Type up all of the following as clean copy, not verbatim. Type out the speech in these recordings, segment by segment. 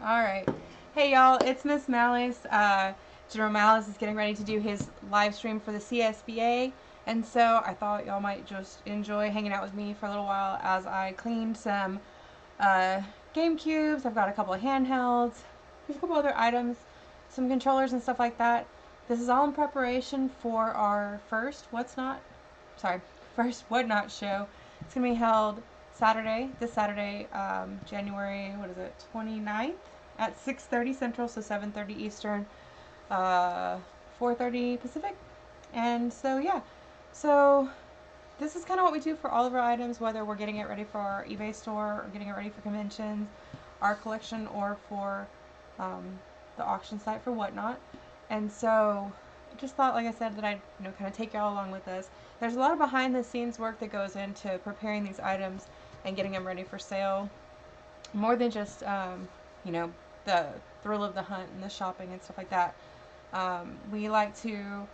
Alright. Hey y'all, it's MsMalice. General Malice is getting ready to do his live stream for the CSBA, and so I thought y'all might just enjoy hanging out with me for a little while as I cleaned some Gamecubes. I've got a couple of handhelds, there's a couple other items, some controllers and stuff like that. This is all in preparation for our first WhatNot show. It's going to be held this Saturday, January, 29th at 6:30 Central, so 7:30 Eastern, 4:30 Pacific. And so, yeah. So, this is kind of what we do for all of our items, whether we're getting it ready for our eBay store or getting it ready for conventions, our collection, or for the auction site for WhatNot. And so, I just thought, like I said, that I'd kind of take y'all along with us. There's a lot of behind the scenes work that goes into preparing these items and getting them ready for sale. More than just, the thrill of the hunt and the shopping and stuff like that. We like to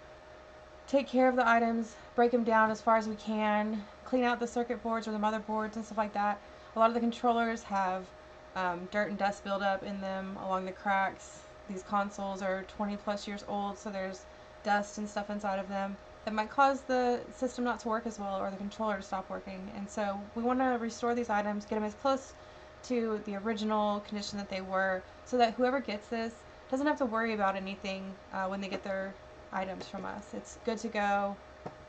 take care of the items, break them down as far as we can, clean out the circuit boards or the motherboards and stuff like that. A lot of the controllers have dirt and dust buildup in them along the cracks. These consoles are 20 plus years old, so there's dust and stuff inside of them that might cause the system not to work as well or the controller to stop working. And so we want to restore these items, get them as close to the original condition that they were, so that whoever gets this doesn't have to worry about anything when they get their items from us. It's good to go,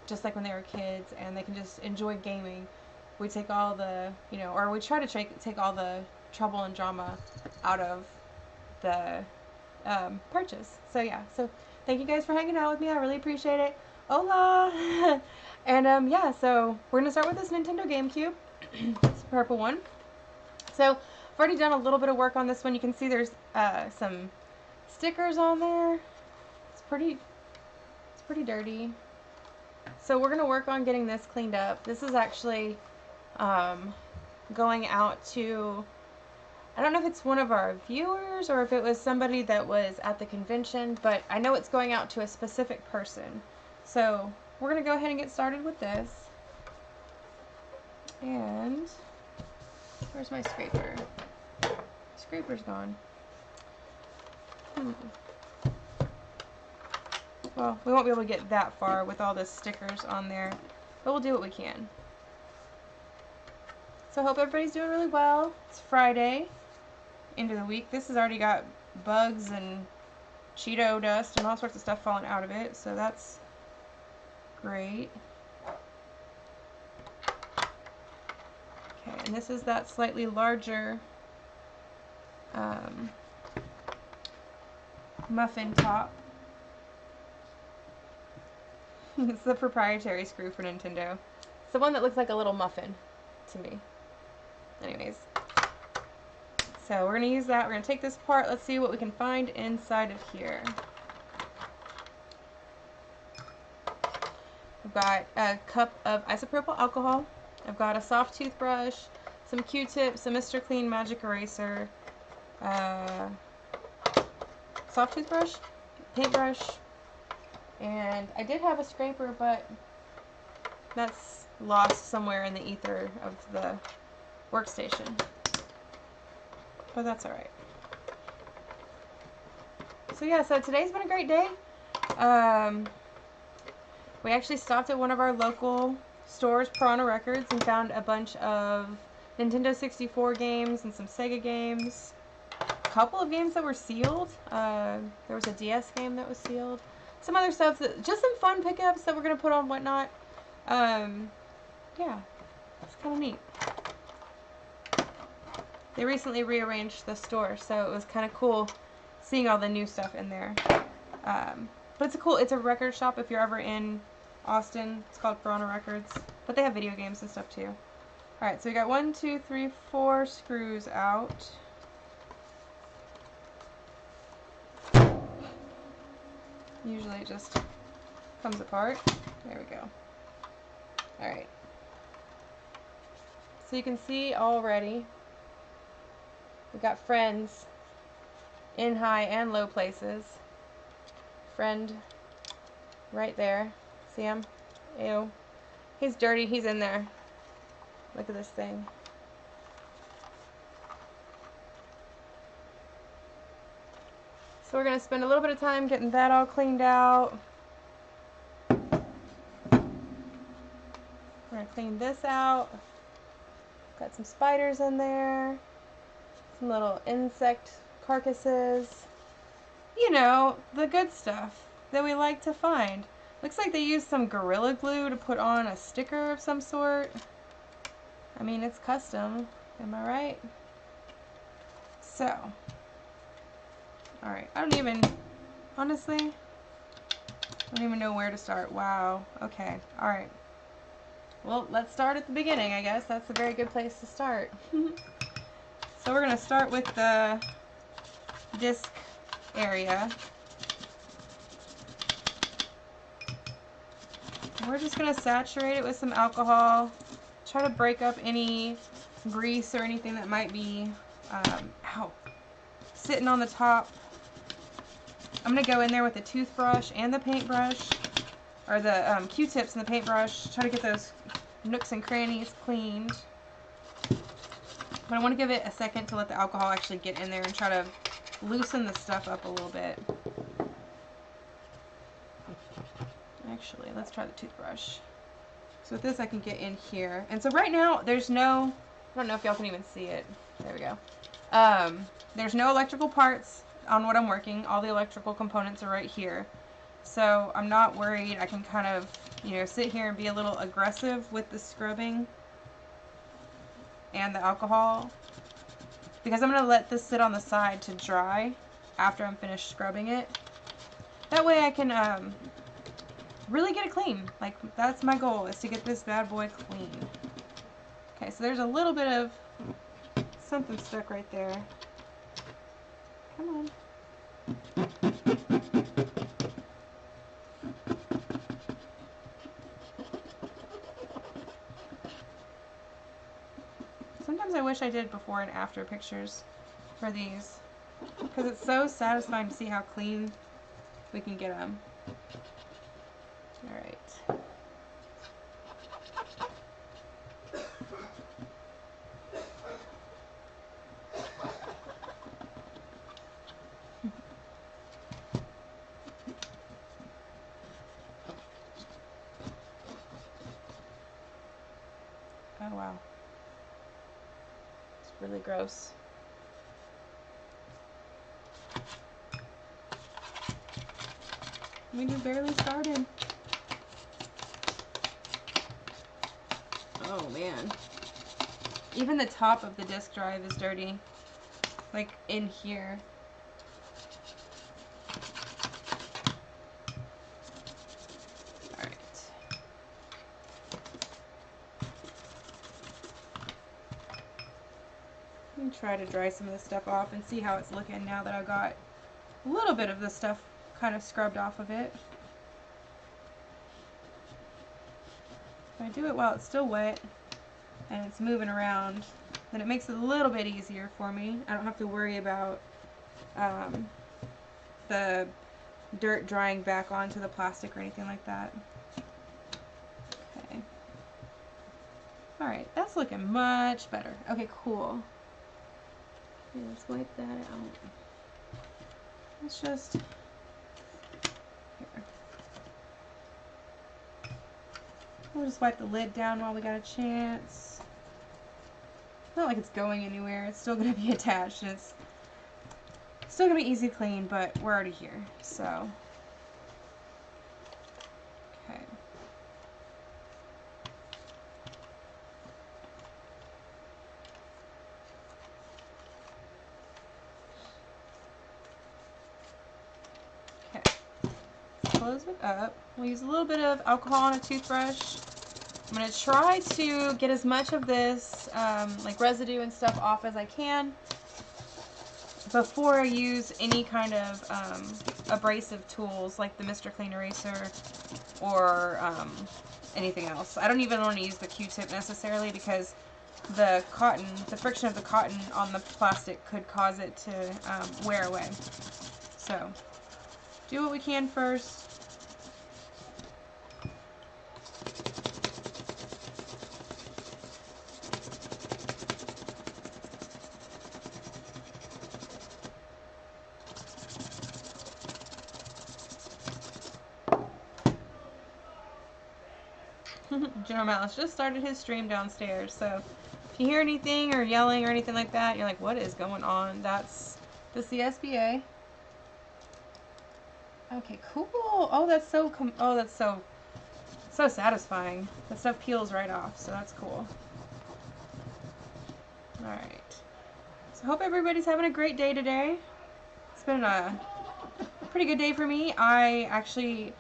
just like when they were kids, and they can just enjoy gaming. We take all the, or we try to take all the trouble and drama out of the purchase. So yeah, so thank you guys for hanging out with me. I really appreciate it. Hola! And yeah, so we're gonna start with this Nintendo GameCube. It's the purple one. So I've already done a little bit of work on this one. You can see there's some stickers on there. It's pretty dirty. So we're gonna work on getting this cleaned up. This is actually going out to, I don't know if it's one of our viewers or if it was somebody that was at the convention, but I know it's going out to a specific person. So we're gonna go ahead and get started with this. And where's my scraper? Scraper's gone. Well, we won't be able to get that far with all the stickers on there, but we'll do what we can. So I hope everybody's doing really well. It's Friday, end of the week. This has already got bugs and Cheeto dust and all sorts of stuff falling out of it, so that's great. Okay, and this is that slightly larger muffin top. It's the proprietary screw for Nintendo. It's the one that looks like a little muffin to me. Anyways, so we're going to use that. We're going to take this apart. Let's see what we can find inside of here. I've got a cup of isopropyl alcohol. I've got a soft toothbrush, some Q-tips, a Mr. Clean Magic Eraser, soft toothbrush, paintbrush, and I did have a scraper, but that's lost somewhere in the ether of the workstation. But that's alright. So yeah, so today's been a great day. We actually stopped at one of our local stores, Piranha Records, and found a bunch of Nintendo 64 games and some Sega games. A couple of games that were sealed. There was a DS game that was sealed. Some other stuff, just some fun pickups that we're going to put on WhatNot. Yeah, it's kind of neat. They recently rearranged the store, so it was kind of cool seeing all the new stuff in there. But it's a record shop if you're ever in Austin. It's called Piranha Records, but they have video games and stuff too. Alright, so we got 1, 2, 3, 4 screws out. Usually it just comes apart. There we go. Alright. So you can see already we've got friends in high and low places. Friend right there. See him? Ew. He's dirty. He's in there. Look at this thing. So we're going to spend a little bit of time getting that all cleaned out. We're going to clean this out. Got some spiders in there. Some little insect carcasses. You know, the good stuff that we like to find. Looks like they used some Gorilla Glue to put on a sticker of some sort. I mean, it's custom. Am I right? So. Alright, honestly, I don't even know where to start. Wow. Okay. Alright. Well, let's start at the beginning, I guess. That's a very good place to start. So we're going to start with the disc area. We're just going to saturate it with some alcohol. Try to break up any grease or anything that might be sitting on the top. I'm going to go in there with the toothbrush and the paintbrush, or the Q-tips and the paintbrush. Try to get those nooks and crannies cleaned. But I want to give it a second to let the alcohol actually get in there and try to loosen the stuff up a little bit. Actually, let's try the toothbrush. So with this I can get in here. And so right now there's no, I don't know if y'all can even see it. There we go. There's no electrical parts on what I'm working. All the electrical components are right here. So I'm not worried. I can kind of, you know, sit here and be a little aggressive with the scrubbing and the alcohol, because I'm going to let this sit on the side to dry after I'm finished scrubbing it. That way I can really get it clean. Like, that's my goal, is to get this bad boy clean. Okay, so there's a little bit of something stuck right there. Come on. Sometimes I wish I did before and after pictures for these, because it's so satisfying to see how clean we can get them. Alright. Oh wow. It's really gross. We just barely started. Oh man. Even the top of the disk drive is dirty. Like in here. Alright. Let me try to dry some of this stuff off and see how it's looking now that I've got a little bit of the stuff kind of scrubbed off of it. If I do it while it's still wet and it's moving around, then it makes it a little bit easier for me. I don't have to worry about the dirt drying back onto the plastic or anything like that. Okay. Alright, that's looking much better. Okay, cool. Okay, let's wipe that out. Let's just... Here. We'll just wipe the lid down while we got a chance. It's not like it's going anywhere. It's still going to be attached, and it's still going to be easy to clean, but we're already here, so... Okay. Okay. Let's close it up. We'll use a little bit of alcohol on a toothbrush. I'm going to try to get as much of this like residue and stuff off as I can before I use any kind of abrasive tools like the Mr. Clean Eraser or anything else. I don't even want to use the Q-tip necessarily, because the cotton, the friction of the cotton on the plastic could cause it to wear away. So do what we can first. General Mouse just started his stream downstairs, so if you hear anything or yelling or anything like that, you're like, what is going on? That's the CSBA. Okay, cool. Oh, that's so so satisfying. That stuff peels right off, so that's cool. All right. So hope everybody's having a great day today. It's been a pretty good day for me. I actually,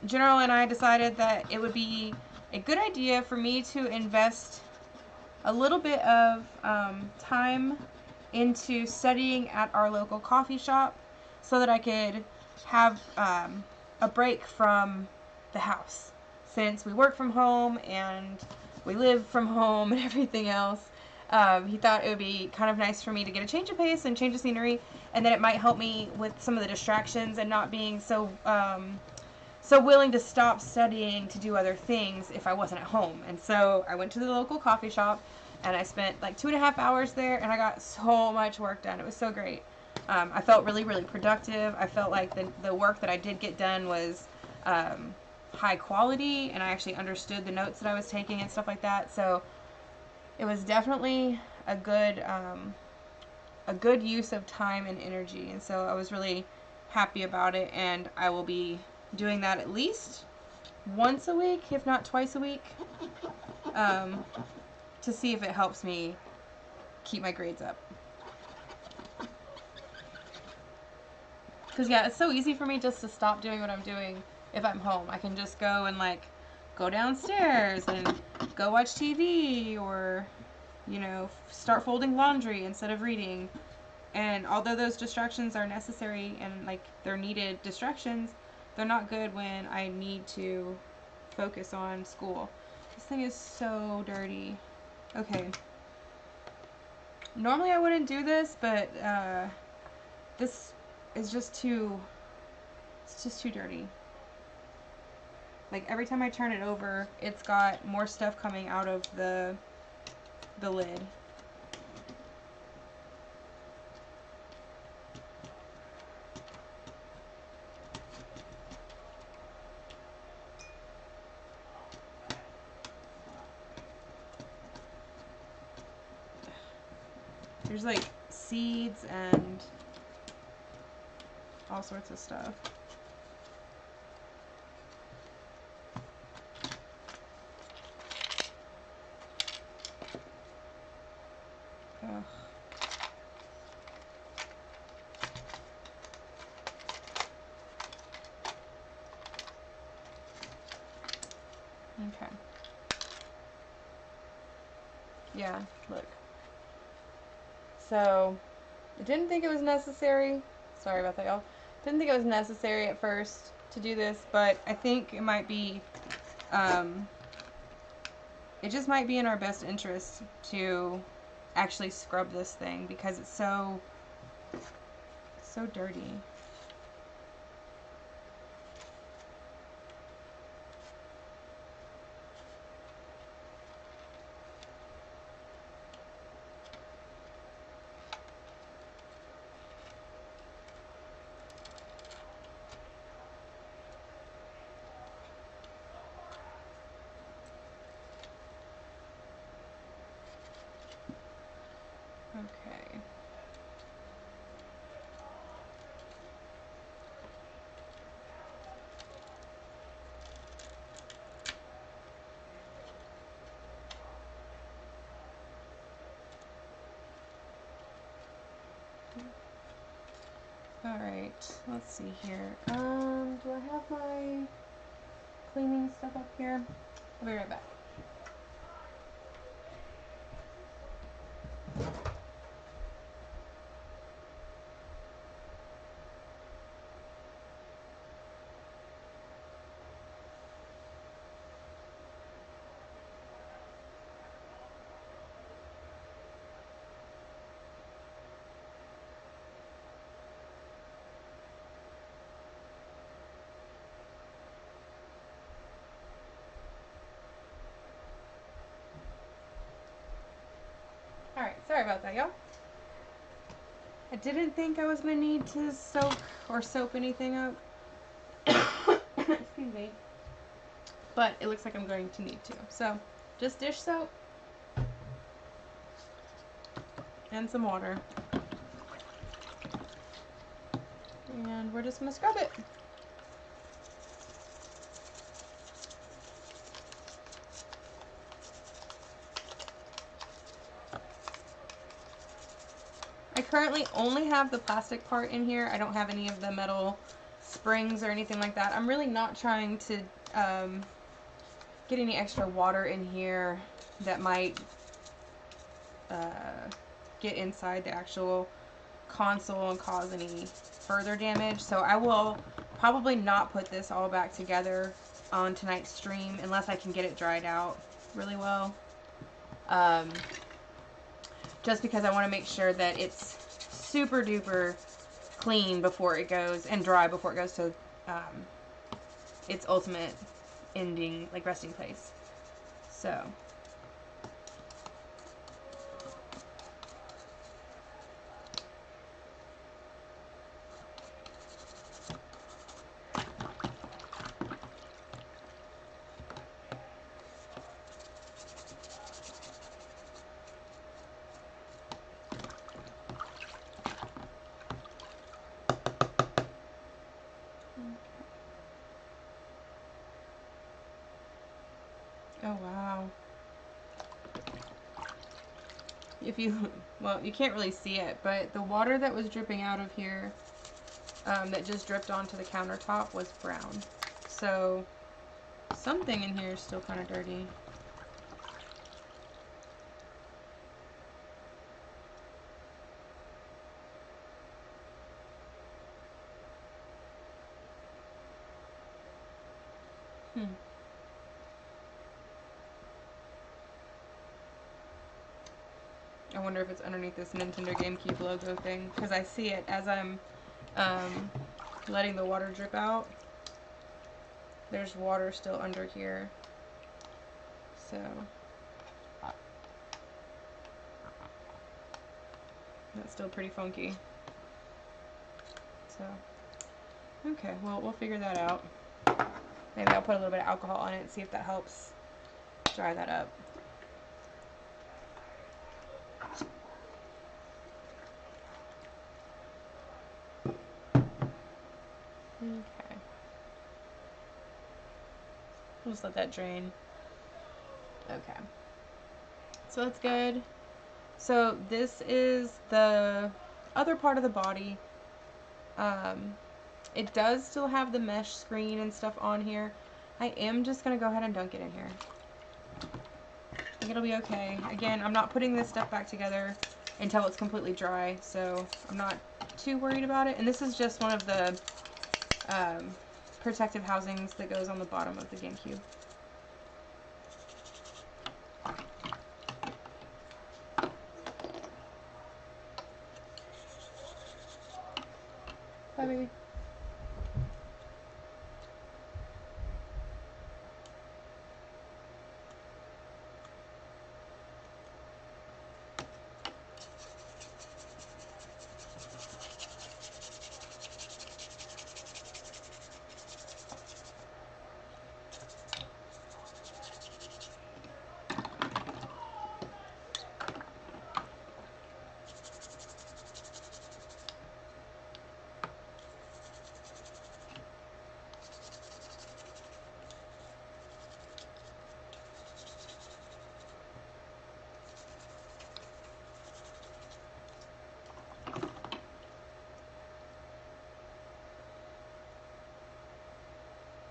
General and I decided that it would be a good idea for me to invest a little bit of time into studying at our local coffee shop so that I could have a break from the house. Since we work from home and we live from home and everything else, he thought it would be kind of nice for me to get a change of pace and change of scenery, and that it might help me with some of the distractions and not being so willing to stop studying to do other things if I wasn't at home. And so I went to the local coffee shop and I spent like 2.5 hours there, and I got so much work done. It was so great. I felt really, really productive. I felt like the work that I did get done was high quality, and I actually understood the notes that I was taking and stuff like that. So it was definitely a good use of time and energy, and so I was really happy about it, and I will be doing that at least once a week, if not twice a week, to see if it helps me keep my grades up. Because, yeah, it's so easy for me just to stop doing what I'm doing if I'm home. I can just go and, like, go downstairs and go watch TV or, you know, start folding laundry instead of reading. And although those distractions are necessary and, like, they're needed distractions, they're not good when I need to focus on school. This thing is so dirty. Okay. Normally I wouldn't do this, but this is just too, it's just too dirty. Like, every time I turn it over, it's got more stuff coming out of the lid. There's like seeds and all sorts of stuff. Ugh. Okay. Yeah, look. So, I didn't think it was necessary. Sorry about that, y'all. Didn't think it was necessary at first to do this, but I think it might be, it just might be in our best interest to actually scrub this thing because it's so dirty. Okay. Alright, let's see here. Do I have my cleaning stuff up here? I'll be right back. Alright, sorry about that, y'all. I didn't think I was going to need to soak or soap anything up. Excuse me. but it looks like I'm going to need to. So just dish soap and some water. And we're just going to scrub it. I currently only have the plastic part in here. I don't have any of the metal springs or anything like that. I'm really not trying to get any extra water in here that might get inside the actual console and cause any further damage. So I will probably not put this all back together on tonight's stream unless I can get it dried out really well. Just because I want to make sure that it's super duper clean before it goes, and dry before it goes to its ultimate ending, like resting place. So. Oh wow. If you, well, you can't really see it, but the water that was dripping out of here, that just dripped onto the countertop, was brown. So something in here is still kind of dirty. I wonder if it's underneath this Nintendo Gamecube logo thing, because I see it as I'm letting the water drip out. There's water still under here. So that's still pretty funky. So, okay, well, we'll figure that out. Maybe I'll put a little bit of alcohol on it and see if that helps dry that up. Okay. We'll just let that drain. Okay. So that's good. So this is the other part of the body. It does still have the mesh screen and stuff on here. I am just going to go ahead and dunk it in here. I think it'll be okay. Again, I'm not putting this stuff back together until it's completely dry, so I'm not too worried about it. And this is just one of the protective housings that goes on the bottom of the Gamecube. Bye, baby.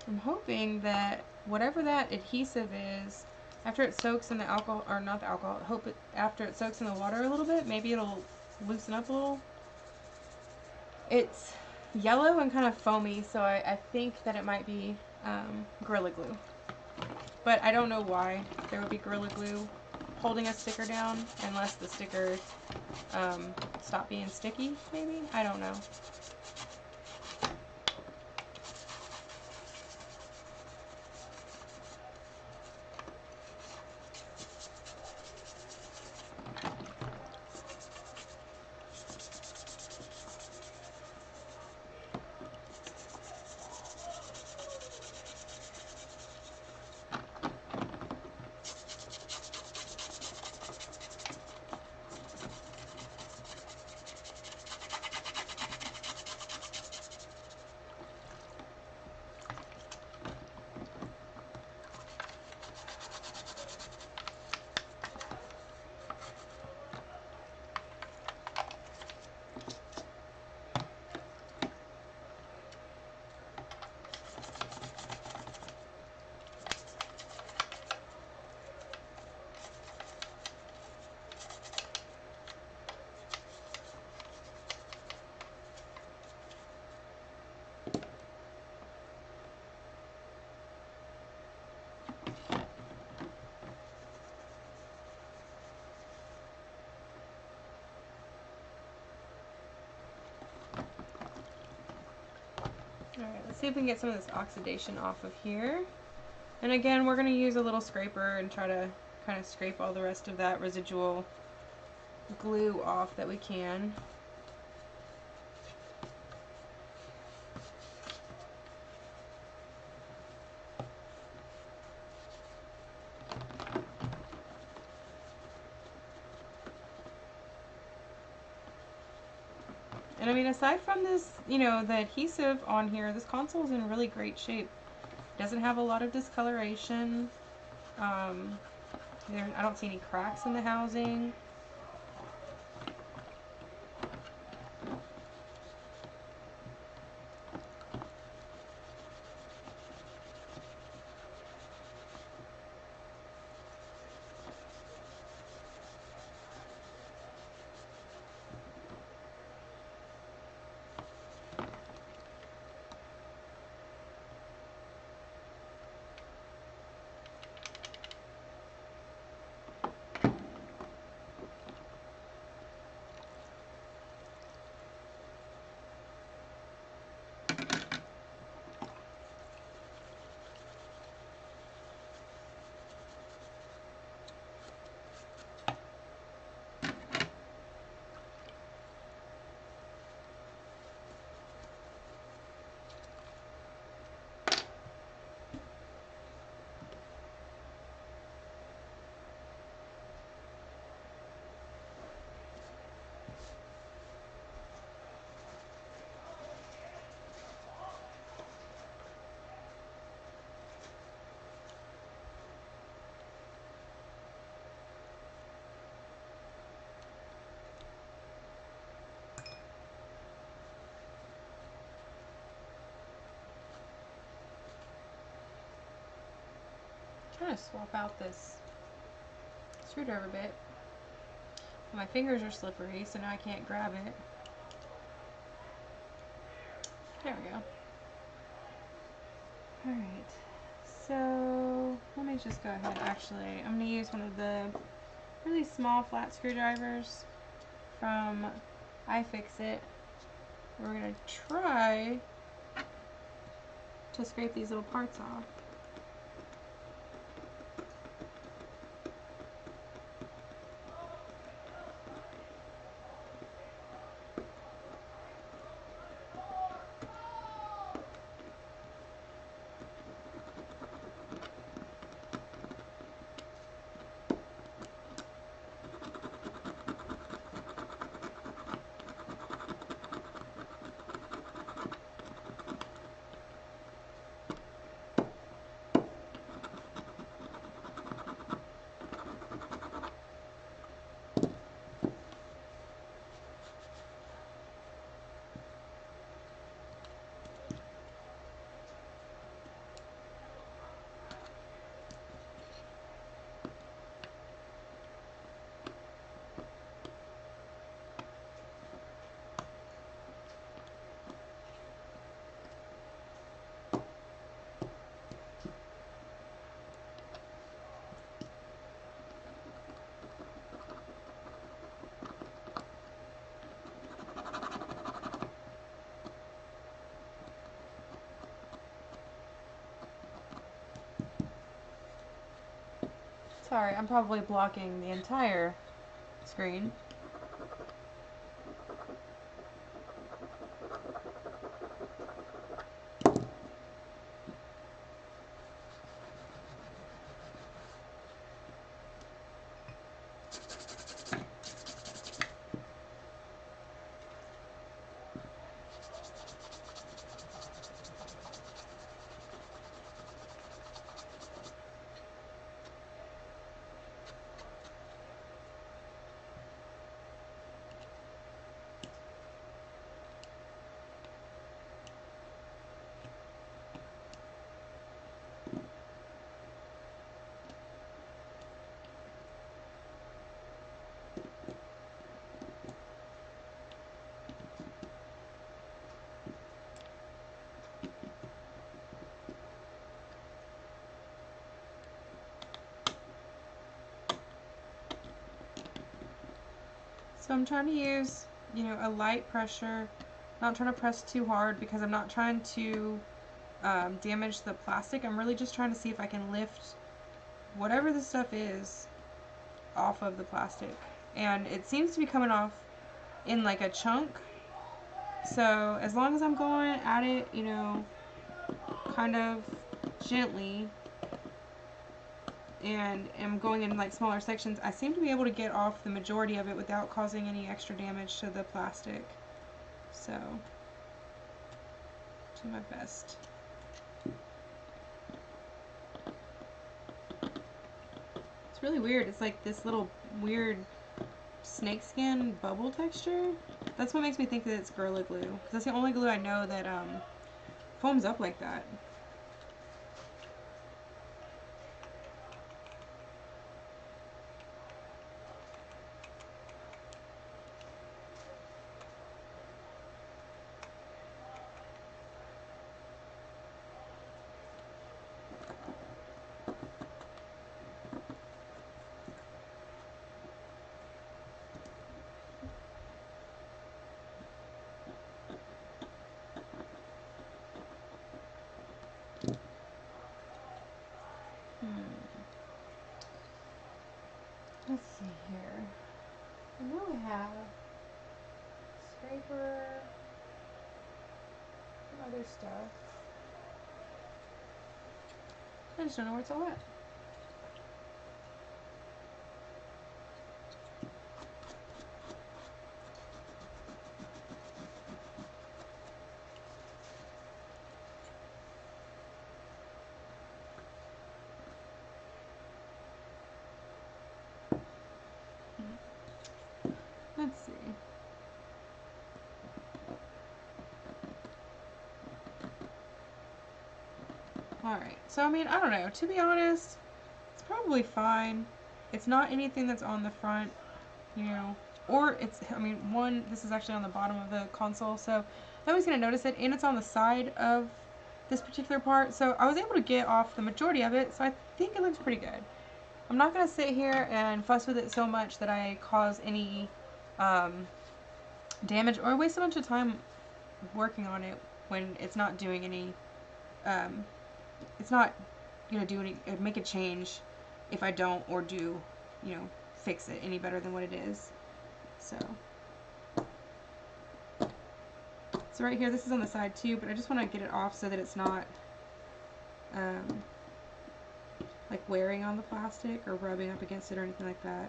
I'm hoping that whatever that adhesive is, after it soaks in the alcohol, or not the alcohol, after it soaks in the water a little bit, maybe it'll loosen up a little. It's yellow and kind of foamy, so I think that it might be Gorilla Glue. But I don't know why there would be Gorilla Glue holding a sticker down, unless the sticker stopped being sticky, maybe? I don't know. Alright, let's see if we can get some of this oxidation off of here. And again, we're going to use a little scraper and try to kind of scrape all the rest of that residual glue off that we can. And I mean, aside from this, you know, the adhesive on here, this console is in really great shape. It doesn't have a lot of discoloration. I don't see any cracks in the housing. I'm trying to swap out this screwdriver bit. My fingers are slippery, so now I can't grab it. There we go. Alright, so let me just go ahead. Actually, I'm going to use one of the really small flat screwdrivers from iFixit. We're going to try to scrape these little parts off. Sorry, I'm probably blocking the entire screen. So I'm trying to use, you know, a light pressure Not trying to press too hard because I'm not trying to damage the plastic. I'm really just trying to see if I can lift whatever this stuff is off of the plastic. And it seems to be coming off in like a chunk. So as long as I'm going at it, you know, kind of gently, and am going in like smaller sections, I seem to be able to get off the majority of it without causing any extra damage to the plastic. So, do my best. It's really weird. It's like this little weird snakeskin bubble texture. That's what makes me think that it's Gorilla Glue, because that's the only glue I know that foams up like that. Let's see here. I know I have scraper, and other stuff. I just don't know where it's all at. Let's see. Alright, so I mean, I don't know. To be honest, it's probably fine. It's not anything that's on the front, you know, or it's, I mean, one, this is actually on the bottom of the console, so nobody's going to notice it, and it's on the side of this particular part, so I was able to get off the majority of it, so I think it looks pretty good. I'm not going to sit here and fuss with it so much that I cause any damage or waste a bunch of time working on it when it's not doing any, it's not going to do any, make a change if I don't or do, you know, fix it any better than what it is. So right here, this is on the side too, but I just want to get it off so that it's not like wearing on the plastic or rubbing up against it or anything like that.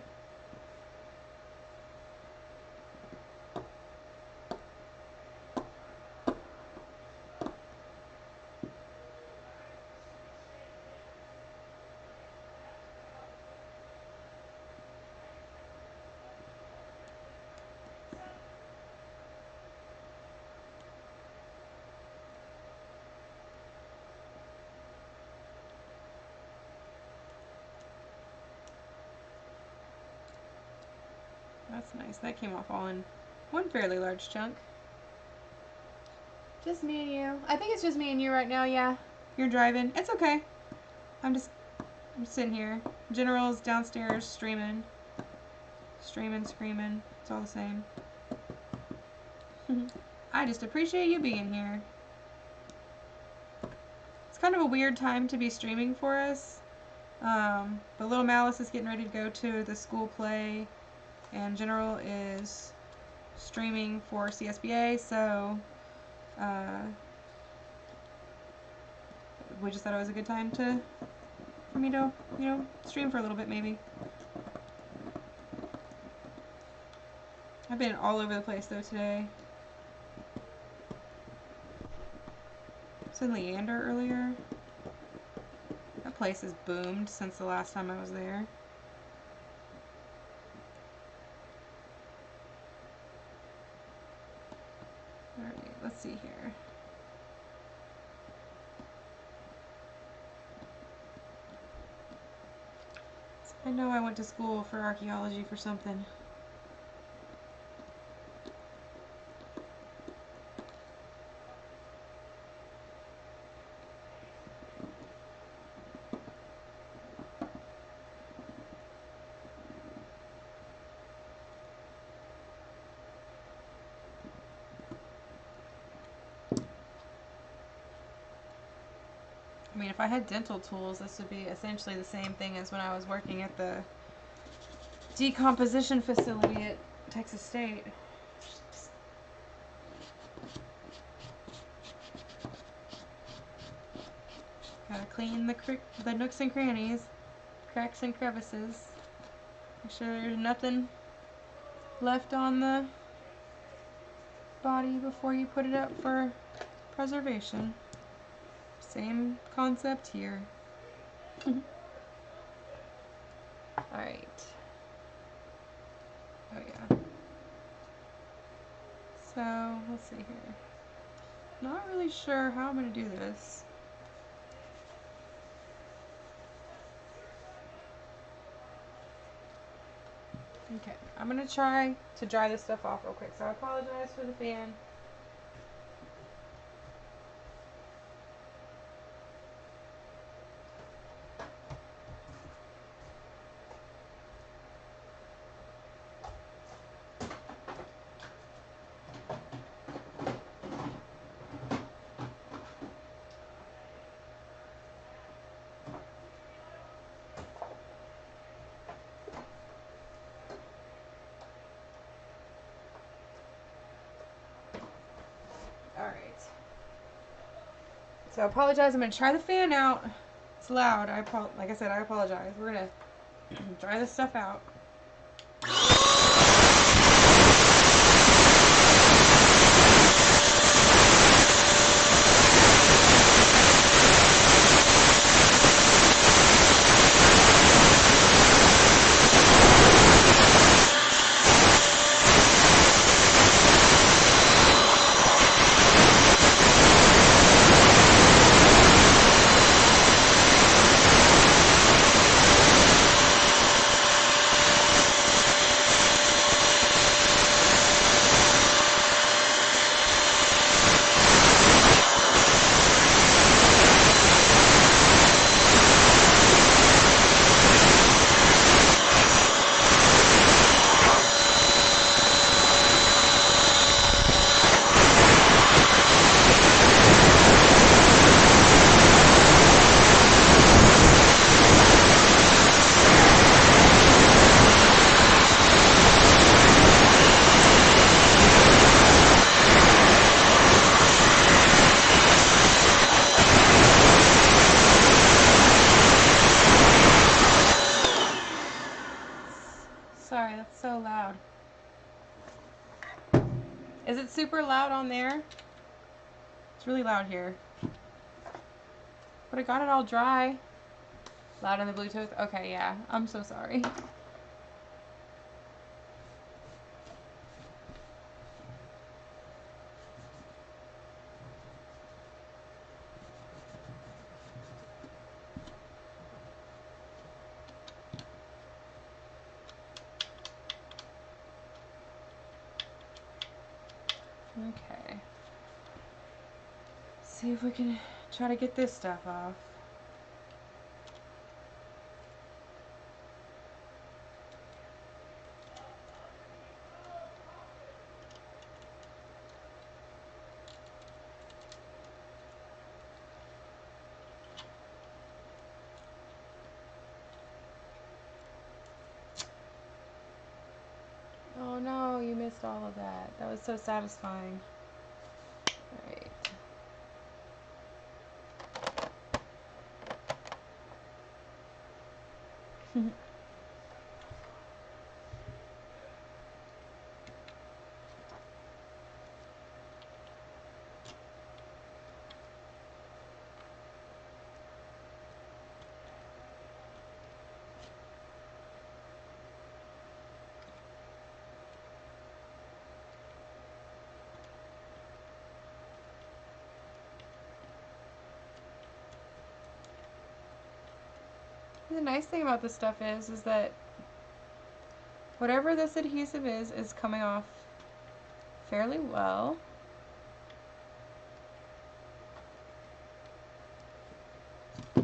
That's nice. That came off all in one fairly large chunk. Just me and you. I think it's just me and you right now, yeah. You're driving. It's okay. I'm sitting here. General's downstairs streaming. Streaming, screaming. It's all the same. I just appreciate you being here. It's kind of a weird time to be streaming for us. But little Malice is getting ready to go to the school play, and General is streaming for CSBA, so we just thought it was a good time for me to, you know, stream for a little bit maybe. I've been all over the place though today. I was in Leander earlier. That place has boomed since the last time I was there. Alright, let's see here. I know I went to school for archaeology for something. I mean, if I had dental tools, this would be essentially the same thing as when I was working at the decomposition facility at Texas State. Gotta clean the nooks and crannies, cracks and crevices. Make sure there's nothing left on the body before you put it up for preservation. Same concept here. Alright. Oh yeah. So, let's see here. Not really sure how I'm going to do this. Okay, I'm going to try to dry this stuff off real quick. So I apologize for the fan. Alright. So I apologize. I'm going to try the fan out. It's loud. Like I said, I apologize. We're going to dry this stuff out. Sorry, that's so loud. Is it super loud on there? It's really loud here. But I got it all dry. Loud on the Bluetooth? Okay, yeah. I'm so sorry. Okay. See if we can try to get this stuff off. Oh no, you missed all of that. That was so satisfying. Alright. The nice thing about this stuff is that whatever this adhesive is coming off fairly well. I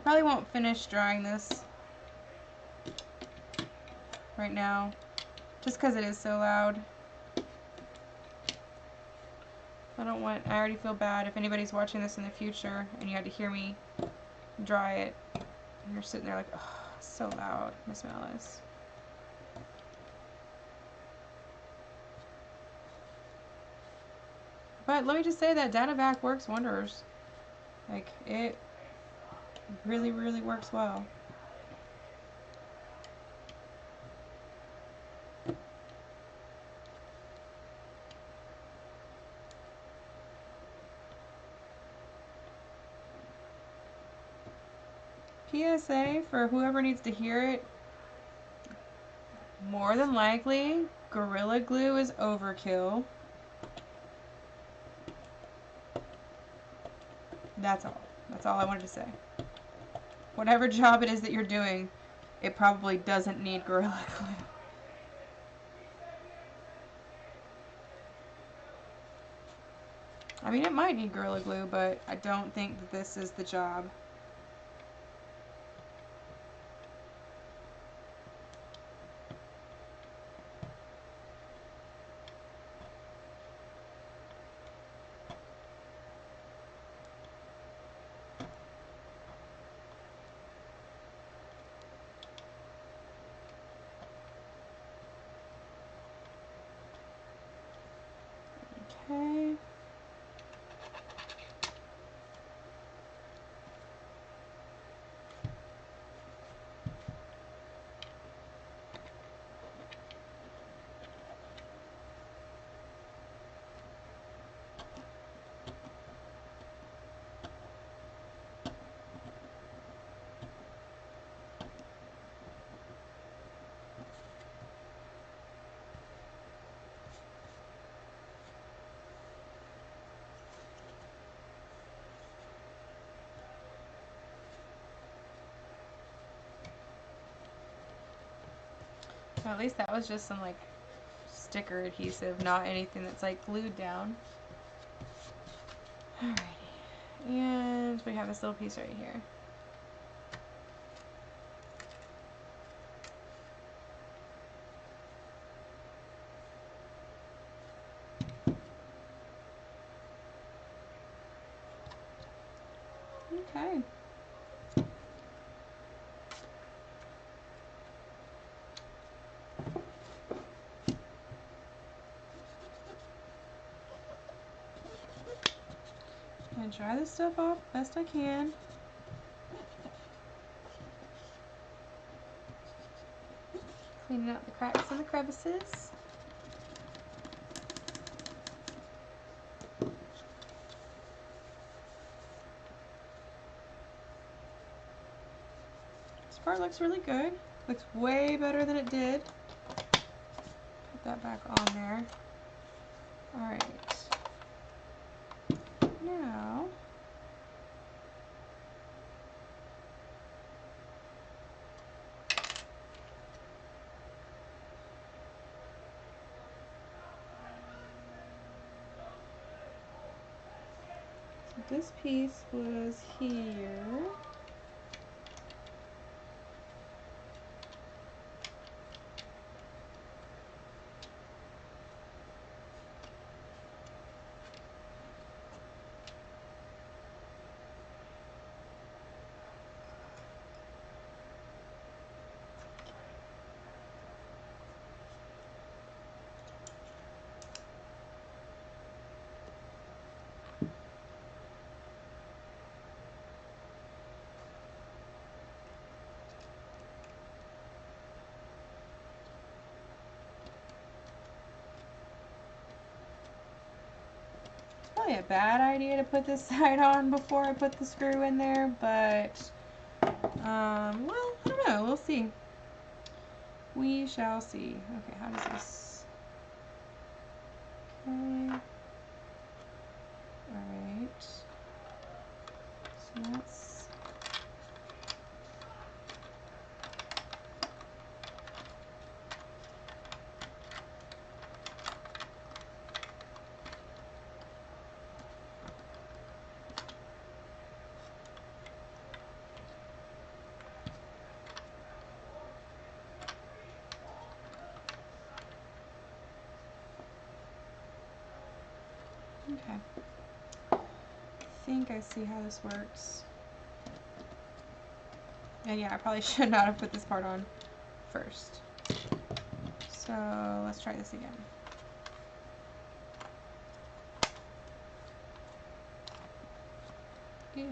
probably won't finish drying this right now, just because it is so loud. I already feel bad if anybody's watching this in the future and you had to hear me dry it. And you're sitting there like, oh, so loud, MsMalice. But let me just say that data vac works wonders. Like, it really, really works well. PSA for whoever needs to hear it, more than likely, Gorilla Glue is overkill. That's all. That's all I wanted to say. Whatever job it is that you're doing, it probably doesn't need Gorilla Glue. I mean, it might need Gorilla Glue, but I don't think that this is the job. Okay. Well, at least that was just some like sticker adhesive, not anything that's like glued down. Alrighty. And we have this little piece right here. Okay. And dry this stuff off best I can. Cleaning out the cracks and the crevices. This part looks really good. Looks way better than it did. Put that back on there. Alright. Now, so this piece was here. Probably a bad idea to put this side on before I put the screw in there, but well, I don't know, we'll see. We shall see. Okay, how does this? Okay. Alright. So that's Okay. I think I see how this works. And yeah, I probably should not have put this part on first. So let's try this again. Ew.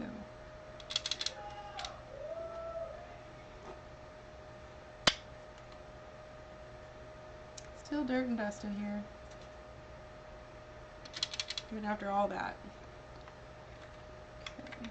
Still dirt and dust in here. Even after all that. Okay.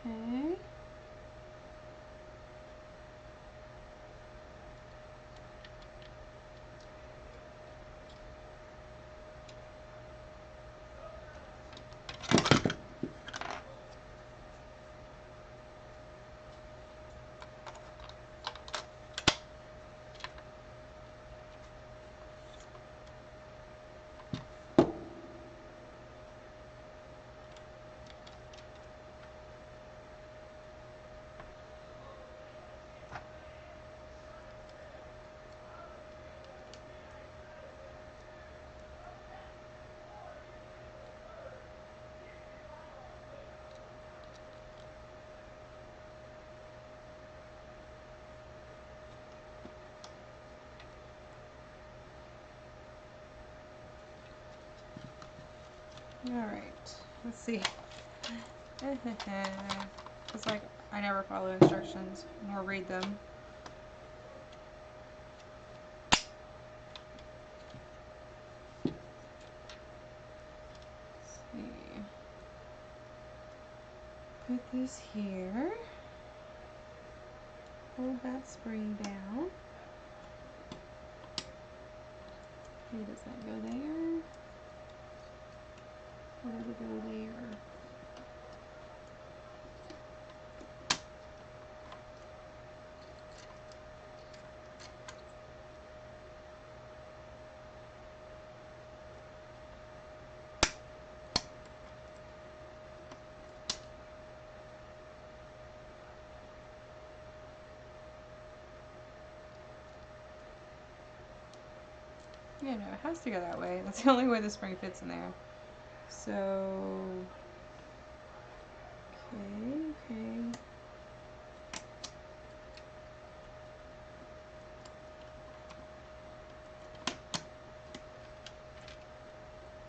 Okay. Alright, let's see. It's like I never follow instructions nor read them. Let's see. Put this here. Hold that spring down. Okay, does that go there? Or does it go there? Yeah, no, it has to go that way. That's the only way the spring fits in there. So, okay.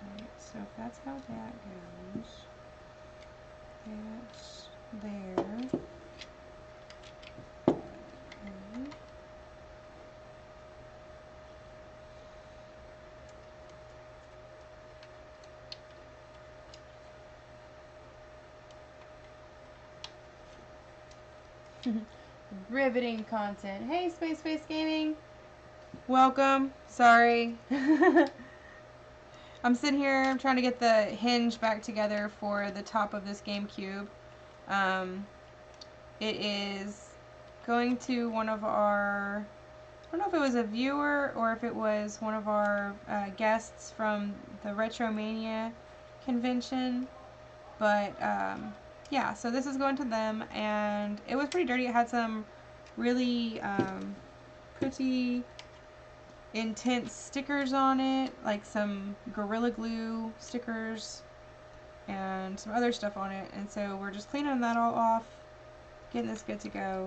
Alright, so if that's how that goes, that's there. Okay. Riveting content. Hey, Space Gaming. Welcome. Sorry. I'm sitting here, I'm trying to get the hinge back together for the top of this Gamecube. It is going to one of our, I don't know if it was a viewer or if it was one of our guests from the Retromania convention. But yeah, so this is going to them, and it was pretty dirty. It had some really pretty intense stickers on it, like some Gorilla Glue stickers and some other stuff on it. And so we're just cleaning that all off, getting this good to go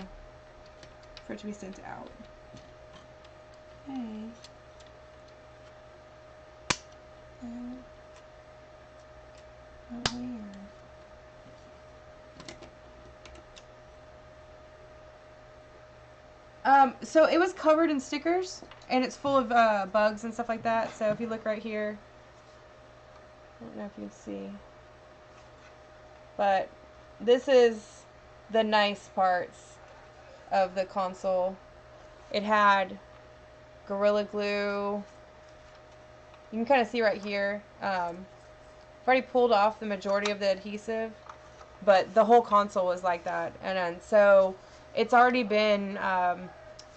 for it to be sent out. Okay. Where? So it was covered in stickers, and it's full of bugs and stuff like that. So if you look right here, I don't know if you can see, but this is the nice parts of the console. It had Gorilla Glue. You can kind of see right here. I've already pulled off the majority of the adhesive, but the whole console was like that. And so it's already been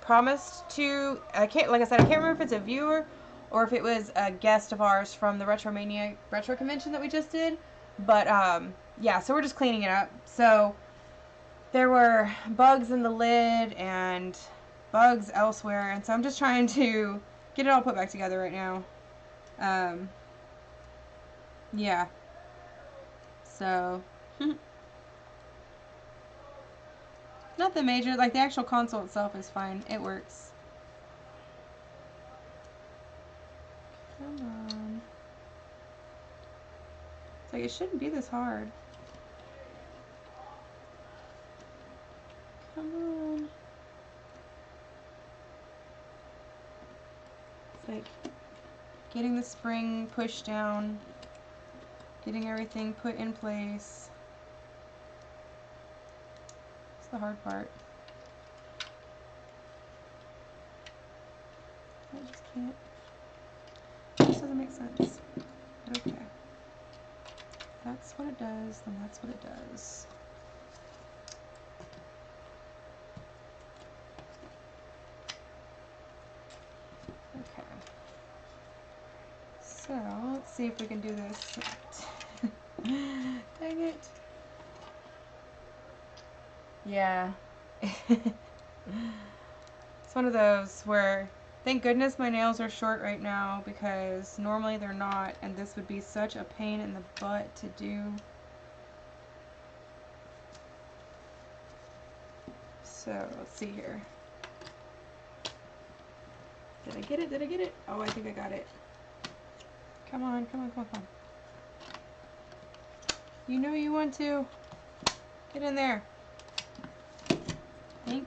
promised to, like I said, I can't remember if it's a viewer or if it was a guest of ours from the Retromania Retro Convention that we just did. But yeah, so we're just cleaning it up. So there were bugs in the lid and bugs elsewhere, and so I'm just trying to get it all put back together right now. Yeah. So nothing major. Like the actual console itself is fine. It works. Come on. It's like it shouldn't be this hard. Come on. It's like getting the spring pushed down, getting everything put in place. It's the hard part. I just can't. This doesn't make sense. Okay. That's what it does, then that's what it does. Okay. So, let's see if we can do this. Dang it. Yeah. It's one of those where, thank goodness my nails are short right now because normally they're not, and this would be such a pain in the butt to do. So, let's see here. Did I get it? Did I get it? Oh, I think I got it. Come on, come on, come on, come on. You know you want to. Get in there. Think.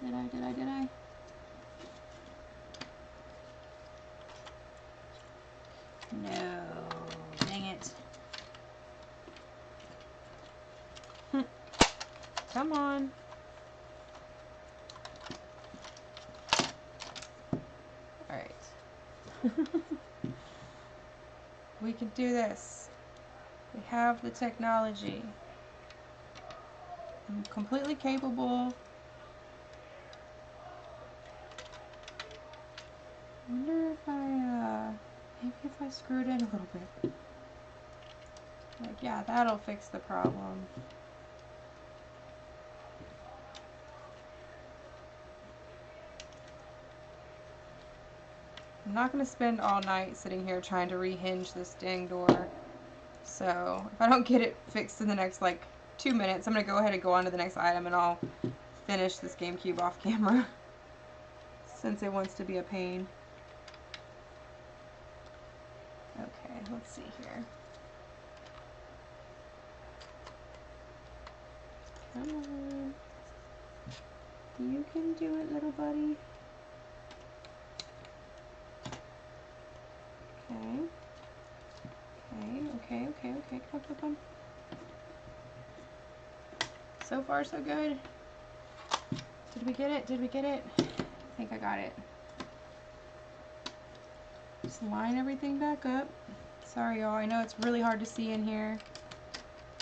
Did I? No. Dang it. Come on. Alright. We can do this. We have the technology. I'm completely capable. I wonder if maybe if I screw it in a little bit. Like, yeah, that'll fix the problem. I'm not going to spend all night sitting here trying to rehinge this dang door. So, if I don't get it fixed in the next, like, 2 minutes, I'm going to go ahead and go on to the next item and I'll finish this Gamecube off camera. Since it wants to be a pain. Okay, let's see here. Come on. You can do it, little buddy. Okay. Okay. Come on. So far, so good. Did we get it? I think I got it. Just line everything back up. Sorry, y'all. I know it's really hard to see in here.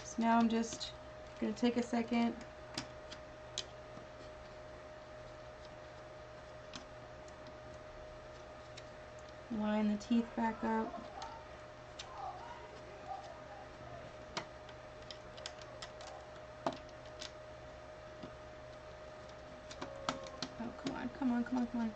So now I'm just going to take a second. Line the teeth back up. Oh, come on.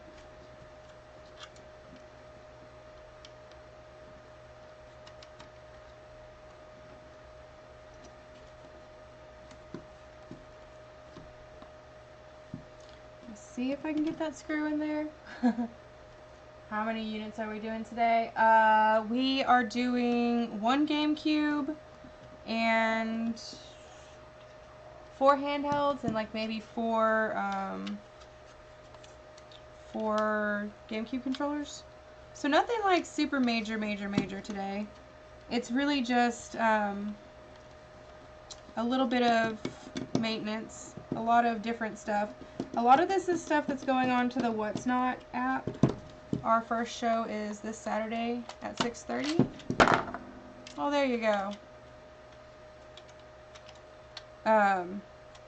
Let's see if I can get that screw in there. How many units are we doing today? We are doing 1 Gamecube and 4 handhelds and like maybe 4 Gamecube controllers. So nothing like super major today. It's really just a little bit of maintenance, a lot of different stuff. A lot of this is stuff that's going on to the WhatNot app. Our first show is this Saturday at 6:30. Oh, there you go.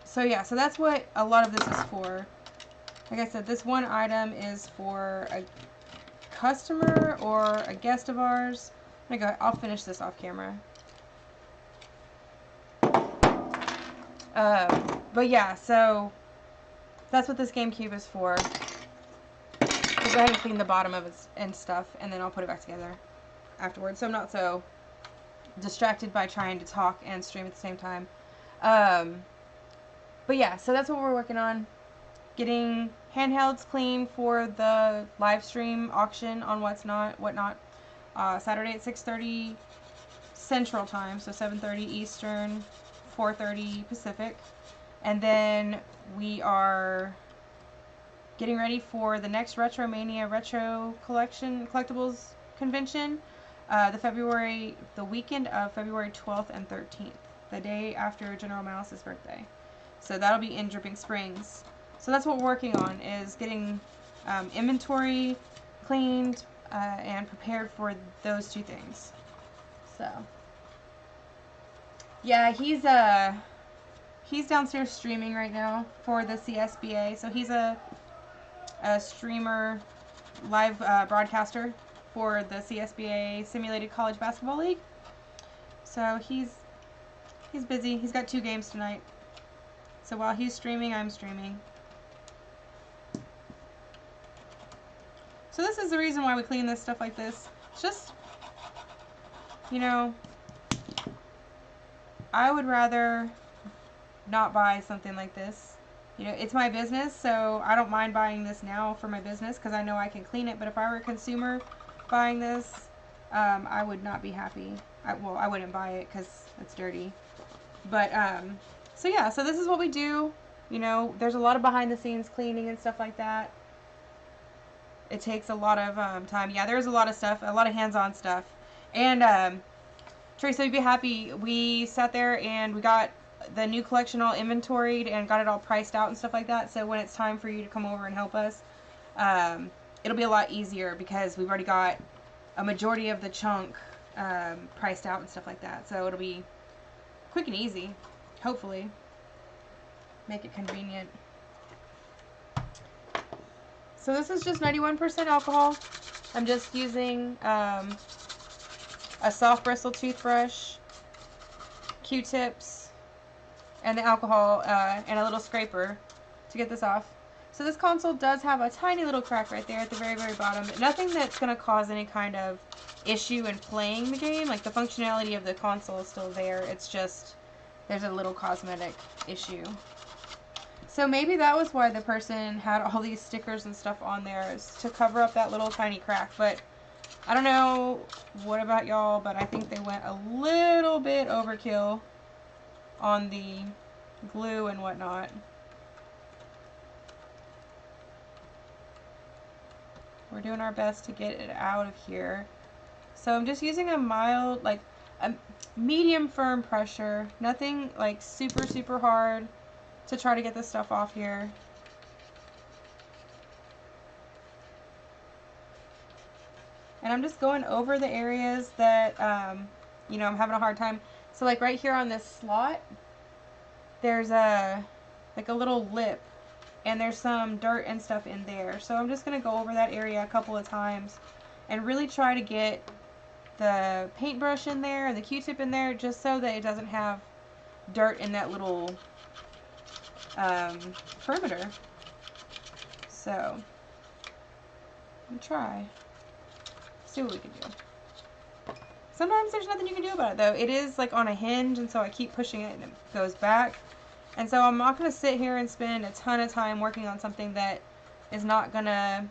So yeah, so that's what a lot of this is for. Like I said, this one item is for a customer or a guest of ours. I'll finish this off camera. But yeah, so that's what this GameCube is for. I'll go ahead and clean the bottom of it and stuff, and then I'll put it back together afterwards, so I'm not so distracted by trying to talk and stream at the same time. But yeah, so that's what we're working on. Getting handhelds clean for the live stream auction on WhatNot, Saturday at 6:30 Central Time, so 7:30 Eastern, 4:30 Pacific. And then we are getting ready for the next Retromania Retro Collectibles Convention, the weekend of February 12th and 13th, the day after General Malice's birthday. So that'll be in Dripping Springs. So that's what we're working on, is getting inventory cleaned and prepared for those two things. So yeah, he's downstairs streaming right now for the CSBA. So he's a streamer, live broadcaster for the CSBA Simulated College Basketball League. So he's busy. He's got 2 games tonight. So while he's streaming, I'm streaming. So this is the reason why we clean this stuff like this. It's just, you know, I would rather not buy something like this. You know, it's my business, so I don't mind buying this now for my business because I know I can clean it. But if I were a consumer buying this, I would not be happy. I wouldn't buy it because it's dirty. But, so yeah, so this is what we do. You know, there's a lot of behind the scenes cleaning and stuff like that. It takes a lot of time. Yeah, there's a lot of stuff, a lot of hands-on stuff. And Teresa, you'd be happy. We sat there and we got the new collection all inventoried and got it all priced out and stuff like that. So when it's time for you to come over and help us, it'll be a lot easier because we've already got a majority of the chunk priced out and stuff like that. So it'll be quick and easy, hopefully. Make it convenient. So this is just 91% alcohol. I'm just using a soft bristle toothbrush, Q-tips, and the alcohol and a little scraper to get this off. So this console does have a tiny little crack right there at the very, very bottom. Nothing that's going to cause any kind of issue in playing the game. Like, the functionality of the console is still there. It's just there's a little cosmetic issue. So maybe that was why the person had all these stickers and stuff on there, is to cover up that little tiny crack. But I don't know what about y'all, but I think they went a little bit overkill on the glue and whatnot. We're doing our best to get it out of here. So I'm just using a mild, like a medium firm pressure. Nothing like super, super hard to try to get this stuff off here. And I'm just going over the areas that, you know, I'm having a hard time. So like right here on this slot, there's like a little lip, and there's some dirt and stuff in there. So I'm just going to go over that area a couple of times and really try to get the paintbrush in there and the Q-tip in there, just so that it doesn't have dirt in that little perimeter. So let me try. See what we can do. Sometimes there's nothing you can do about it though. It is like on a hinge, and so I keep pushing it and it goes back. And so I'm not going to sit here and spend a ton of time working on something that is not going to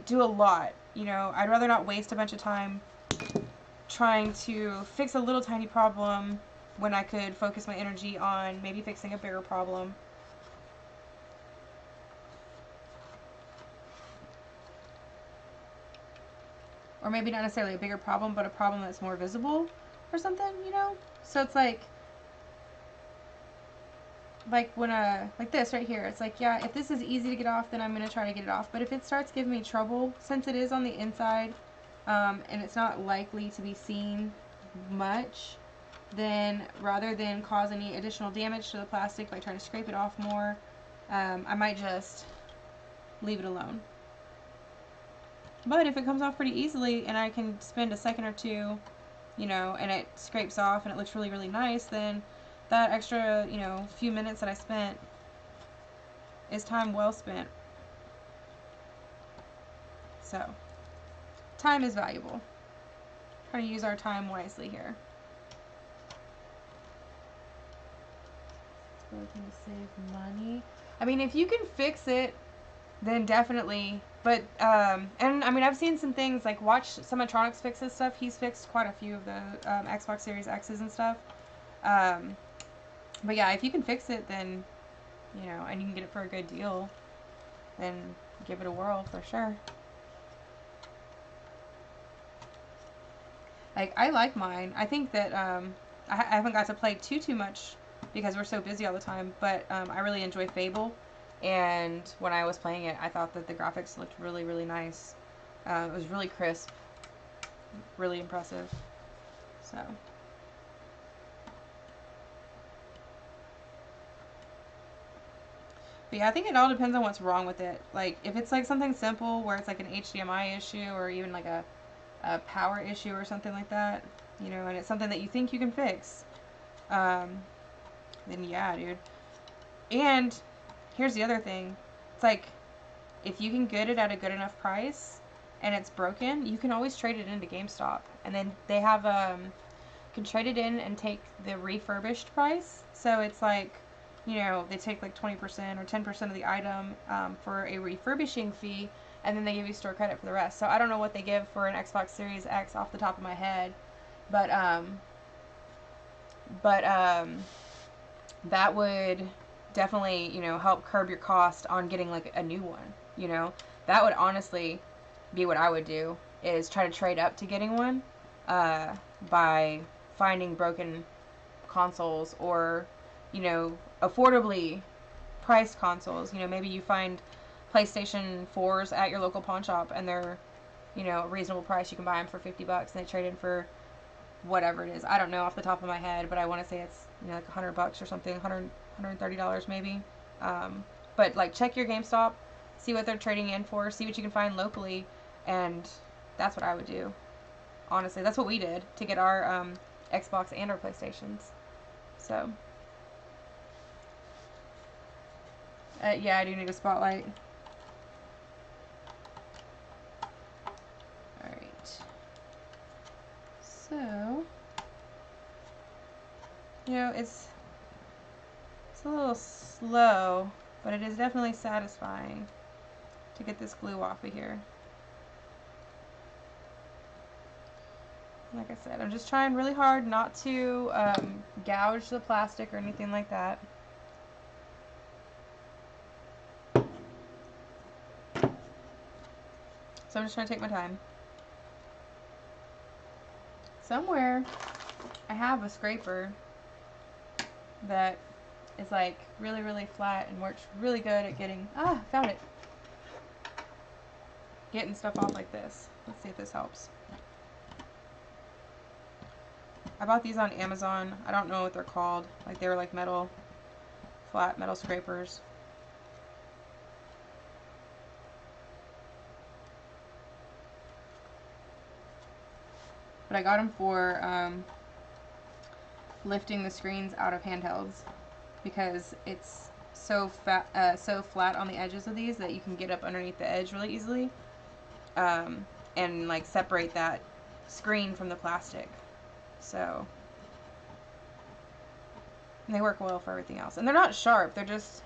do a lot. You know, I'd rather not waste a bunch of time trying to fix a little tiny problem when I could focus my energy on maybe fixing a bigger problem. Or maybe not necessarily a bigger problem, but a problem that's more visible or something, you know? So it's like when like this right here, it's like, yeah, if this is easy to get off, then I'm going to try to get it off. But if it starts giving me trouble, since it is on the inside, and it's not likely to be seen much, then rather than cause any additional damage to the plastic by trying to scrape it off more, I might just leave it alone. But if it comes off pretty easily and I can spend a second or two, you know, and it scrapes off and it looks really, really nice, then that extra, you know, few minutes that I spent is time well spent. So, time is valuable. Trying to use our time wisely here. It's working to save money. I mean, if you can fix it, then definitely. But, and I mean, I've seen some things, like, watch some Electronics fixes stuff. He's fixed quite a few of the Xbox Series X's and stuff. But yeah, if you can fix it, then, you know, and you can get it for a good deal, then give it a whirl for sure. Like, I like mine. I think that, I haven't got to play too much because we're so busy all the time, but I really enjoy Fable. And when I was playing it, I thought that the graphics looked really, really nice. It was really crisp, really impressive. So. But yeah, I think it all depends on what's wrong with it. Like, if it's like something simple where it's like an HDMI issue or even like a power issue or something like that, you know, and it's something that you think you can fix, then yeah, dude. And here's the other thing. It's like, if you can get it at a good enough price and it's broken, you can always trade it into GameStop. And then they have, can trade it in and take the refurbished price. So it's like, you know, they take like 20% or 10% of the item for a refurbishing fee, and then they give you store credit for the rest. So I don't know what they give for an Xbox Series X off the top of my head, but that would definitely, you know, help curb your cost on getting like a new one. You know, that would honestly be what I would do, is try to trade up to getting one by finding broken consoles, or, you know, affordably priced consoles. You know, maybe you find PlayStation 4s at your local pawn shop and they're, you know, a reasonable price. You can buy them for $50 and they trade in for whatever it is. I don't know off the top of my head, but I want to say it's, you know, like $100 or something, $130 maybe. But like, check your GameStop, see what they're trading in for, see what you can find locally, and that's what I would do. Honestly, that's what we did to get our Xbox and our PlayStations. So, yeah, I do need a spotlight. Alright. So, you know, it's a little slow, but it is definitely satisfying to get this glue off of here. Like I said, I'm just trying really hard not to gouge the plastic or anything like that. So I'm just trying to take my time. Somewhere I have a scraper that is like really, really flat and works really good at getting, found it. Getting stuff off like this. Let's see if this helps. I bought these on Amazon. I don't know what they're called. Like, they were like flat metal scrapers. But I got them for lifting the screens out of handhelds, because it's so flat on the edges of these that you can get up underneath the edge really easily, and like separate that screen from the plastic. So they work well for everything else, and they're not sharp. They're just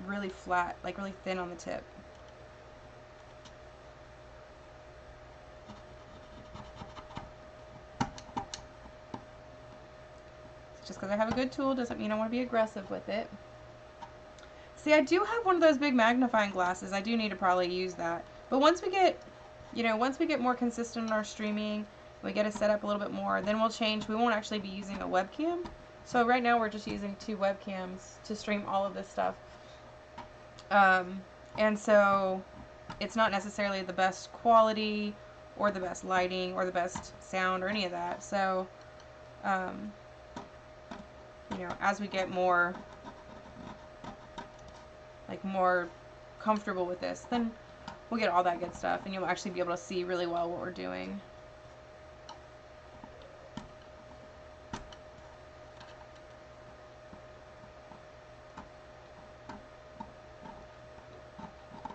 really flat, like really thin on the tip. Just because I have a good tool doesn't mean I want to be aggressive with it. See, I do have one of those big magnifying glasses. I do need to probably use that. But once we get, once we get more consistent in our streaming, we get it set up a little bit more, then we'll change. We won't actually be using a webcam. So right now we're just using 2 webcams to stream all of this stuff. And so it's not necessarily the best quality or the best lighting or the best sound or any of that. So, as we get more, more comfortable with this, then we'll get all that good stuff and you'll actually be able to see really well what we're doing.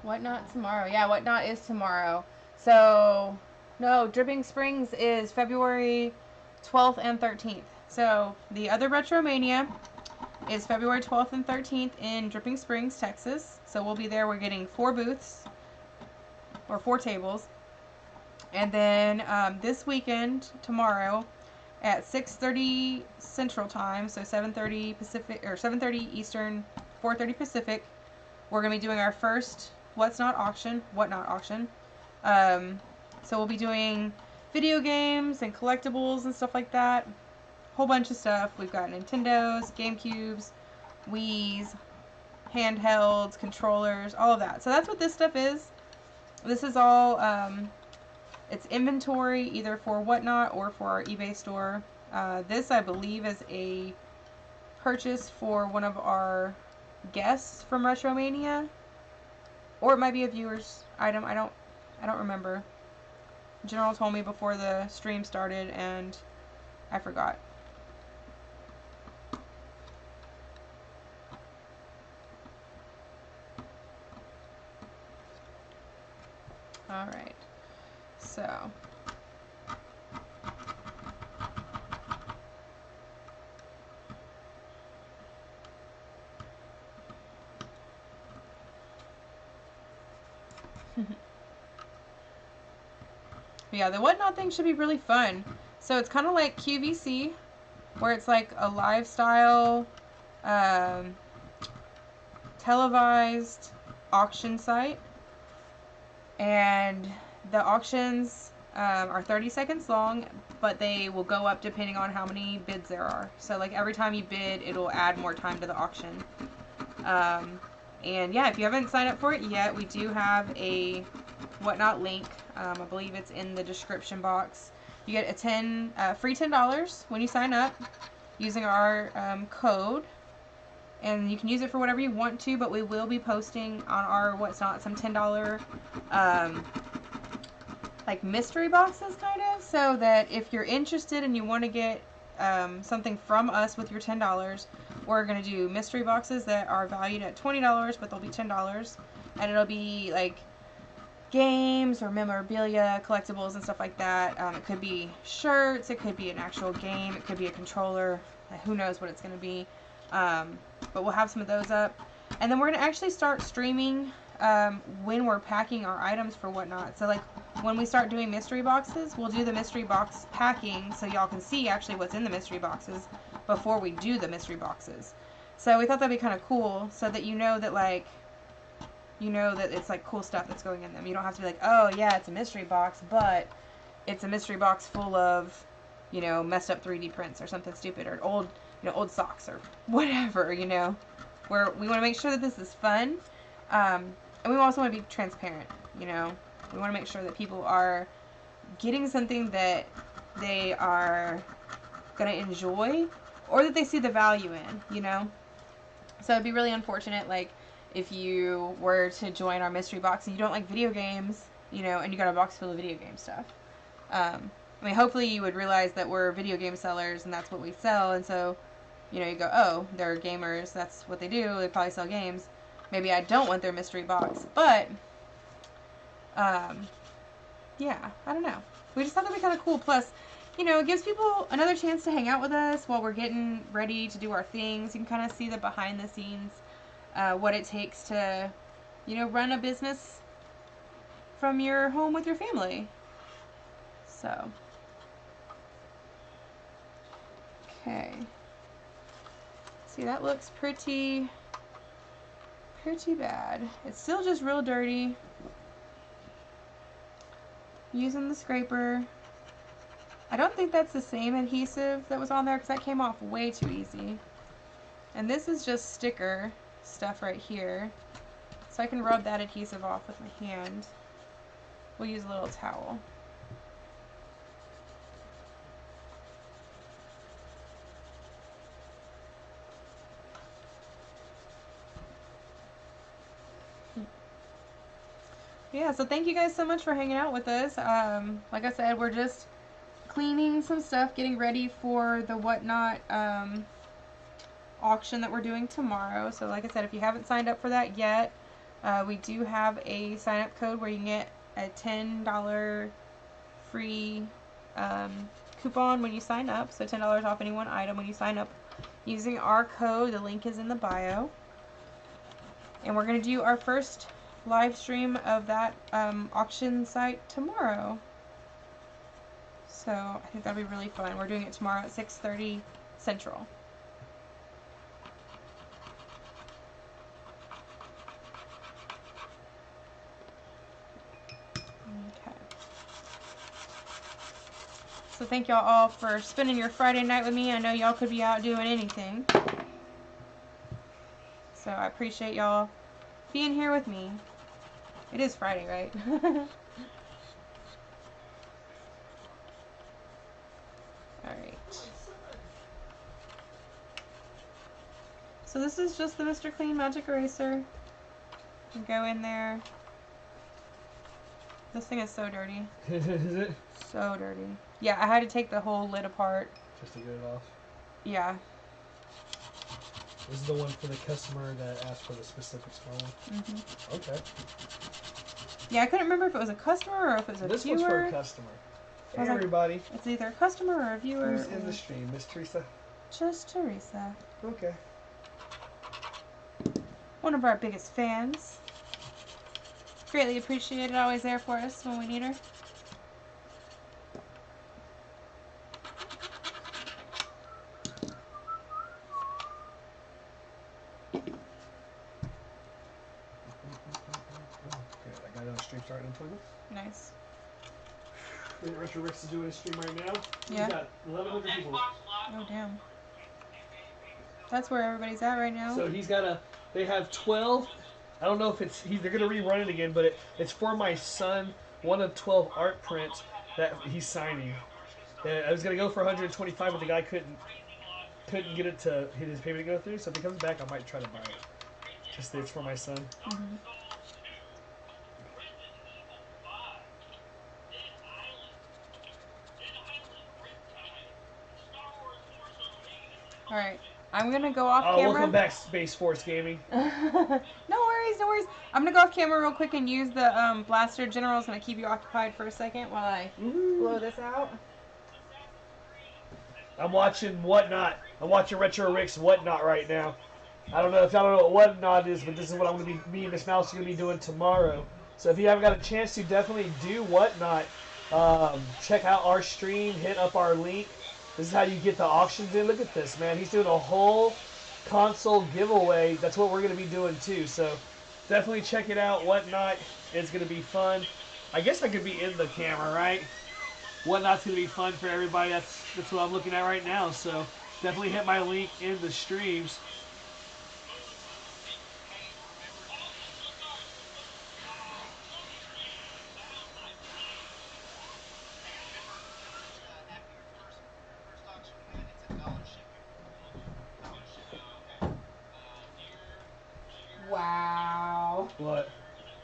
WhatNot tomorrow. Yeah, WhatNot is tomorrow. So, no, Dripping Springs is February 12th and 13th. So, the other Retromania is February 12th and 13th in Dripping Springs, Texas. So, we'll be there. We're getting 4 booths, or 4 tables. And then this weekend, tomorrow, at 6:30 Central Time, so 7:30 Pacific, or 7:30 Eastern, 4:30 Pacific, we're going to be doing our first WhatNot auction. So we'll be doing video games and collectibles and stuff like that. Whole bunch of stuff. We've got Nintendos, Gamecubes, Wiis, handhelds, controllers, all of that. So that's what this stuff is. This is all, it's inventory either for WhatNot or for our eBay store. This, I believe, is a purchase for one of our guests from Retromania. Or it might be a viewer's item. I don't remember. General told me before the stream started and I forgot. Alright. So. Yeah, the WhatNot thing should be really fun. So it's kind of like QVC, where it's like a lifestyle, televised auction site. And the auctions are 30 seconds long, but they will go up depending on how many bids there are. So like every time you bid, it'll add more time to the auction. And yeah, if you haven't signed up for it yet, we do have a WhatNot link. I believe it's in the description box. You get a free $10 when you sign up using our code. And you can use it for whatever you want to, but we will be posting on our WhatNot some $10 like mystery boxes, kind of, so that if you're interested and you want to get something from us with your $10, we're going to do mystery boxes that are valued at $20, but they'll be $10, and it'll be like games or memorabilia, collectibles and stuff like that. It could be shirts, it could be an actual game, it could be a controller, who knows what it's going to be. But we'll have some of those up. And then we're going to actually start streaming when we're packing our items for WhatNot. So like when we start doing mystery boxes, we'll do the mystery box packing so y'all can see actually what's in the mystery boxes before we do the mystery boxes. So we thought that'd be kind of cool, so that you know that like, it's like cool stuff that's going in them. You don't have to be like, oh yeah, it's a mystery box, but it's a mystery box full of, messed up 3D prints or something stupid, or old socks or whatever, where we want to make sure that this is fun. And we also want to be transparent, We want to make sure that people are getting something that they are going to enjoy or that they see the value in, So it'd be really unfortunate, like, if you were to join our mystery box and you don't like video games, and you got a box full of video game stuff. Hopefully you would realize that we're video game sellers and that's what we sell, and so, you go, oh, they're gamers, that's what they do, they probably sell games. Maybe I don't want their mystery box, but, yeah, I don't know. We just thought that'd be kind of cool. Plus, it gives people another chance to hang out with us while we're getting ready to do our things. You can kind of see the behind the scenes, what it takes to, run a business from your home with your family. So, okay. See, that looks pretty bad. It's still just real dirty. Using the scraper. I don't think that's the same adhesive that was on there because that came off way too easy. And this is just sticker stuff right here. So I can rub that adhesive off with my hand. We'll use a little towel. Yeah, so thank you guys so much for hanging out with us. Like I said, we're just cleaning some stuff, getting ready for the WhatNot auction that we're doing tomorrow. So like I said, if you haven't signed up for that yet, we do have a sign-up code where you can get a $10 free coupon when you sign up. So $10 off any one item when you sign up using our code. The link is in the bio. And we're going to do our first live stream of that auction site tomorrow. So I think that'll be really fun. We're doing it tomorrow at 6:30 Central. Okay. So thank y'all all for spending your Friday night with me. I know y'all could be out doing anything. So I appreciate y'all being here with me. It is Friday, right? Alright. So this is just the Mr. Clean Magic Eraser. You go in there. This thing is so dirty. Is it? So dirty. Yeah, I had to take the whole lid apart. Just to get it off? Yeah. This is the one for the customer that asked for the specific small one? Mm-hmm. Okay. Yeah, I couldn't remember if it was a customer or if it was a this viewer. This one's for a customer. Hey, everybody. It's either a customer or a viewer. Who's in the stream? Miss Teresa? Just Teresa. Okay. One of our biggest fans. Greatly appreciated. Always there for us when we need her. Starting in 20 minutes. Nice. Retro Rex is doing a stream right now. Yeah. He's got 1,100 people. Oh damn. That's where everybody's at right now. So he's got they have 12. I don't know if they're gonna rerun it again, but it's for my son. One of 12 art prints that he's signing. I was gonna go for 125, but the guy couldn't get it to his payment to go through. So if he comes back, I might try to buy it. Just it's for my son. Mm-hmm. Alright, I'm going to go off camera. Welcome back, Space Force Gaming. No worries, no worries. I'm going to go off camera real quick and use the Blaster General. It's going to keep you occupied for a second while I blow this out. I'm watching WhatNot. I'm watching Retro Rick's WhatNot right now. I don't know if y'all know what WhatNot is, but this is what I'm going to be, me and MsMalice are going to be doing tomorrow. So if you haven't got a chance to, definitely do WhatNot. Check out our stream, hit up our link. This is how you get the auctions in. Look at this, man. He's doing a whole console giveaway. That's what we're going to be doing, too. So definitely check it out. WhatNot is going to be fun. I guess I could be in the camera, right? WhatNot's going to be fun for everybody. That's what I'm looking at right now. So definitely hit my link in the streams. Wow. What?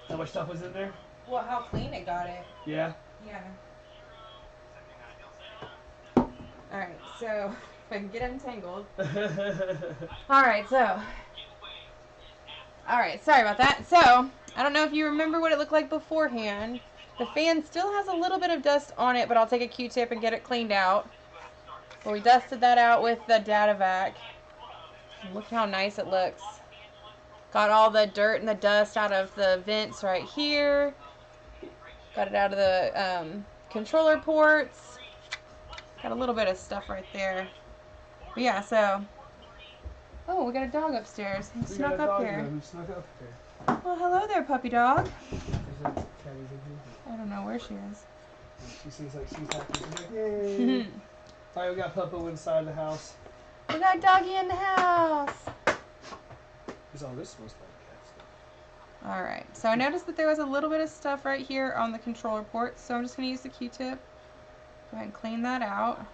How much stuff was in there? Well, how clean it got it. Yeah? Yeah. Alright, so if I can get untangled. Alright, so. Alright, sorry about that. So, I don't know if you remember what it looked like beforehand. The fan still has a little bit of dust on it, but I'll take a Q-tip and get it cleaned out. But we dusted that out with the data vac. Look how nice it looks. Got all the dirt and the dust out of the vents right here. Got it out of the controller ports. Got a little bit of stuff right there. But yeah, so Oh, we got a dog upstairs. He snuck up here. Who snuck up here? Well, hello there, puppy dog. There's a cat in here. I don't know where she is. She seems like she's happy. She's like, yay. Alright, we got Puppo inside the house. We got doggy in the house. What's all this supposed to like cat stuff? Alright, so I noticed that there was a little bit of stuff right here on the controller port, so I'm just going to use the Q-tip. Go ahead and clean that out.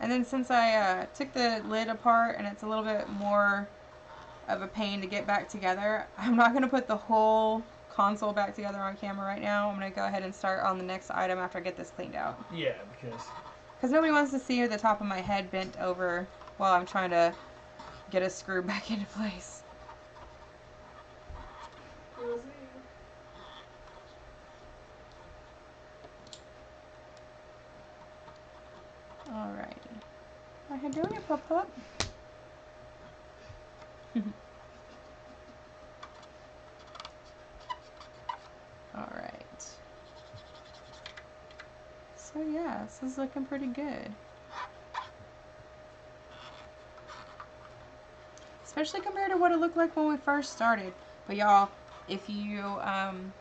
And then since I took the lid apart and it's a little bit more of a pain to get back together, I'm not going to put the whole console back together on camera right now. I'm going to go ahead and start on the next item after I get this cleaned out. Yeah, because nobody wants to see the top of my head bent over while I'm trying to get a screw back into place. Alrighty. How you doing, pup? Alright. So yeah, this is looking pretty good. Especially compared to what it looked like when we first started. But y'all, if you, I'm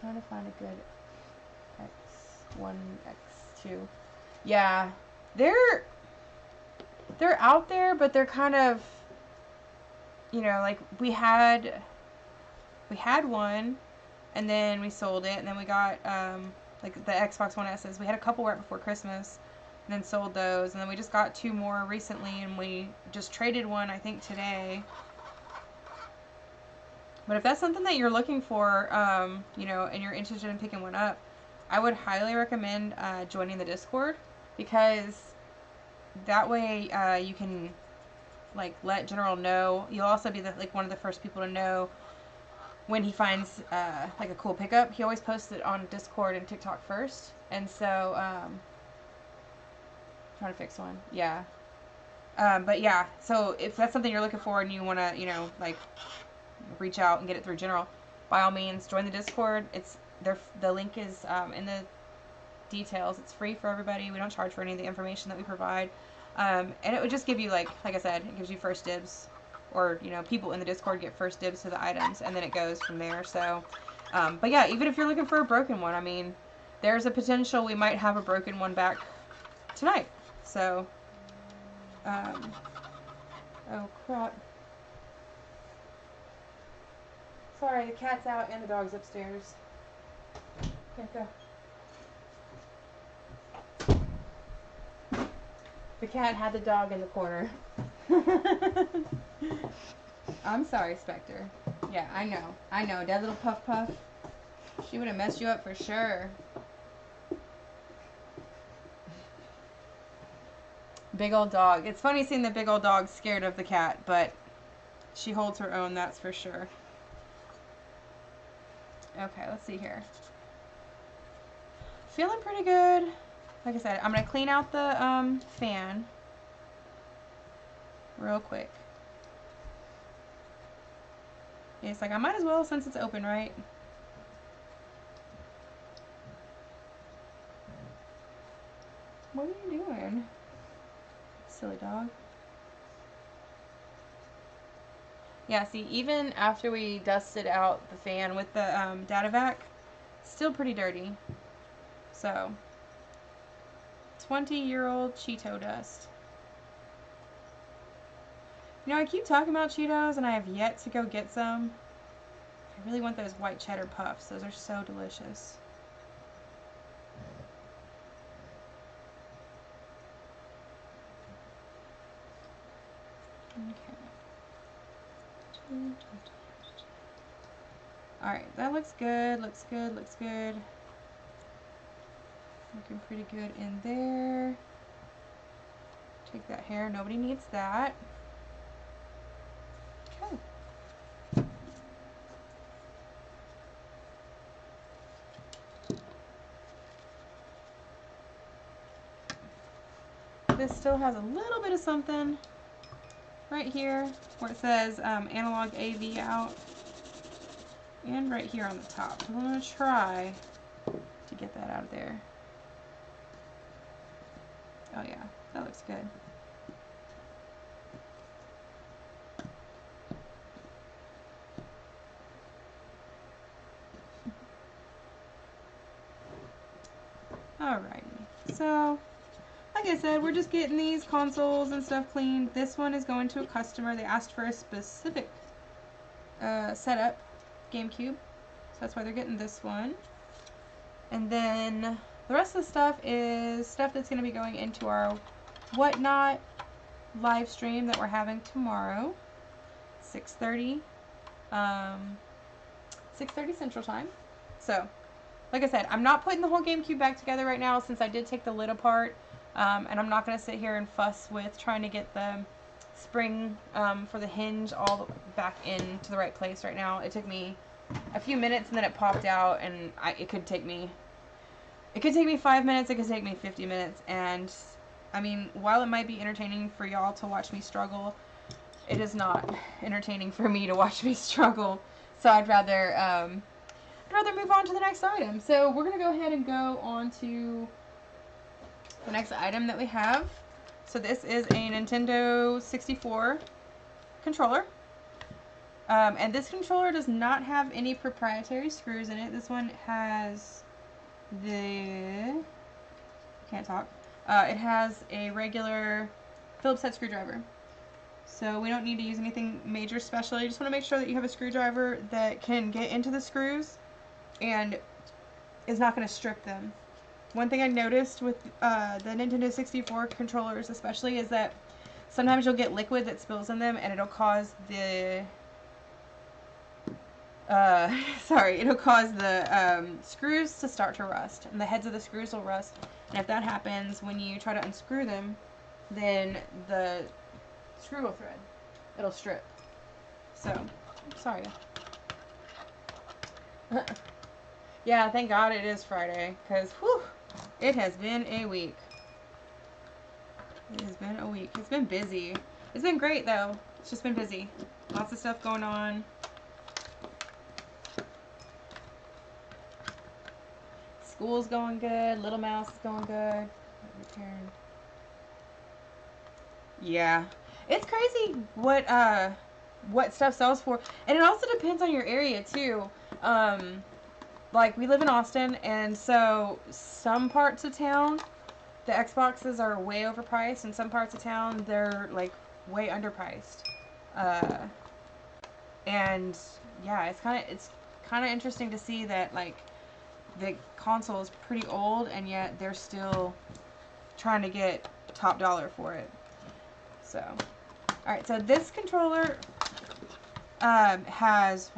trying to find a good X1, X2. Yeah, they're out there, but they're kind of, you know, like we had one, and then we sold it, and then we got like the Xbox One S's. We had a couple right before Christmas, and then sold those, and then we just got 2 more recently, and we just traded one, I think, today. But if that's something that you're looking for, you know, and you're interested in picking one up, I would highly recommend joining the Discord, because that way you can like let General know. You'll also be like one of the first people to know when he finds like a cool pickup. He always posts it on Discord and TikTok first, and so trying to fix one. Yeah. But yeah, so if that's something you're looking for and you want to, you know, like reach out and get it through General, by all means, join the Discord. The link is in the details. It's free for everybody. We don't charge for any of the information that we provide. And it would just give you, like I said, it gives you first dibs, or, you know, people in the Discord get first dibs to the items, and then it goes from there. So, but yeah, even if you're looking for a broken one, I mean, there's a potential we might have a broken one back tonight. So, oh crap. Sorry, the cat's out and the dog's upstairs. Okay, go. The cat had the dog in the corner. I'm sorry, Spectre. Yeah, I know. That little Puff. She would have messed you up for sure. Big old dog. It's funny seeing the big old dog scared of the cat, but she holds her own, that's for sure. Okay, let's see here. Feeling pretty good. Like I said, I'm going to clean out the fan real quick. It's like, I might as well since it's open, right? What are you doing? Silly dog. Yeah, see, even after we dusted out the fan with the data vac, still pretty dirty. So, 20-year-old Cheeto dust. You know, I keep talking about Cheetos, and I have yet to go get some. I really want those white cheddar puffs. Those are so delicious. Okay. Alright, that looks good, looks good. Looking pretty good in there. Take that hair, nobody needs that. Okay. This still has a little bit of something right here where it says analog AV out, and right here on the top. I'm going to try to get that out of there. Oh yeah, that looks good. Alrighty, so like I said, we're just getting these consoles and stuff cleaned. This one is going to a customer. They asked for a specific setup, Gamecube, so that's why they're getting this one. And then the rest of the stuff is stuff that's going to be going into our WhatNot live stream that we're having tomorrow, 6:30 Central Time. So, like I said, I'm not putting the whole GameCube back together right now since I did take the lid apart, and I'm not going to sit here and fuss with trying to get the spring for the hinge all back into the right place right now. It took me a few minutes and then it popped out, and it could take me 5 minutes, it could take me 50 minutes, and I mean, while it might be entertaining for y'all to watch me struggle, it is not entertaining for me to watch me struggle. So I'd rather move on to the next item. So we're gonna go ahead and go on to the next item that we have. So this is a Nintendo 64 controller. And this controller does not have any proprietary screws in it. This one has it has a regular Phillips head screwdriver. So we don't need to use anything major special. You just want to make sure that you have a screwdriver that can get into the screws and is not going to strip them. One thing I noticed with the Nintendo 64 controllers especially is that sometimes you'll get liquid that spills in them and it'll cause the screws to start to rust, and the heads of the screws will rust, and if that happens when you try to unscrew them, then the screw will thread. It'll strip. So, sorry. Yeah, thank God it is Friday, because, whew, it has been a week. It has been a week. It's been busy. It's been great, though. It's just been busy. Lots of stuff going on. School's going good. Little Mouse is going good. Yeah. It's crazy what stuff sells for. And it also depends on your area, too. Like, we live in Austin, and so some parts of town, the Xboxes are way overpriced, and some parts of town, they're, like, way underpriced. And, yeah, it's kind of interesting to see that, like, the console is pretty old, and yet they're still trying to get top dollar for it. So, alright, so this controller has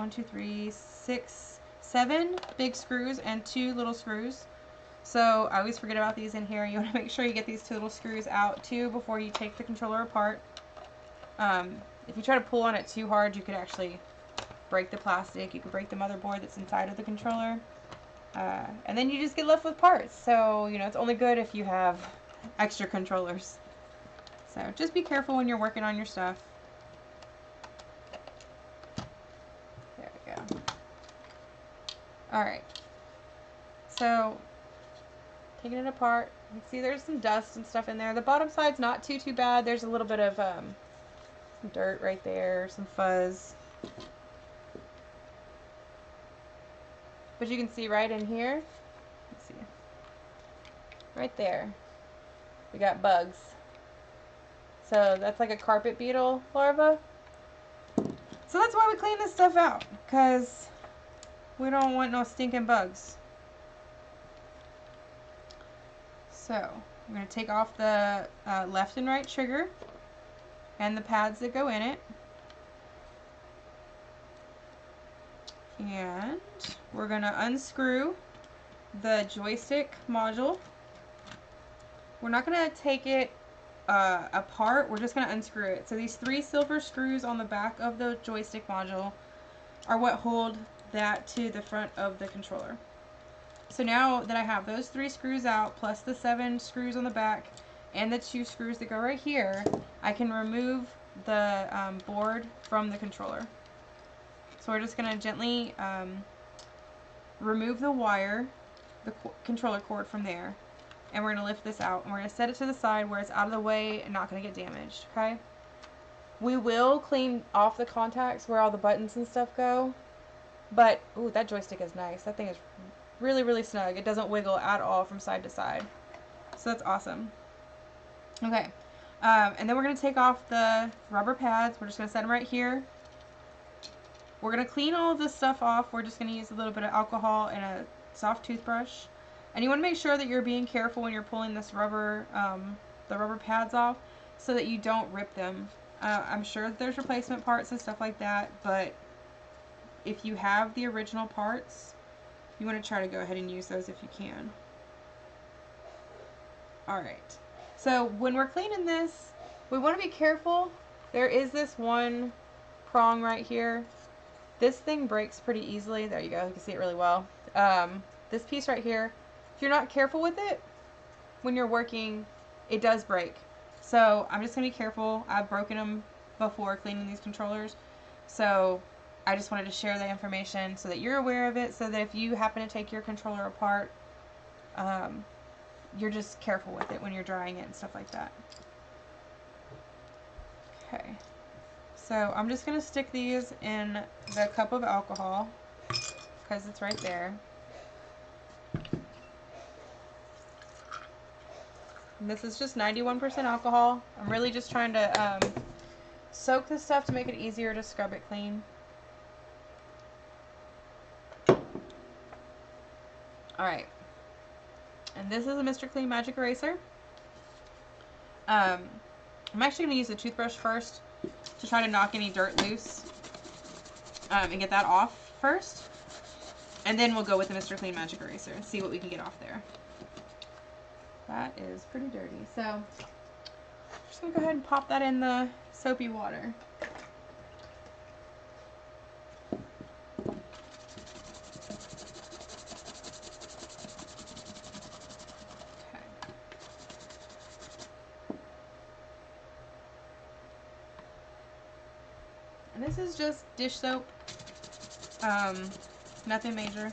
7 big screws and 2 little screws. So I always forget about these in here. You want to make sure you get these 2 little screws out too before you take the controller apart. If you try to pull on it too hard, you could actually break the plastic. You could break the motherboard that's inside of the controller. And then you just get left with parts. So, you know, it's only good if you have extra controllers. So just be careful when you're working on your stuff. There we go. Alright. So, taking it apart, you can see there's some dust and stuff in there. The bottom side's not too bad. There's a little bit of some dirt right there, some fuzz. But you can see right in here, let's see, right there, we got bugs. So that's like a carpet beetle larva. So that's why we clean this stuff out, because we don't want no stinking bugs. So I'm going to take off the left and right trigger and the pads that go in it. And we're going to unscrew the joystick module. We're not going to take it apart, we're just going to unscrew it. So these 3 silver screws on the back of the joystick module are what hold that to the front of the controller. So now that I have those 3 screws out, plus the 7 screws on the back, and the 2 screws that go right here, I can remove the board from the controller. So we're just going to gently remove the wire, the controller cord from there, and we're going to lift this out, and we're going to set it to the side where it's out of the way and not going to get damaged, okay? We will clean off the contacts where all the buttons and stuff go, but, ooh, that joystick is nice. That thing is really, really snug. It doesn't wiggle at all from side to side, so that's awesome. Okay, and then we're going to take off the rubber pads. We're just going to set them right here. We're going to clean all of this stuff off. We're just going to use a little bit of alcohol and a soft toothbrush. And you want to make sure that you're being careful when you're pulling this rubber, the rubber pads off, so that you don't rip them. I'm sure that there's replacement parts and stuff like that, but if you have the original parts, you want to try to go ahead and use those if you can. Alright, so when we're cleaning this, we want to be careful. There is this one prong right here. This thing breaks pretty easily. There you go, you can see it really well. This piece right here, if you're not careful with it, when you're working, it does break. So I'm just going to be careful. I've broken them before cleaning these controllers. So I just wanted to share the information so that you're aware of it, so that if you happen to take your controller apart, you're just careful with it when you're drying it and stuff like that. Okay. So I'm just going to stick these in the cup of alcohol because it's right there. And this is just 91% alcohol. I'm really just trying to soak this stuff to make it easier to scrub it clean. Alright. And this is a Mr. Clean Magic Eraser. I'm actually going to use the toothbrush first to try to knock any dirt loose and get that off first. And then we'll go with the Mr. Clean Magic Eraser and see what we can get off there. That is pretty dirty. So I'm just going to go ahead and pop that in the soapy water. Okay. And this is just dish soap. Nothing major.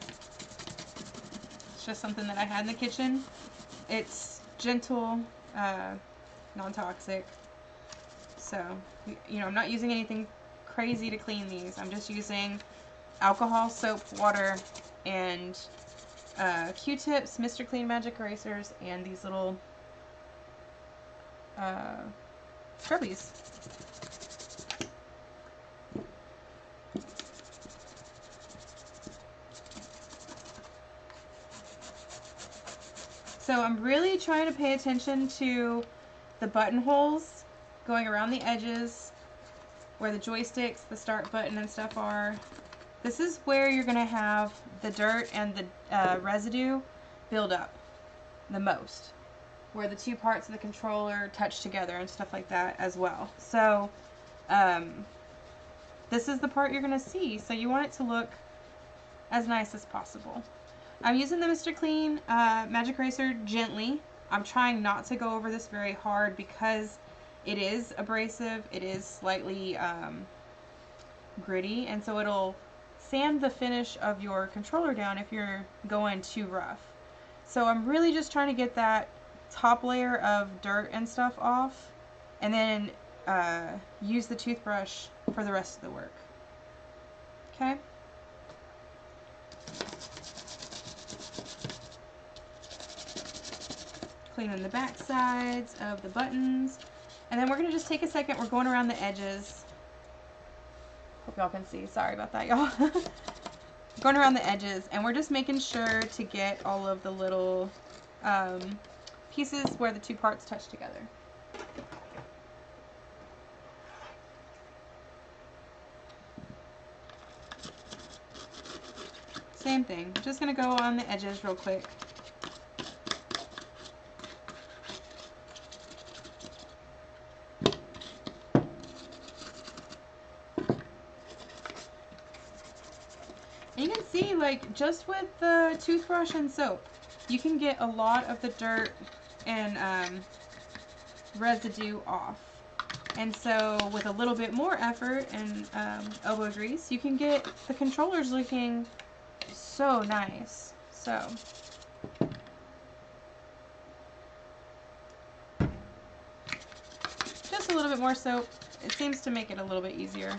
It's just something that I had in the kitchen. It's gentle, non-toxic, so, you know, I'm not using anything crazy to clean these. I'm just using alcohol, soap, water, and Q-tips, Mr. Clean Magic Erasers, and these little scrubbies. So I'm really trying to pay attention to the buttonholes going around the edges where the joysticks, the start button and stuff are. This is where you're going to have the dirt and the residue build up the most, where the two parts of the controller touch together and stuff like that as well. So this is the part you're going to see, so you want it to look as nice as possible. I'm using the Mr. Clean Magic Eraser gently. I'm trying not to go over this very hard because it is abrasive. It is slightly gritty, and so it'll sand the finish of your controller down if you're going too rough. So I'm really just trying to get that top layer of dirt and stuff off, and then use the toothbrush for the rest of the work. Okay? Cleaning the back sides of the buttons, and then we're going to just take a second. We're going around the edges. Hope y'all can see. Sorry about that, y'all. Going around the edges, and we're just making sure to get all of the little pieces where the two parts touch together. Same thing. Just going to go on the edges real quick. And you can see, like, just with the toothbrush and soap, you can get a lot of the dirt and residue off. And so with a little bit more effort and elbow grease, you can get the controllers looking so nice. So a little bit more soap, it seems to make it a little bit easier.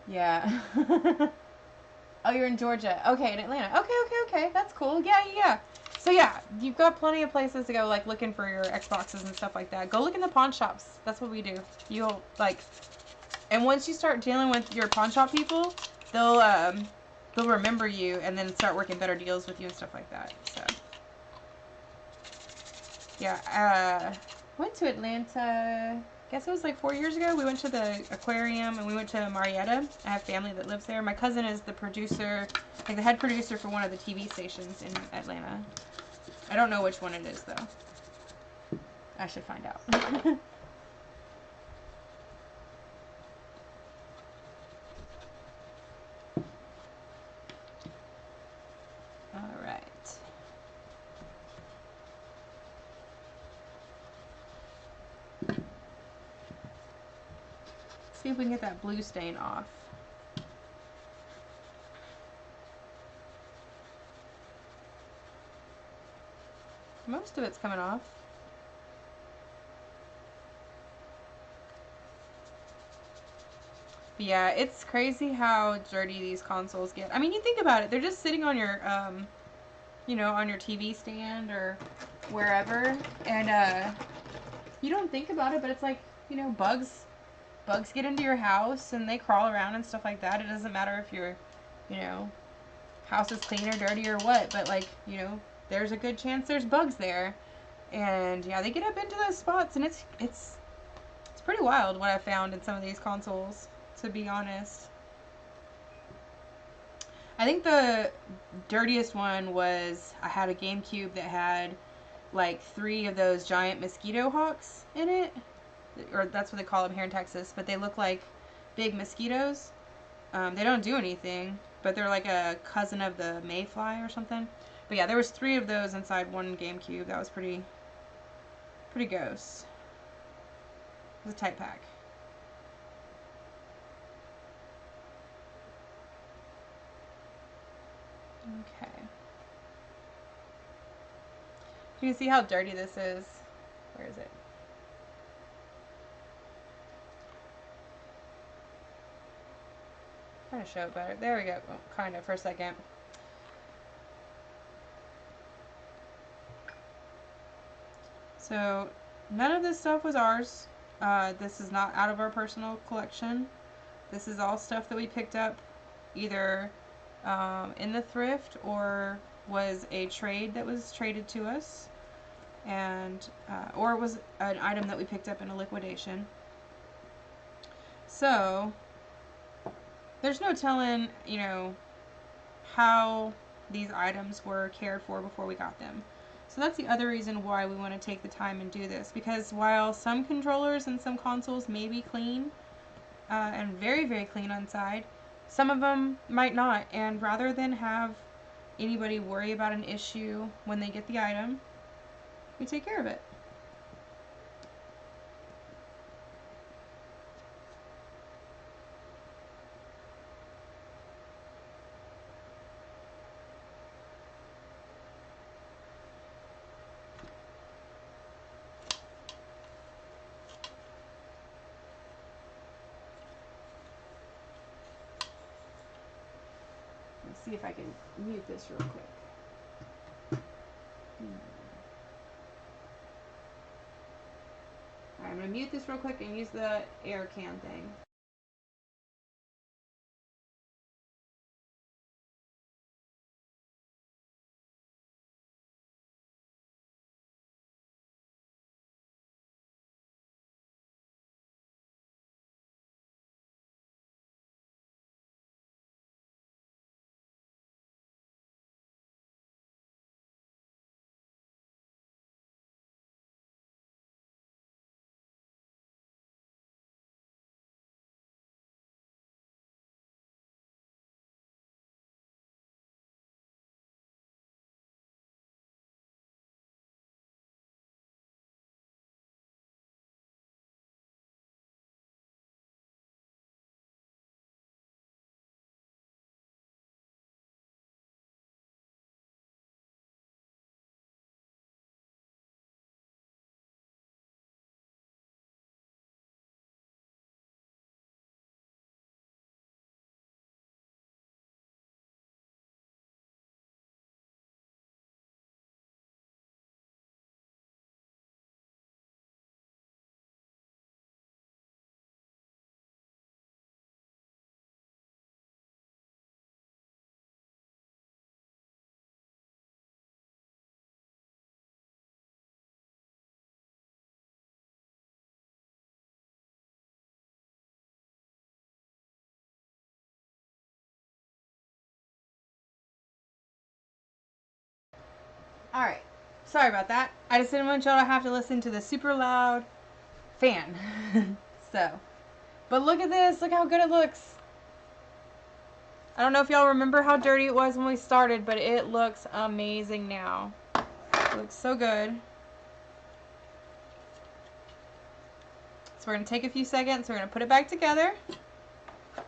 Yeah. Oh, you're in Georgia. Okay, in Atlanta. Okay. That's cool. Yeah. So yeah, you've got plenty of places to go, like looking for your Xboxes and stuff like that. Go look in the pawn shops. That's what we do. You'll like, and once you start dealing with your pawn shop people, they'll remember you and then start working better deals with you and stuff like that. So yeah, went to Atlanta. Guess it was like 4 years ago. We went to the aquarium and we went to Marietta. I have family that lives there. My cousin is the producer, like the head producer for one of the TV stations in Atlanta. I don't know which one it is though. I should find out. All right. See if we can get that blue stain off. Most of it's coming off. But yeah, it's crazy how dirty these consoles get. I mean, you think about it. They're just sitting on your, on your TV stand or wherever. And you don't think about it, but it's like, bugs get into your house and they crawl around and stuff like that. It doesn't matter if your, house is clean or dirty or what, but like, there's a good chance there's bugs there. And yeah, they get up into those spots and it's pretty wild what I've found in some of these consoles, to be honest. I think the dirtiest one was I had a GameCube that had like 3 of those giant mosquito hawks in it, or that's what they call them here in Texas, but they look like big mosquitoes. They don't do anything, but they're like a cousin of the mayfly or something. But yeah, there was 3 of those inside one GameCube. That was pretty gross. It was a tight pack. Okay. You can see how dirty this is. Where is it? I'm trying to show it better. There we go. Oh, kind of for a second. So none of this stuff was ours. This is not out of our personal collection. This is all stuff that we picked up either in the thrift or was a trade that was traded to us, and or it was an item that we picked up in a liquidation. So there's no telling, how these items were cared for before we got them. So that's the other reason why we want to take the time and do this, because while some controllers and some consoles may be clean and very, very clean inside, some of them might not. And rather than have anybody worry about an issue when they get the item, we take care of it. Let's see if I can mute this real quick. Alright, I'm going to mute this real quick and use the air can thing. Alright. Sorry about that. I just didn't want y'all to have to listen to the super loud fan. So. But look at this. Look how good it looks. I don't know if y'all remember how dirty it was when we started, but it looks amazing now. It looks so good. So we're going to take a few seconds. We're going to put it back together. Okay,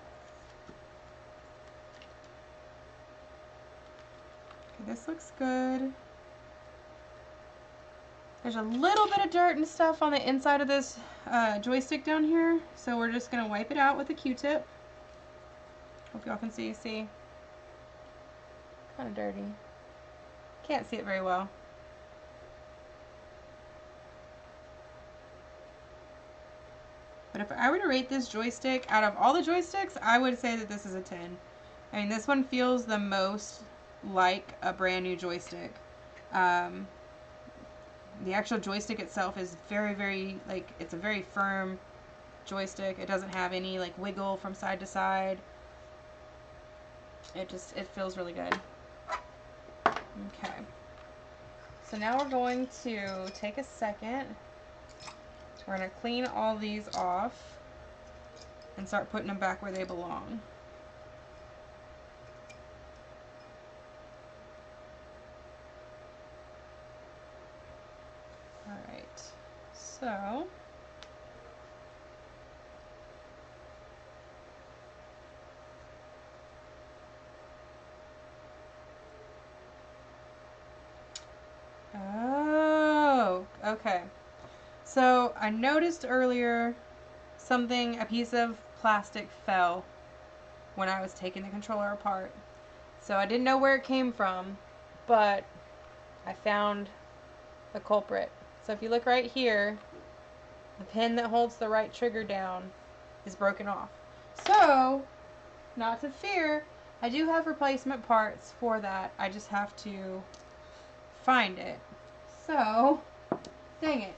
this looks good. There's a little bit of dirt and stuff on the inside of this joystick down here. So we're just going to wipe it out with a Q-tip. Hope y'all can see. See? Kind of dirty. Can't see it very well. But if I were to rate this joystick, out of all the joysticks, I would say that this is a 10. I mean, this one feels the most like a brand new joystick. The actual joystick itself is very, like, it's a very firm joystick. It doesn't have any, like, wiggle from side to side. It feels really good. Okay. So now we're going to take a second. We're going to clean all these off and start putting them back where they belong. Alright, so oh, okay. So I noticed earlier a piece of plastic fell when I was taking the controller apart. So I didn't know where it came from, but I found the culprit. So if you look right here, the pin that holds the right trigger down is broken off. So, not to fear, I do have replacement parts for that. I just have to find it. So, dang it.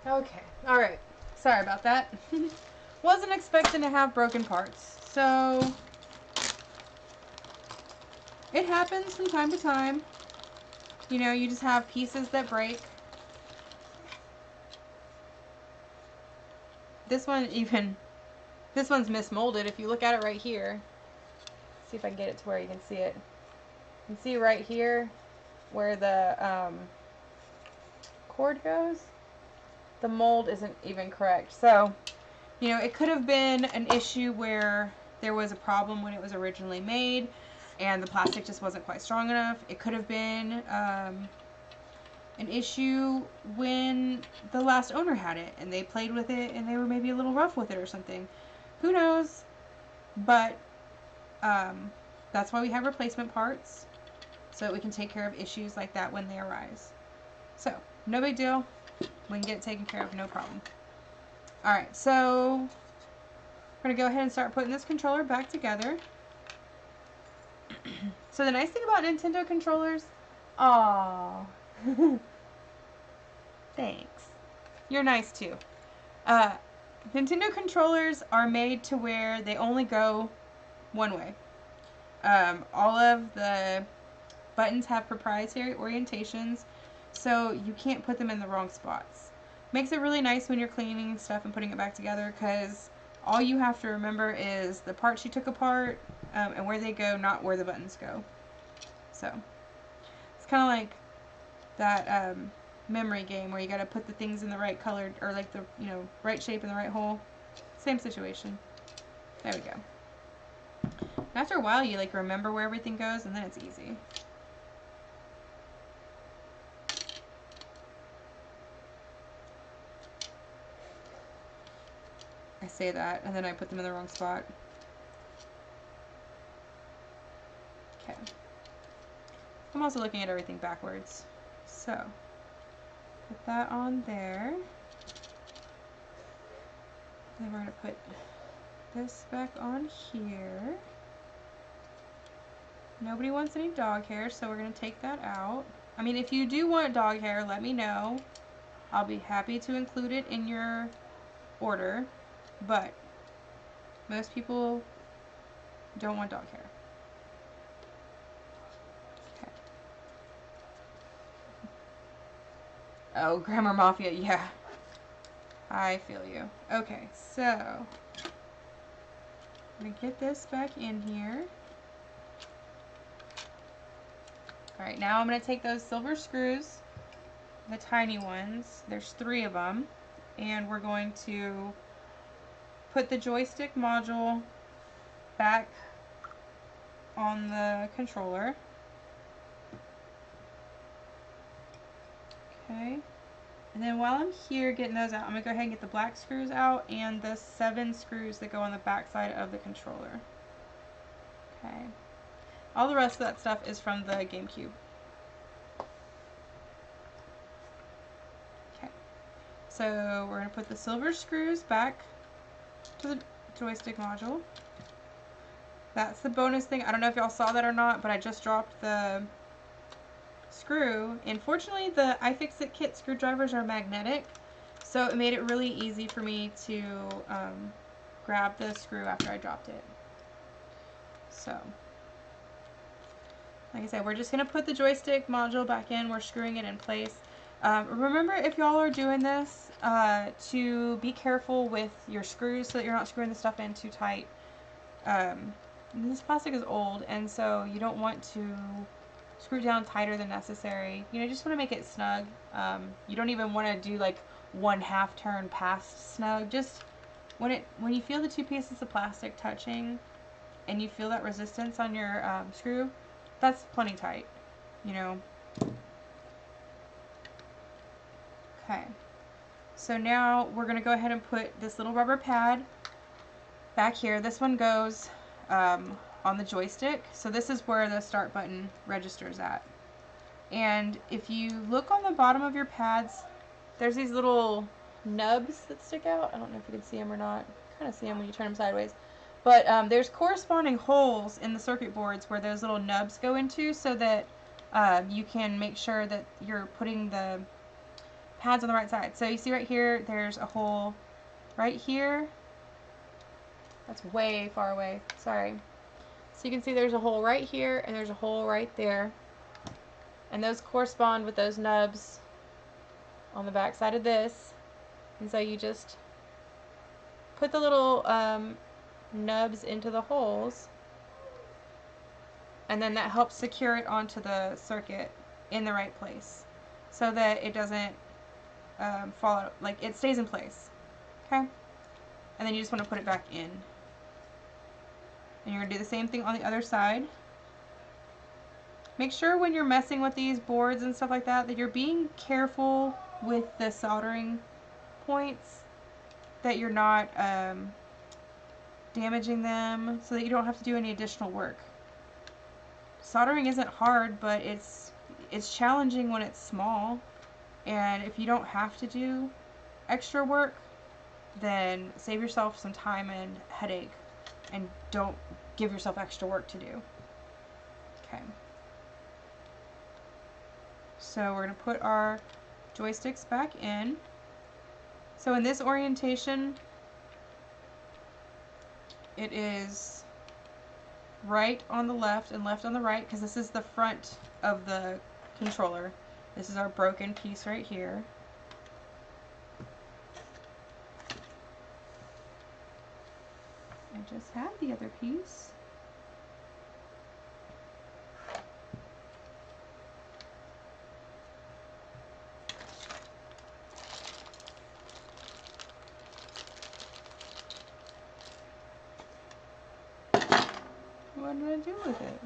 Okay, alright. Sorry about that. Wasn't expecting to have broken parts. So, it happens from time to time. You know, you just have pieces that break. This one's mismolded. If you look at it right here, see if I can get it to where you can see it. You can see right here where the cord goes. The mold isn't even correct. So, you know, it could have been an issue where there was a problem when it was originally made and the plastic just wasn't quite strong enough. It could have been an issue when the last owner had it and they played with it and they were maybe a little rough with it or something. Who knows? But that's why we have replacement parts, so that we can take care of issues like that when they arise. So, no big deal. We can get it taken care of, no problem. Alright, so we're going to go ahead and start putting this controller back together. So the nice thing about Nintendo controllers, aww, thanks. You're nice too. Nintendo controllers are made to where they only go one way. All of the buttons have proprietary orientations, so you can't put them in the wrong spots. Makes it really nice when you're cleaning stuff and putting it back together, because all you have to remember is the parts you took apart and where they go, not where the buttons go. So it's kind of like that memory game where you got to put the things in the right color, or like the right shape in the right hole. Same situation. There we go. After a while, you like remember where everything goes, and then it's easy. I say that, and then I put them in the wrong spot. Okay. I'm also looking at everything backwards. So, put that on there. Then we're going to put this back on here. Nobody wants any dog hair, so we're going to take that out. I mean, if you do want dog hair, let me know. I'll be happy to include it in your order, but most people don't want dog hair. Okay. Oh, Grammar Mafia, yeah. I feel you. Okay, so I'm going to get this back in here. Alright, now I'm going to take those silver screws, the tiny ones, there's 3 of them, and we're going to put the joystick module back on the controller. Okay, and then while I'm here getting those out, I'm going to go ahead and get the black screws out and the 7 screws that go on the back side of the controller. Okay. All the rest of that stuff is from the Gamecube. Okay, so we're going to put the silver screws back to the joystick module. That's the bonus thing. I don't know if y'all saw that or not, but I just dropped the screw. And fortunately, the iFixit kit screwdrivers are magnetic, so it made it really easy for me to grab the screw after I dropped it. So like I said, we're just going to put the joystick module back in. We're screwing it in place. Remember, if y'all are doing this, to be careful with your screws so that you're not screwing the stuff in too tight. This plastic is old, and so you don't want to screw down tighter than necessary. You know, you just want to make it snug. You don't even want to do like 1/2 turn past snug. Just when you feel the 2 pieces of plastic touching and you feel that resistance on your screw, that's plenty tight, you know. Okay, so now we're going to go ahead and put this little rubber pad back here. This one goes on the joystick, so this is where the start button registers at. And if you look on the bottom of your pads, there's these little nubs that stick out. I don't know if you can see them or not. Kind of see them when you turn them sideways. But there's corresponding holes in the circuit boards where those little nubs go into, so that you can make sure that you're putting the pads on the right side. So you see right here, there's a hole right here. That's way far away. Sorry. So you can see there's a hole right here, and there's a hole right there. And those correspond with those nubs on the back side of this. And so you just put the little nubs into the holes, and then that helps secure it onto the circuit in the right place so that it doesn't fall out, like it stays in place. Okay, and then you just want to put it back in, and you're going to do the same thing on the other side. Make sure when you're messing with these boards and stuff like that, that you're being careful with the soldering points, that you're not damaging them, so that you don't have to do any additional work. Soldering isn't hard, but it's challenging when it's small, and if you don't have to do extra work, then save yourself some time and headache, and don't give yourself extra work to do. Okay. So we're going to put our joysticks back in. So in this orientation, it is right on the left and left on the right, because this is the front of the controller. This is our broken piece right here. I just had the other piece. What did I do with it?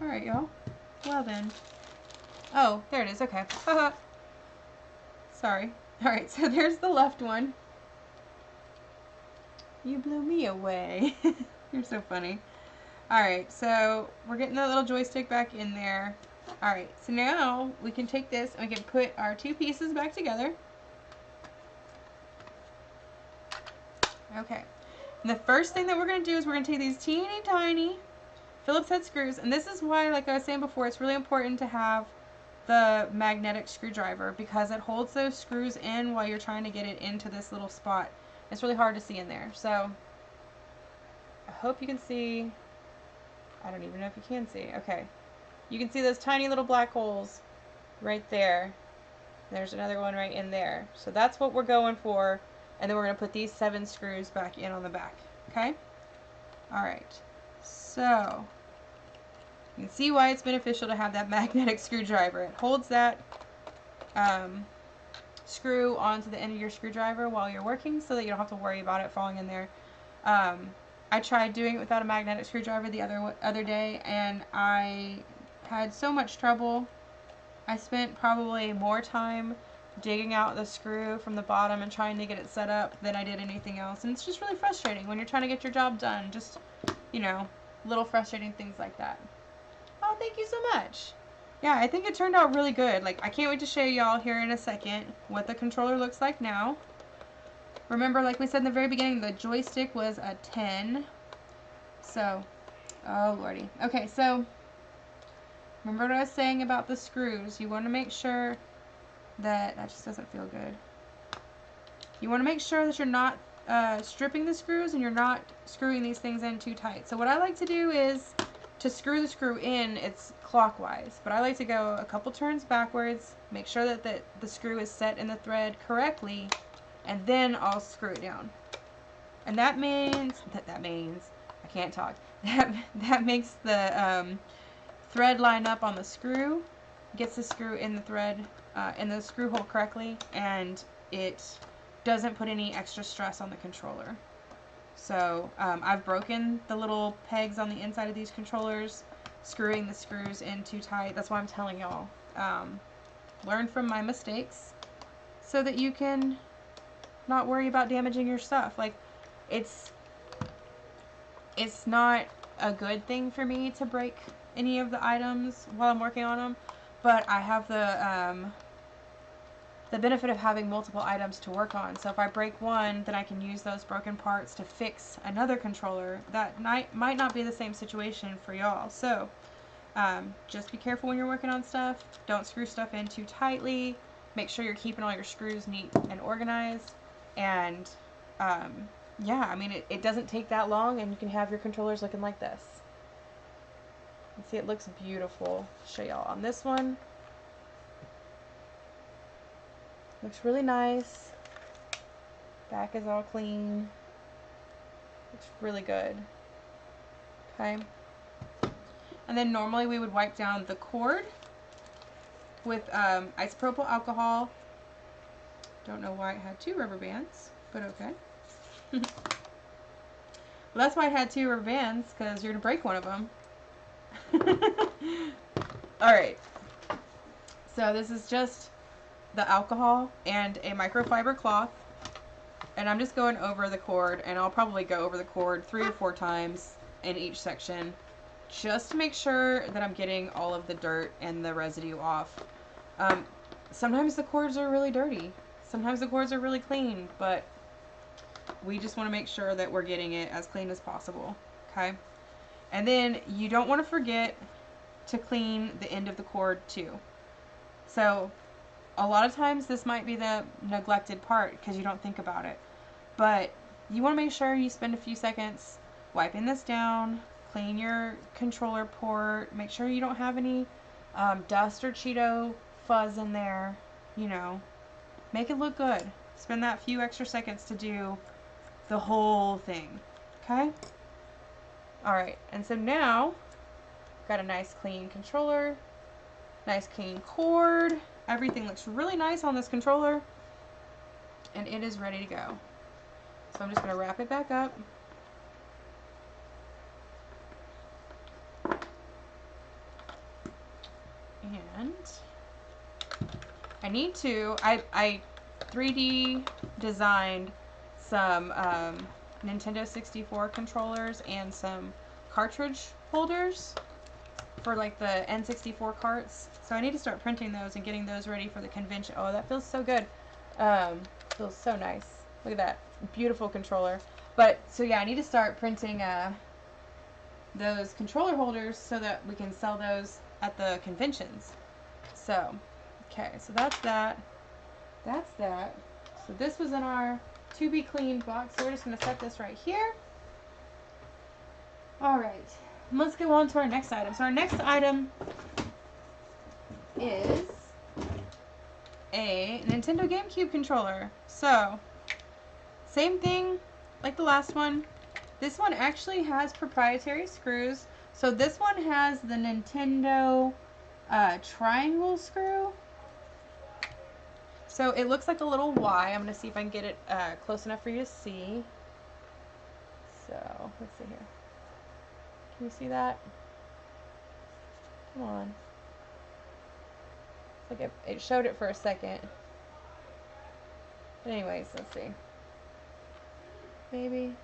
Alright, y'all. Well then. Oh, there it is. Okay. Haha. Sorry. Alright, so there's the left one. You blew me away. You're so funny. Alright, so we're getting the little joystick back in there. Alright, so now we can take this and we can put our 2 pieces back together. Okay. And the first thing that we're going to do is we're going to take these teeny tiny Phillips head screws, and this is why, like I was saying before, it's really important to have the magnetic screwdriver because it holds those screws in while you're trying to get it into this little spot. It's really hard to see in there. So I hope you can see. I don't even know if you can see. Okay. You can see those tiny little black holes right there. There's another one right in there. So that's what we're going for. And then we're going to put these 7 screws back in on the back. Okay? Alright. So you can see why it's beneficial to have that magnetic screwdriver. It holds that screw onto the end of your screwdriver while you're working so that you don't have to worry about it falling in there. I tried doing it without a magnetic screwdriver the other day, and I had so much trouble. I spent probably more time digging out the screw from the bottom and trying to get it set up than I did anything else. And it's just really frustrating when you're trying to get your job done. Just, you know, little frustrating things like that. Oh, thank you so much. Yeah, I think it turned out really good. Like, I can't wait to show y'all here in a second what the controller looks like now. Remember, like we said in the very beginning, the joystick was a 10. So, oh lordy. Okay, so remember what I was saying about the screws. You want to make sure that just doesn't feel good. You want to make sure that you're not stripping the screws and you're not screwing these things in too tight. So what I like to do is to screw the screw in, it's clockwise, but I like to go a couple turns backwards, make sure that the screw is set in the thread correctly, and then I'll screw it down. And that means I can't talk. That makes the thread line up on the screw, gets the screw in the thread in the screw hole correctly, and it doesn't put any extra stress on the controller. So I've broken the little pegs on the inside of these controllers, screwing the screws in too tight. That's why I'm telling y'all. Learn from my mistakes so that you can not worry about damaging your stuff. Like, it's not a good thing for me to break any of the items while I'm working on them, but I have the benefit of having multiple items to work on. So if I break one, then I can use those broken parts to fix another controller. That might not be the same situation for y'all. So just be careful when you're working on stuff. Don't screw stuff in too tightly. Make sure you're keeping all your screws neat and organized. And yeah, I mean, it doesn't take that long, and you can have your controllers looking like this. You can see it looks beautiful. I'll show y'all on this one. Looks really nice. Back is all clean. Looks really good. Okay. And then normally we would wipe down the cord with isopropyl alcohol. Don't know why it had 2 rubber bands, but okay. Well, that's why I had 2 rubber bands, because you're going to break one of them. Alright. So this is just the alcohol and a microfiber cloth, and I'm just going over the cord, and I'll probably go over the cord 3 or 4 times in each section just to make sure that I'm getting all of the dirt and the residue off. Sometimes the cords are really dirty, sometimes the cords are really clean, but we just want to make sure that we're getting it as clean as possible. Okay, and then you don't want to forget to clean the end of the cord too. So a lot of times this might be the neglected part because you don't think about it. But you want to make sure you spend a few seconds wiping this down, clean your controller port, make sure you don't have any dust or Cheeto fuzz in there, you know. Make it look good. Spend that few extra seconds to do the whole thing. Okay? Alright, and so now, got a nice clean controller, nice clean cord. Everything looks really nice on this controller, and it is ready to go. So I'm just going to wrap it back up. And I need to, I 3D designed some Nintendo 64 controllers and some cartridge holders for like the N64 carts. So I need to start printing those and getting those ready for the convention. Oh, that feels so good. Feels so nice. Look at that. Beautiful controller. But, so yeah, I need to start printing those controller holders so that we can sell those at the conventions. So, okay, so that's that. That's that. So this was in our to be cleaned box. So we're just going to set this right here. Alright, let's go on to our next item. So our next item is a Nintendo Gamecube controller. So, same thing like the last one. This one actually has proprietary screws. So this one has the Nintendo triangle screw. So it looks like a little Y. I'm going to see if I can get it close enough for you to see. So, let's see here. Can you see that? Come on. It's like it showed it for a second. But anyways, let's see. Maybe.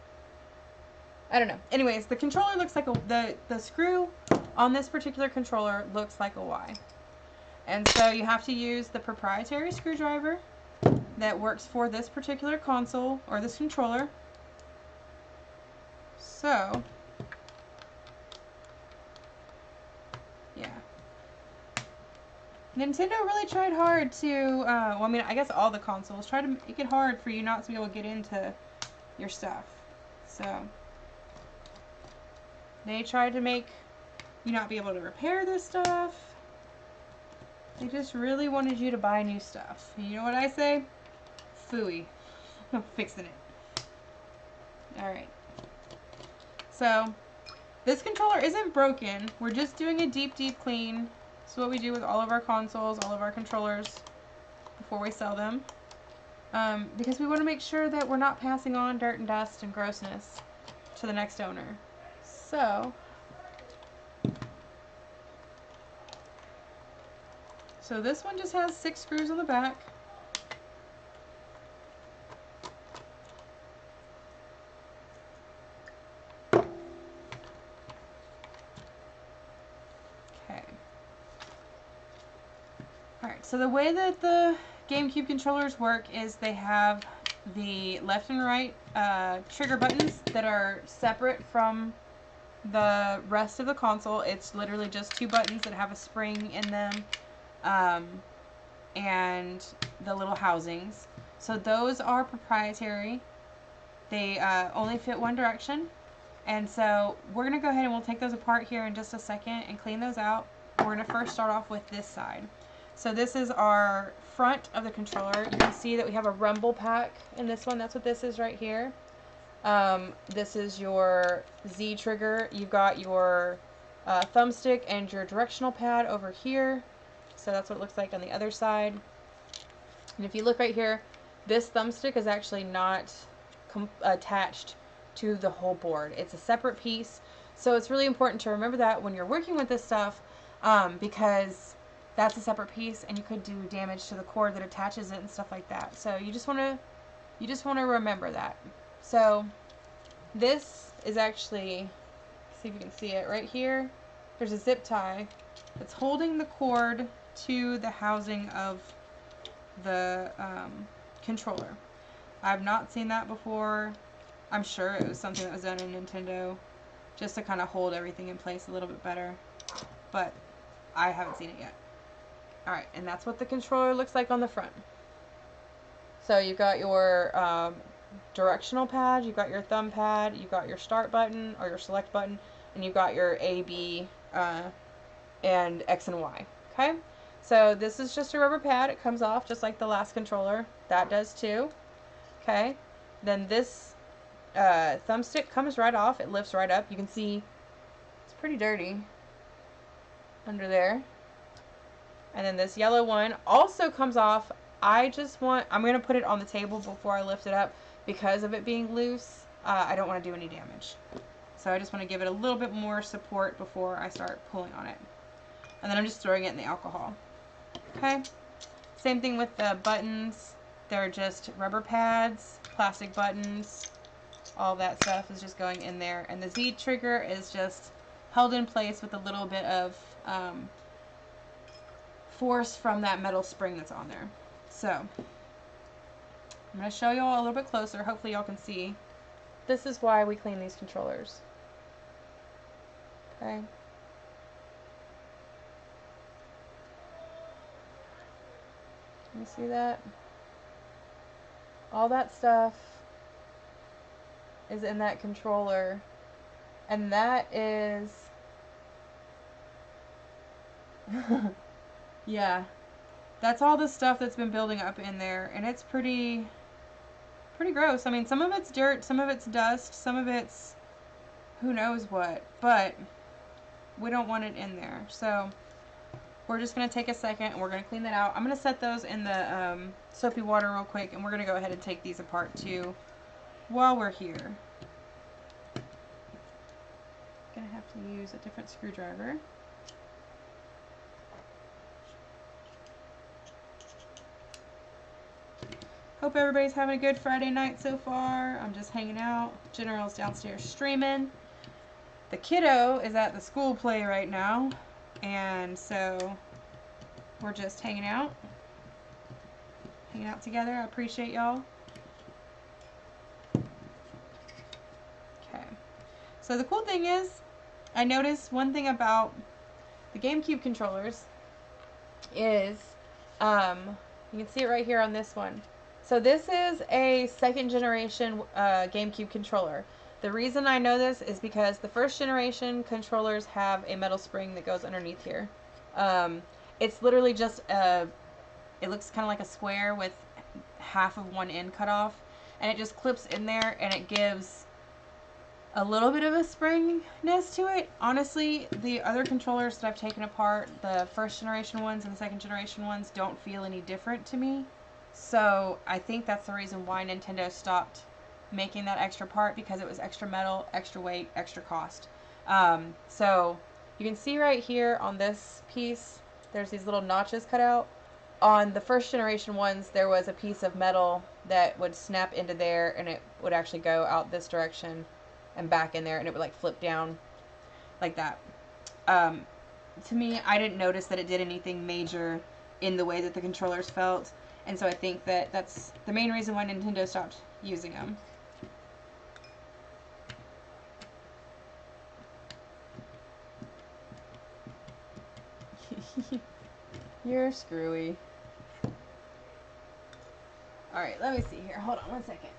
I don't know. Anyways, the controller looks like the screw on this particular controller looks like a Y. And so you have to use the proprietary screwdriver that works for this particular console or this controller. So, yeah. Nintendo really tried hard to, well, I mean, I guess all the consoles try to make it hard for you not to be able to get into your stuff. So, they tried to make you not be able to repair this stuff. They just really wanted you to buy new stuff. And you know what I say? Phooey. I'm fixing it. Alright. So, this controller isn't broken. We're just doing a deep, deep clean. This is what we do with all of our consoles, all of our controllers, before we sell them. Because we want to make sure that we're not passing on dirt and dust and grossness to the next owner. So this one just has 6 screws on the back. Okay. Alright, so the way that the GameCube controllers work is they have the left and right trigger buttons that are separate from the rest of the console. It's literally just 2 buttons that have a spring in them. And the little housings. So those are proprietary. They only fit one direction. And so we're going to go ahead and we'll take those apart here in just a second and clean those out. We're going to first start off with this side. So this is our front of the controller. You can see that we have a rumble pack in this one. That's what this is right here. This is your Z trigger. You've got your thumbstick and your directional pad over here. So that's what it looks like on the other side. And if you look right here, this thumbstick is actually not attached to the whole board. It's a separate piece. So it's really important to remember that when you're working with this stuff, because that's a separate piece and you could do damage to the cord that attaches it and stuff like that. So you just want to remember that. So this is actually, see if you can see it right here. There's a zip tie that's holding the cord to the housing of the controller. I've not seen that before. I'm sure it was something that was done in Nintendo just to kind of hold everything in place a little bit better, but I haven't seen it yet. Alright, and that's what the controller looks like on the front. So you've got your directional pad, you've got your thumb pad, you've got your start button or your select button, and you've got your A, B, and X and Y. Okay? So this is just a rubber pad. It comes off just like the last controller. That does too. Okay? Then this thumbstick comes right off. It lifts right up. You can see it's pretty dirty under there. And then this yellow one also comes off. I'm going to put it on the table before I lift it up because of it being loose. I don't want to do any damage. So I just want to give it a little bit more support before I start pulling on it. And then I'm just throwing it in the alcohol. Okay? Same thing with the buttons. They're just rubber pads, plastic buttons. All that stuff is just going in there. And the Z trigger is just held in place with a little bit of force from that metal spring that's on there. So, I'm going to show you all a little bit closer. Hopefully y'all can see. this is why we clean these controllers. Okay. You see that? All that stuff is in that controller, and that is yeah, that's all the stuff that's been building up in there, and it's pretty gross. I mean, some of it's dirt, some of it's dust, some of it's who knows what, but we don't want it in there. So we're just going to take a second and we're going to clean that out. I'm going to set those in the soapy water real quick, and we're going to go ahead and take these apart too while we're here. Gonna have to use a different screwdriver. Hope everybody's having a good Friday night so far. I'm just hanging out. General's downstairs streaming. The kiddo is at the school play right now, and so we're just hanging out together. I appreciate y'all. Okay, so the cool thing is, I noticed one thing about the Gamecube controllers is, you can see it right here on this one. So this is a second generation Gamecube controller. The reason I know this is because the first generation controllers have a metal spring that goes underneath here. It's literally just it looks kind of like a square with half of one end cut off, and it just clips in there, and it gives a little bit of a springiness to it. Honestly, the other controllers that I've taken apart, the first generation ones and the second generation ones, don't feel any different to me. So I think that's the reason why Nintendo stopped making that extra part, because it was extra metal, extra weight, extra cost. So you can see right here on this piece, there's these little notches cut out. On the first generation ones, there was a piece of metal that would snap into there, and it would actually go out this direction and back in there, and it would like flip down like that. To me, I didn't notice that it did anything major in the way that the controllers felt, and so I think that that's the main reason why Nintendo stopped using them. You're screwy. Alright, let me see here. Hold on one second.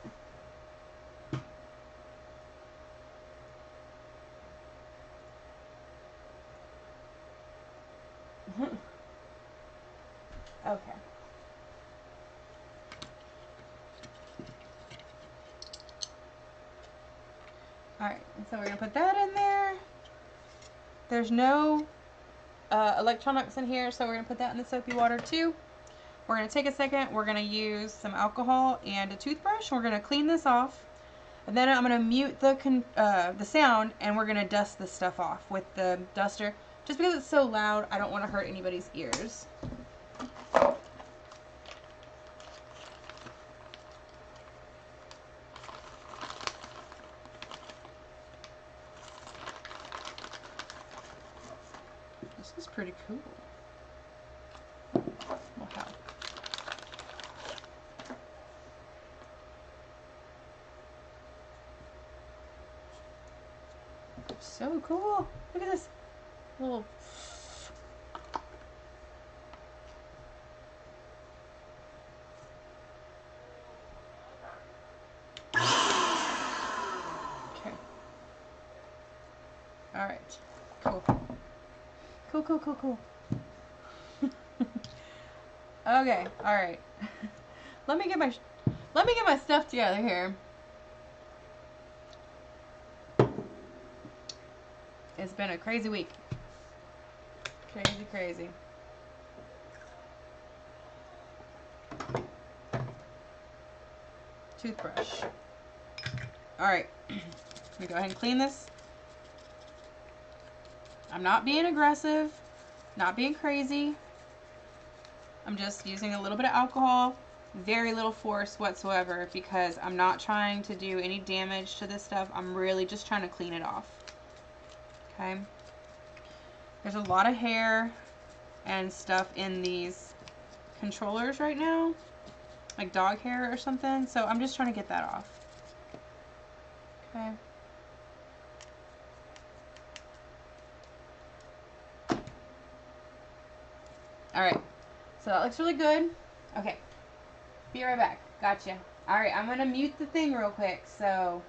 Okay. Alright, so we're going to put that in there. There's no electronics in here, so we're going to put that in the soapy water too. We're going to take a second. We're going to use some alcohol and a toothbrush. We're going to clean this off. And then I'm going to mute the sound, and we're going to dust this stuff off with the duster. Just because it's so loud, I don't want to hurt anybody's ears. This is pretty cool. Wow. So cool. Look at this little... Okay. Alright. Cool. Cool. Okay, alright. Let me get my stuff together here. It's been a crazy week. Crazy. Toothbrush. Alright. Let me go ahead and clean this. I'm not being aggressive, not being crazy. I'm just using a little bit of alcohol, very little force whatsoever, because I'm not trying to do any damage to this stuff. I'm really just trying to clean it off. Okay? There's a lot of hair and stuff in these controllers right now, like dog hair or something, so I'm just trying to get that off. Okay. Alright. So that looks really good. Okay. Be right back. Gotcha. Alright, I'm going to mute the thing real quick, so...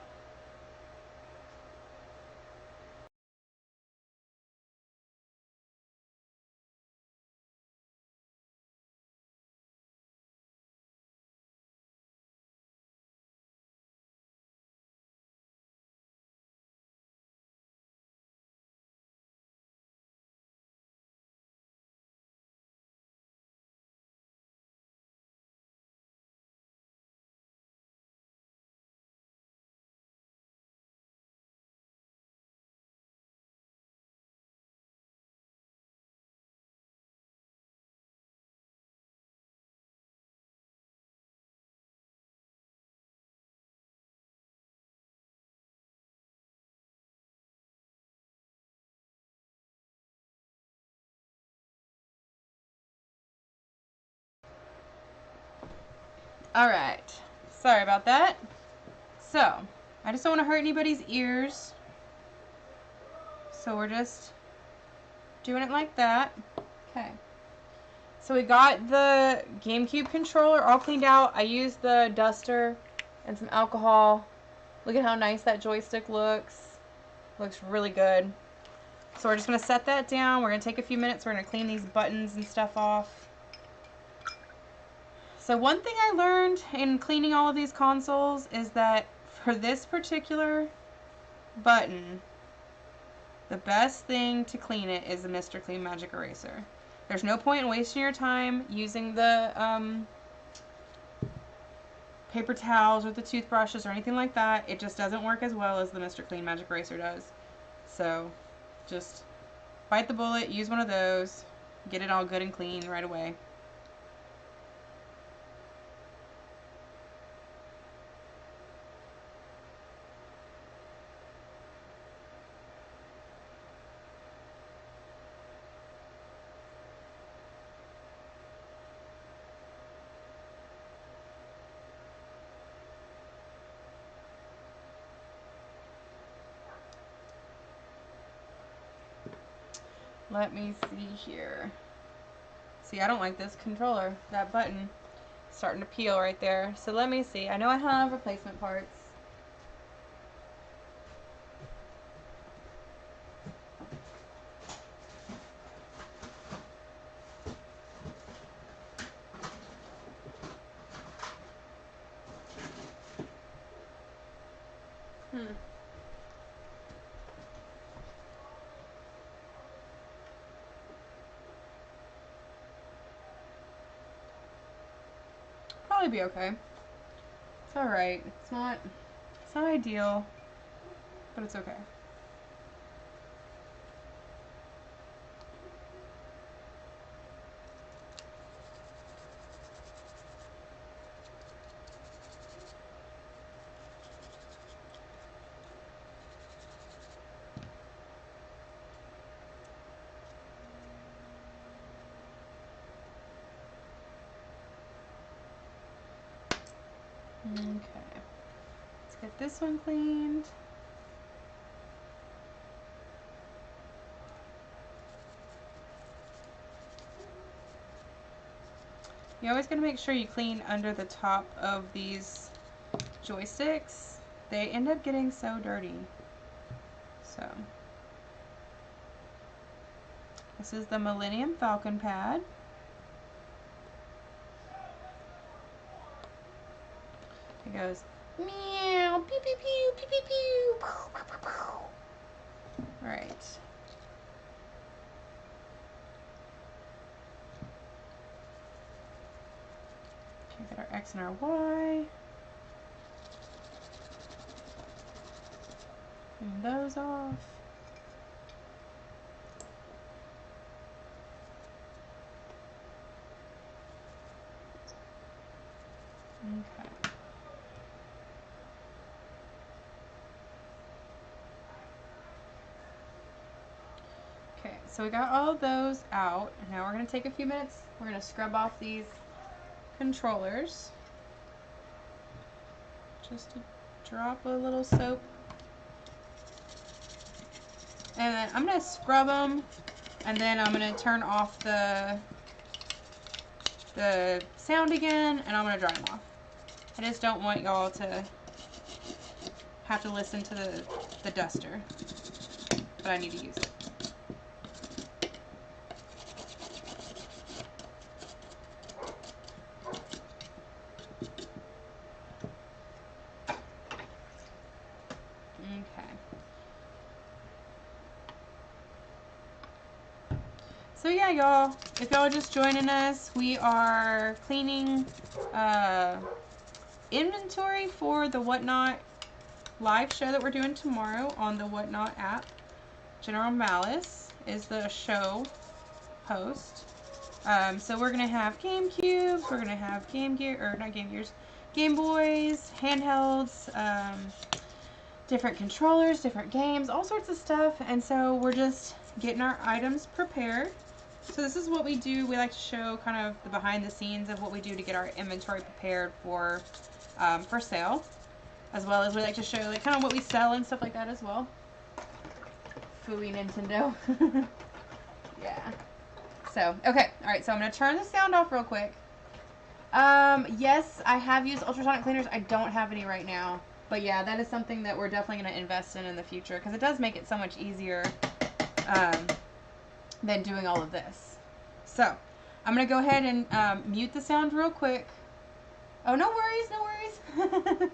Alright. Sorry about that. So, I just don't want to hurt anybody's ears. So we're just doing it like that. Okay. So we got the GameCube controller all cleaned out. I used the duster and some alcohol. Look at how nice that joystick looks. Looks really good. So we're just going to set that down. We're going to take a few minutes. We're going to clean these buttons and stuff off. So one thing I learned in cleaning all of these consoles is that for this particular button, the best thing to clean it is the Mr. Clean Magic Eraser. There's no point in wasting your time using the paper towels or the toothbrushes or anything like that. It just doesn't work as well as the Mr. Clean Magic Eraser does. So just bite the bullet, use one of those, get it all good and clean right away. Let me see here. See, I don't like this controller. That button starting to peel right there. So let me see. I know I have replacement parts. Probably be okay. It's alright. It's not ideal, but it's okay. Okay. Let's get this one cleaned. You always got to make sure you clean under the top of these joysticks. They end up getting so dirty. So, this is the Millennium Falcon pad. It goes meow, pew pew pew, pew pew pew, pow, pow, pow, pow. All right. Okay, got our X and our Y. Clean those off. Okay. Okay, so we got all of those out. And now we're going to take a few minutes. We're going to scrub off these controllers. Just to drop a little soap And then I'm going to scrub them, and then I'm going to turn off the sound again, and I'm going to dry them off. I just don't want y'all to have to listen to the duster, but I need to use it. Okay. So yeah, y'all, if y'all are just joining us, we are cleaning inventory for the WhatNot live show that we're doing tomorrow on the WhatNot app. MsMalice is the show host. So we're gonna have GameCubes, we're gonna have Game Gear, or not Game Gears, Game Boys, handhelds, different controllers, different games, all sorts of stuff. And so we're just getting our items prepared. So this is what we do. We like to show kind of the behind the scenes of what we do to get our inventory prepared for sale, as well as we like to show like kind of what we sell and stuff like that as well. Fooey Nintendo. Yeah. So, okay. Alright, so I'm going to turn the sound off real quick. Yes, I have used ultrasonic cleaners. I don't have any right now. But yeah, that is something that we're definitely going to invest in the future, because it does make it so much easier than doing all of this. So, I'm going to go ahead and mute the sound real quick. Oh, no worries, no worries.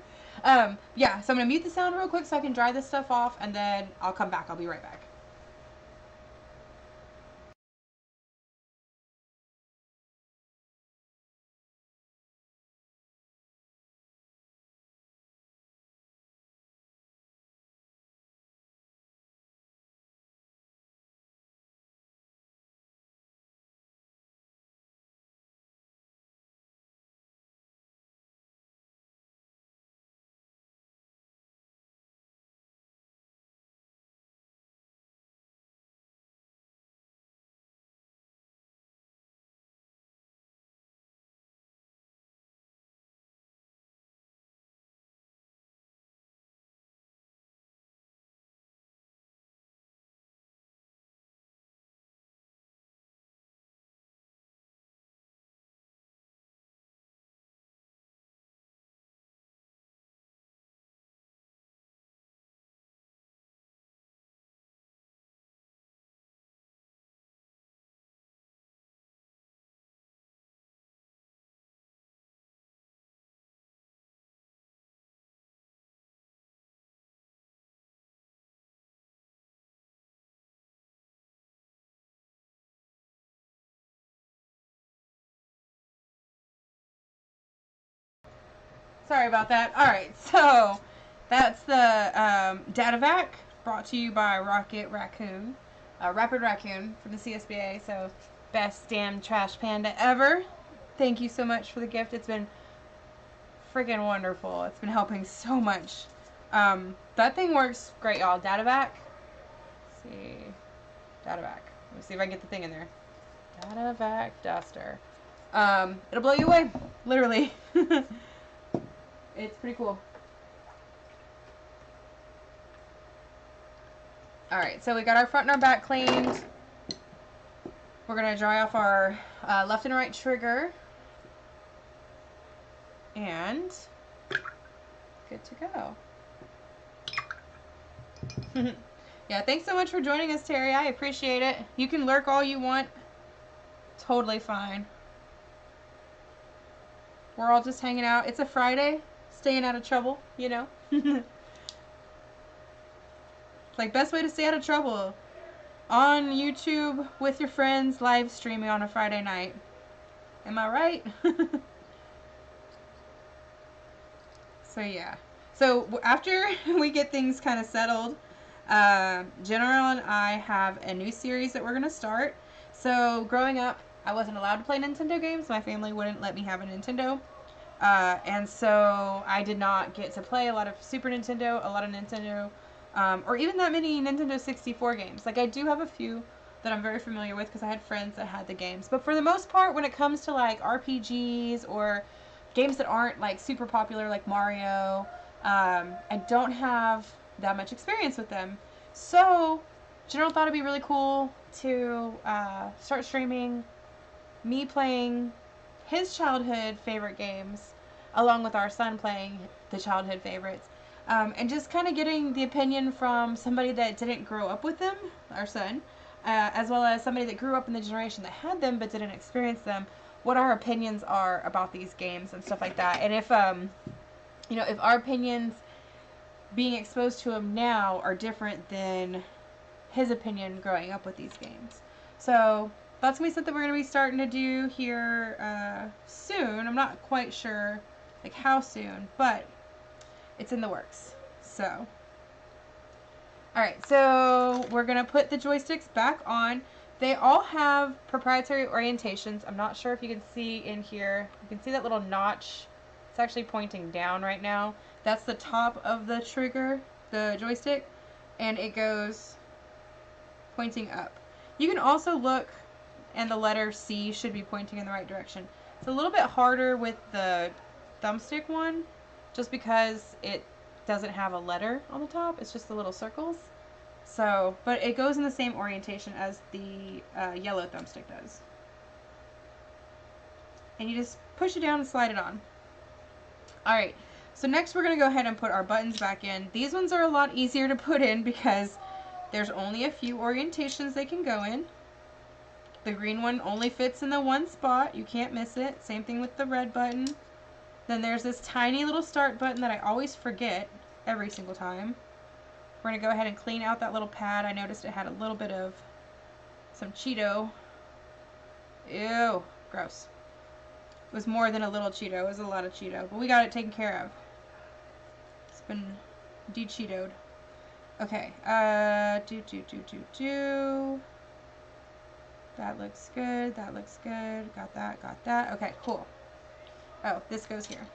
Yeah, so I'm going to mute the sound real quick so I can dry this stuff off, and then I'll come back. I'll be right back. Sorry about that. Alright, so that's the DataVac brought to you by Rapid Raccoon from the CSBA. So, best damn trash panda ever. Thank you so much for the gift. It's been freaking wonderful. It's been helping so much. That thing works great, y'all. DataVac. Let's see. DataVac. Let me see if I can get the thing in there. DataVac duster. It'll blow you away. Literally. It's pretty cool. Alright, so we got our front and our back cleaned. We're going to dry off our left and right trigger. And good to go. Yeah, thanks so much for joining us, Terry. I appreciate it. You can lurk all you want. Totally fine. We're all just hanging out. It's a Friday. Staying out of trouble, you know. Like, best way to stay out of trouble. On YouTube with your friends, live streaming on a Friday night. Am I right? So, yeah. So, after we get things kind of settled, General and I have a new series that we're going to start. So, growing up, I wasn't allowed to play Nintendo games. My family wouldn't let me have a Nintendo. And so I did not get to play a lot of Super Nintendo, a lot of Nintendo, or even that many Nintendo 64 games. Like, I do have a few that I'm very familiar with because I had friends that had the games. But for the most part, when it comes to, like, RPGs or games that aren't, like, super popular, like Mario, I don't have that much experience with them. So, General thought it'd be really cool to start streaming me playing his childhood favorite games along with our son playing the childhood favorites. And just kind of getting the opinion from somebody that didn't grow up with them, our son, as well as somebody that grew up in the generation that had them but didn't experience them, what our opinions are about these games and stuff like that. And if, if our opinions being exposed to him now are different than his opinion growing up with these games. So that's going to be something we're going to be starting to do here soon. I'm not quite sure like how soon, but it's in the works. So, alright, so we're going to put the joysticks back on. They all have proprietary orientations. I'm not sure if you can see in here. You can see that little notch. It's actually pointing down right now. That's the top of the trigger, the joystick, and it goes pointing up. You can also look, and the letter C should be pointing in the right direction. It's a little bit harder with the thumbstick one, just because it doesn't have a letter on the top. It's just the little circles. So, but it goes in the same orientation as the yellow thumbstick does. And you just push it down and slide it on. Alright, so next we're going to go ahead and put our buttons back in. These ones are a lot easier to put in because there's only a few orientations they can go in. The green one only fits in the one spot. You can't miss it. Same thing with the red button. Then there's this tiny little start button that I always forget every single time. We're going to go ahead and clean out that little pad. I noticed it had a little bit of some Cheeto. Ew, gross. It was more than a little Cheeto. It was a lot of Cheeto. But we got it taken care of. It's been de-Cheetoed. Okay. That looks good. That looks good. Got that. Got that. Okay, cool. Oh, this goes here.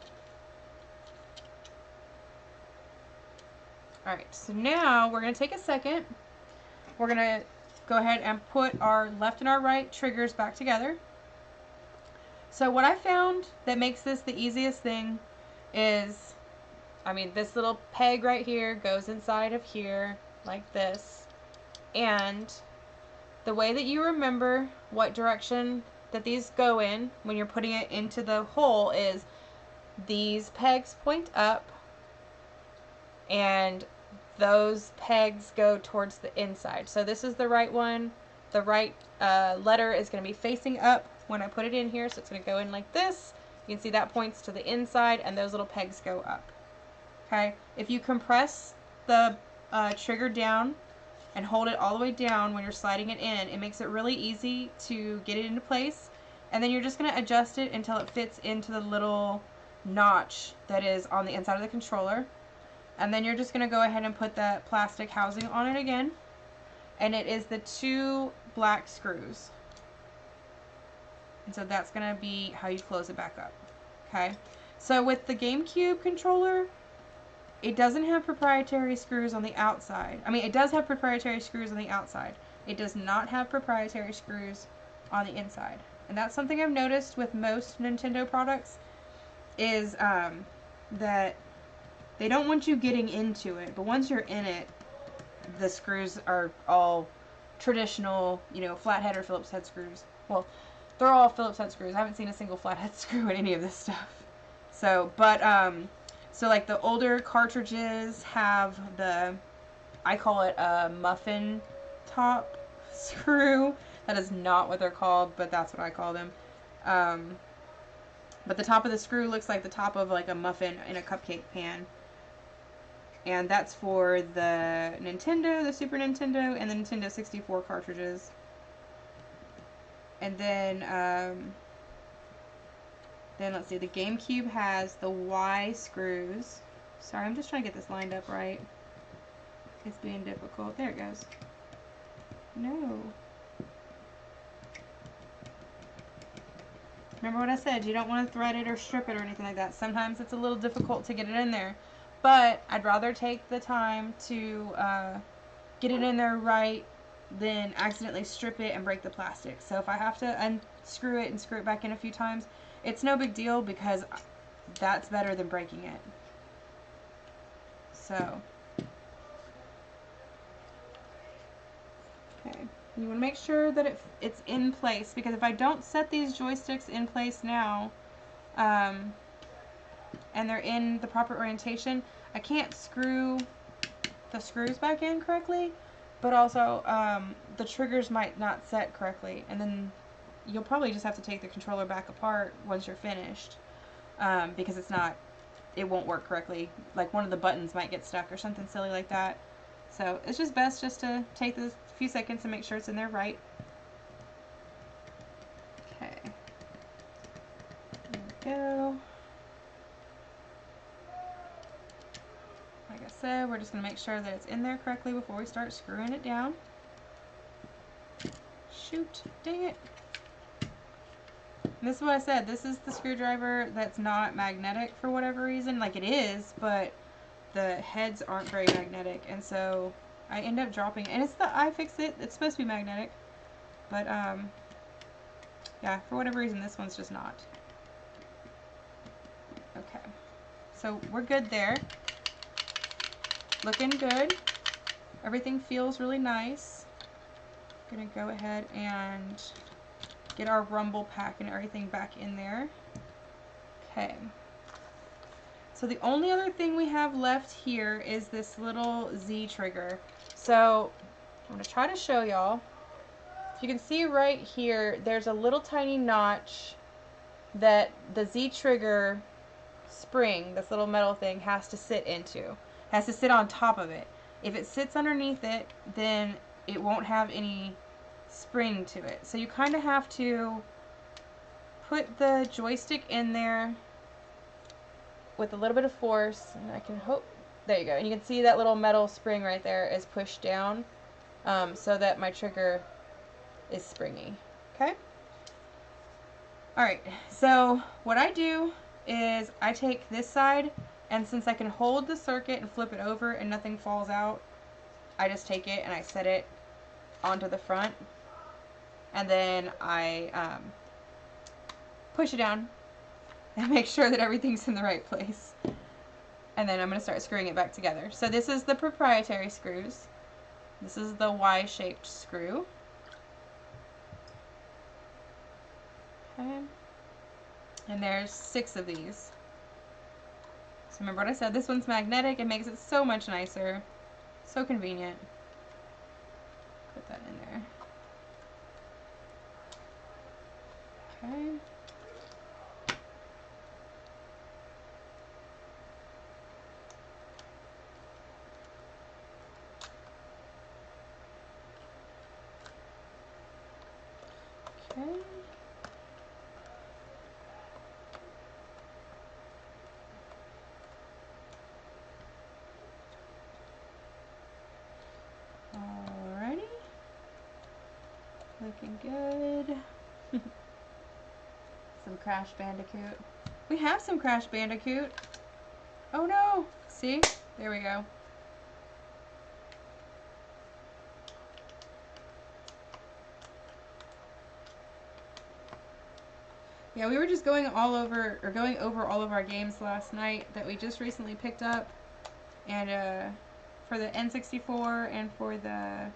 Alright, so now we're going to take a second. We're going to go ahead and put our left and our right triggers back together. So what I found that makes this the easiest thing is, this little peg right here goes inside of here like this. And the way that you remember what direction that these go in when you're putting it into the hole is these pegs point up and those pegs go towards the inside. So this is the right one. The right letter is going to be facing up when I put it in here, so it's going to go in like this. You can see that points to the inside and those little pegs go up. Okay, if you compress the trigger down and hold it all the way down when you're sliding it in, it makes it really easy to get it into place. And then you're just going to adjust it until it fits into the little notch that is on the inside of the controller. And then you're just going to go ahead and put that plastic housing on it again. And it is the 2 black screws. And so that's going to be how you close it back up. Okay. So with the Gamecube controller, it doesn't have proprietary screws on the outside. It does have proprietary screws on the outside. It does not have proprietary screws on the inside. And that's something I've noticed with most Nintendo products is that they don't want you getting into it, but once you're in it, the screws are all traditional, flathead or Phillips head screws. Well, they're all Phillips head screws. I haven't seen a single flathead screw in any of this stuff. So, but, so like the older cartridges have I call it a muffin top screw. That is not what they're called, but that's what I call them. But the top of the screw looks like the top of like a muffin in a cupcake pan. And that's for the Nintendo, the Super Nintendo, and the Nintendo 64 cartridges. And then let's see, the GameCube has the Y screws. Sorry, I'm just trying to get this lined up right. It's being difficult. There it goes. No. Remember what I said, you don't want to thread it or strip it or anything like that. Sometimes it's a little difficult to get it in there. But I'd rather take the time to get it in there right than accidentally strip it and break the plastic. So if I have to unscrew it and screw it back in a few times, it's no big deal because that's better than breaking it. So You want to make sure that it's in place, because if I don't set these joysticks in place now, and they're in the proper orientation, I can't screw the screws back in correctly, but also the triggers might not set correctly, and then you'll probably just have to take the controller back apart once you're finished, because it won't work correctly. Like one of the buttons might get stuck or something silly like that. So it's just best just to take this few seconds and make sure it's in there right. Okay. There we go. Like I said, we're just going to make sure that it's in there correctly before we start screwing it down. Shoot, dang it. And this is what I said, this is the screwdriver that's not magnetic for whatever reason. Like it is, but the heads aren't very magnetic, and so I end up dropping, and it's the iFixit, it's supposed to be magnetic, but yeah, for whatever reason this one's just not. Okay, so we're good there. Looking good. Everything feels really nice. Gonna go ahead and get our rumble pack and everything back in there. Okay. So the only other thing we have left here is this little Z trigger. So I'm going to try to show y'all. If you can see right here, there's a little tiny notch that the Z trigger spring, this little metal thing, has to sit into. Has to sit on top of it. If it sits underneath it, then it won't have any spring to it. So you kind of have to put the joystick in there with a little bit of force, and I can hope, there you go, and you can see that little metal spring right there is pushed down, so that my trigger is springy. Okay? Alright, so what I do is I take this side, and since I can hold the circuit and flip it over and nothing falls out, I just take it and I set it onto the front, and then I push it down and make sure that everything's in the right place. And then I'm going to start screwing it back together. So this is the proprietary screws. This is the Y-shaped screw. Okay. And there's 6 of these. So remember what I said, this one's magnetic. It makes it so much nicer. So convenient. Put that in there. Okay. Okay. Alrighty. Looking good. Some Crash Bandicoot. We have some Crash Bandicoot. Oh no! See? There we go. Yeah, we were just going over all of our games last night that we just recently picked up, and for the N64 and for the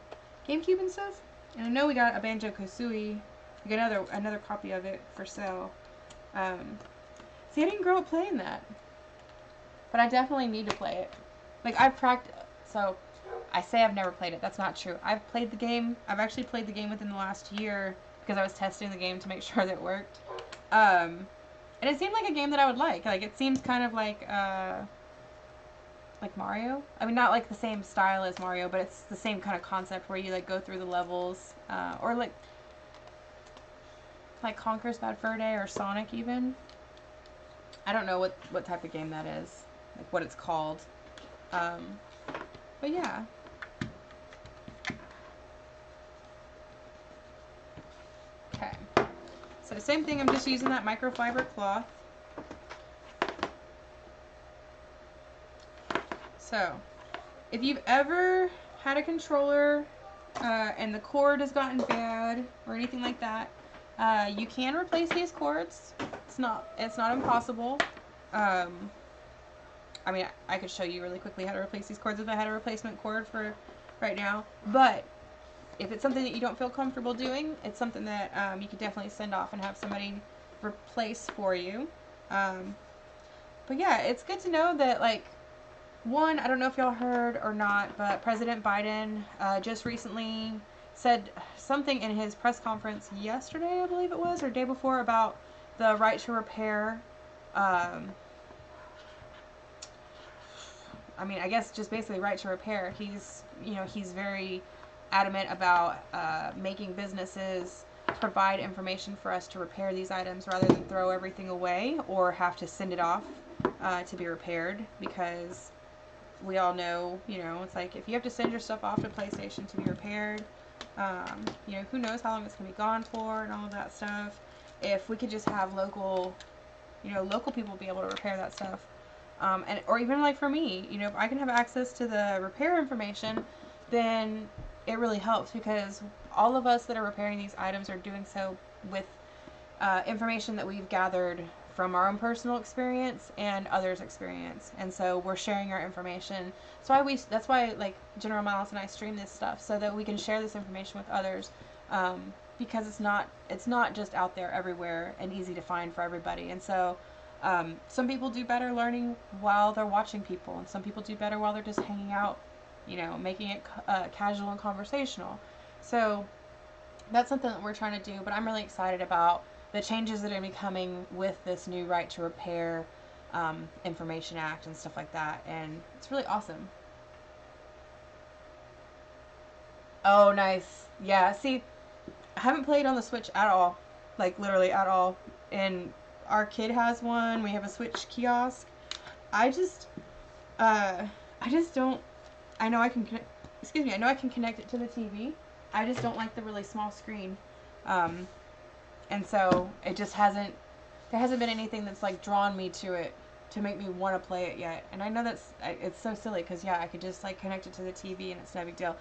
Gamecube and stuff. And I know we got a Banjo-Kazooie. We got another copy of it for sale. See, I didn't grow up playing that, but I definitely need to play it. Like I've practiced. So I say I've never played it. That's not true. I've played the game. I've actually played the game within the last year because I was testing the game to make sure that it worked. And it seemed like a game that I would like. Like, it seems kind of like Mario. I mean, not like the same style as Mario, but it's the same kind of concept where you, like, go through the levels. Or, like Conker's Bad Fur Day or Sonic, even. I don't know what type of game that is. Like, what it's called. But, yeah. Okay. So same thing, I'm just using that microfiber cloth. So, if you've ever had a controller and the cord has gotten bad or anything like that, you can replace these cords. It's not impossible. I mean, I could show you really quickly how to replace these cords if I had a replacement cord for right now, but if it's something that you don't feel comfortable doing, it's something that you could definitely send off and have somebody replace for you. But yeah, it's good to know that, like, one, I don't know if y'all heard or not, but President Biden just recently said something in his press conference yesterday, I believe it was, or day before, about the right to repair. I mean, I guess just basically right to repair. He's very adamant about making businesses provide information for us to repair these items rather than throw everything away or have to send it off to be repaired, because we all know, it's like if you have to send your stuff off to PlayStation to be repaired, who knows how long it's going to be gone for and all of that stuff. If we could just have local people be able to repair that stuff. Or even like for me, if I can have access to the repair information, then it really helps, because all of us that are repairing these items are doing so with information that we've gathered from our own personal experience and others' experience, and so we're sharing our information. That's why like General Malice and I stream this stuff, so that we can share this information with others, because it's not just out there everywhere and easy to find for everybody. And so some people do better learning while they're watching people, and some people do better while they're just hanging out, making it casual and conversational. So that's something that we're trying to do, but I'm really excited about the changes that are going to be coming with this new Right to Repair Information Act and stuff like that, and it's really awesome. Oh, nice. Yeah, see, I haven't played on the Switch at all, like literally at all, and our kid has one. We have a Switch kiosk. I just don't. I know I can connect. Excuse me. I know I can connect it to the TV. I just don't like the really small screen, and so it just hasn't. There hasn't been anything that's like drawn me to it to make me want to play it yet. And I know it's so silly, because yeah, I could just like connect it to the TV and it's no big deal.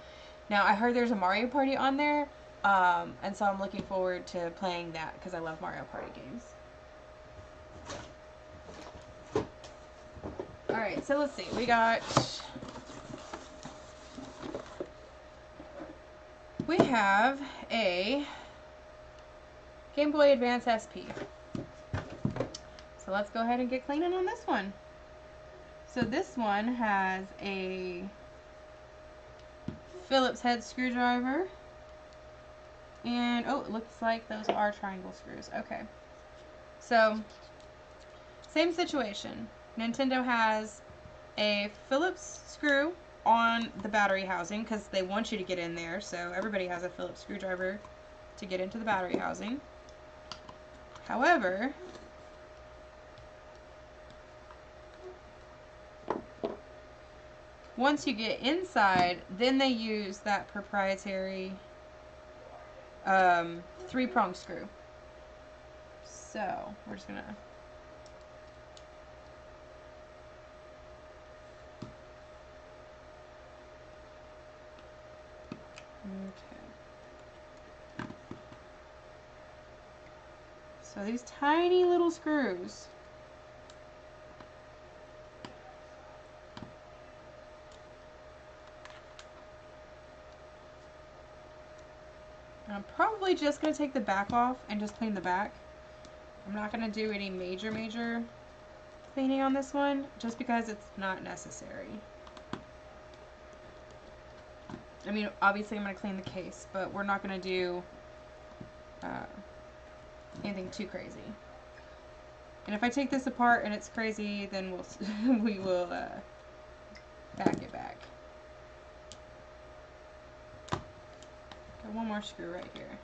Now I heard there's a Mario Party on there, and so I'm looking forward to playing that because I love Mario Party games. Alright, so let's see. We have a Gameboy Advance Sp. So let's go ahead and get cleaning on this one. So this one has a Phillips head screwdriver. And, oh, it looks like those are triangle screws. Okay. So, same situation. Nintendo has a Phillips screw on the battery housing, because they want you to get in there, so everybody has a Phillips screwdriver to get into the battery housing. However, once you get inside, then they use that proprietary 3-prong screw. So, we're just gonna... Okay. So these tiny little screws. I'm probably just going to take the back off and just clean the back. I'm not going to do any major cleaning on this one, just because it's not necessary. I mean, obviously I'm going to clean the case, but we're not going to do anything too crazy. And if I take this apart and it's crazy, then we will back it back. Got one more screw right here.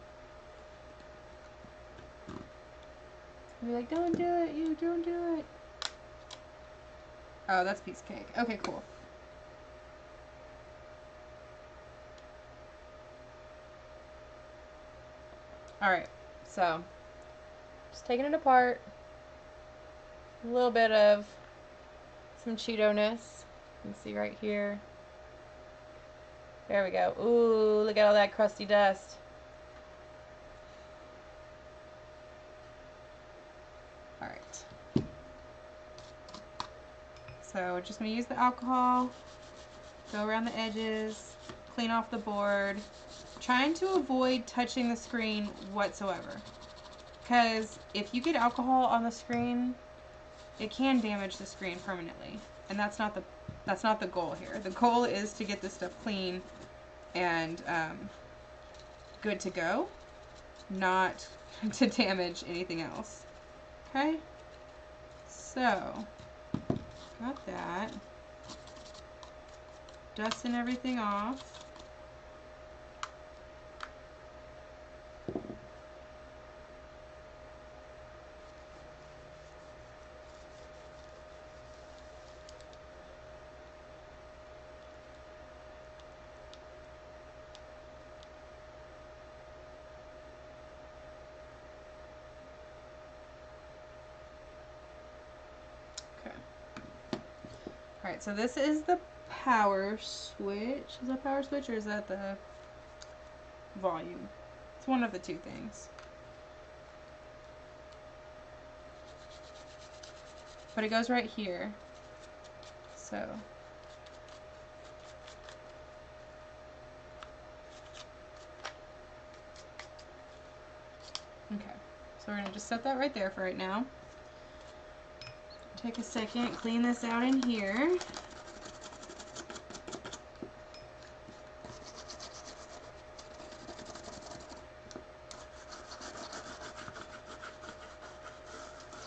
You're like, don't do it, you don't do it. Oh, that's a piece of cake. Okay, cool. Alright, so just taking it apart. A little bit of some Cheeto-ness. You can see right here. There we go. Ooh, look at all that crusty dust. Alright. So we're just going to use the alcohol, go around the edges, clean off the board, trying to avoid touching the screen whatsoever. Because if you get alcohol on the screen, it can damage the screen permanently. And that's not the goal here. The goal is to get this stuff clean and good to go, not to damage anything else. Okay? So, got that. Dusting everything off. Alright, so this is the power switch. Is that power switch or is that the volume? It's one of the two things. But it goes right here. So. Okay. So we're going to just set that right there for right now. Take a second, clean this out in here.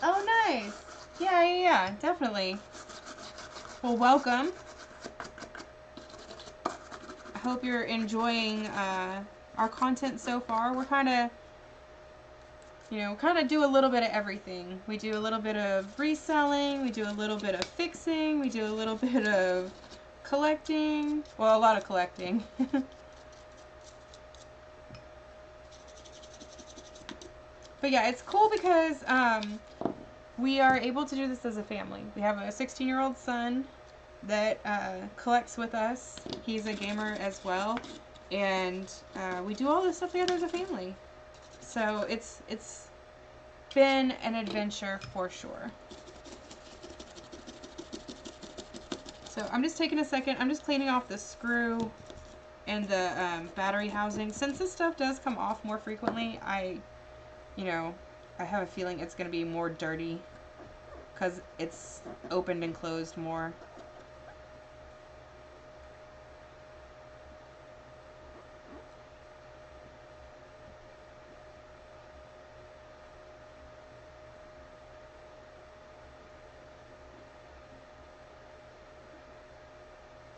Oh, nice. Yeah, definitely. Well, welcome. I hope you're enjoying our content so far. We're kind of do a little bit of everything. We do a little bit of reselling, we do a little bit of fixing, we do a little bit of collecting. Well, a lot of collecting. But yeah, it's cool because we are able to do this as a family. We have a 16-year-old son that collects with us. He's a gamer as well. And we do all this stuff together as a family. So it's been an adventure for sure. So I'm just taking a second. I'm just cleaning off the screw and the battery housing. Since this stuff does come off more frequently, I have a feeling it's going to be more dirty because it's opened and closed more.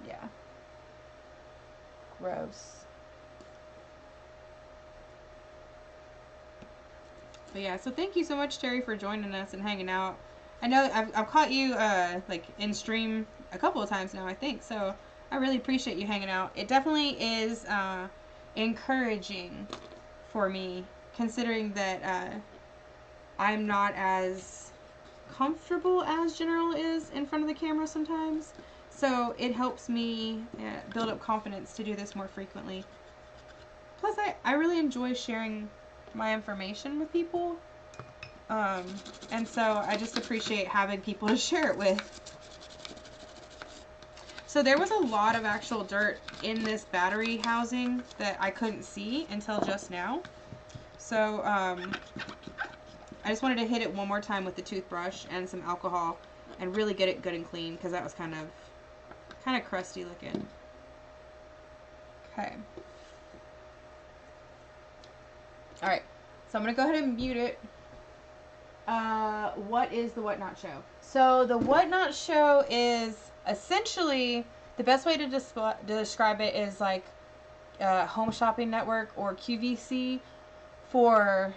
Yeah. Gross. But yeah, so thank you so much, Terry, for joining us and hanging out. I know I've caught you like in stream a couple of times now, I think. So I really appreciate you hanging out. It definitely is encouraging for me, considering that I'm not as comfortable as General is in front of the camera sometimes. So it helps me build up confidence to do this more frequently. Plus, I really enjoy sharing my information with people. And so I just appreciate having people to share it with. So there was a lot of actual dirt in this battery housing that I couldn't see until just now. So I just wanted to hit it one more time with the toothbrush and some alcohol and really get it good and clean because that was kind of crusty looking. Okay. Alright, so I'm going to go ahead and mute it. What is the WhatNot show? So the WhatNot show is essentially, the best way to describe it is like Home Shopping Network or QVC for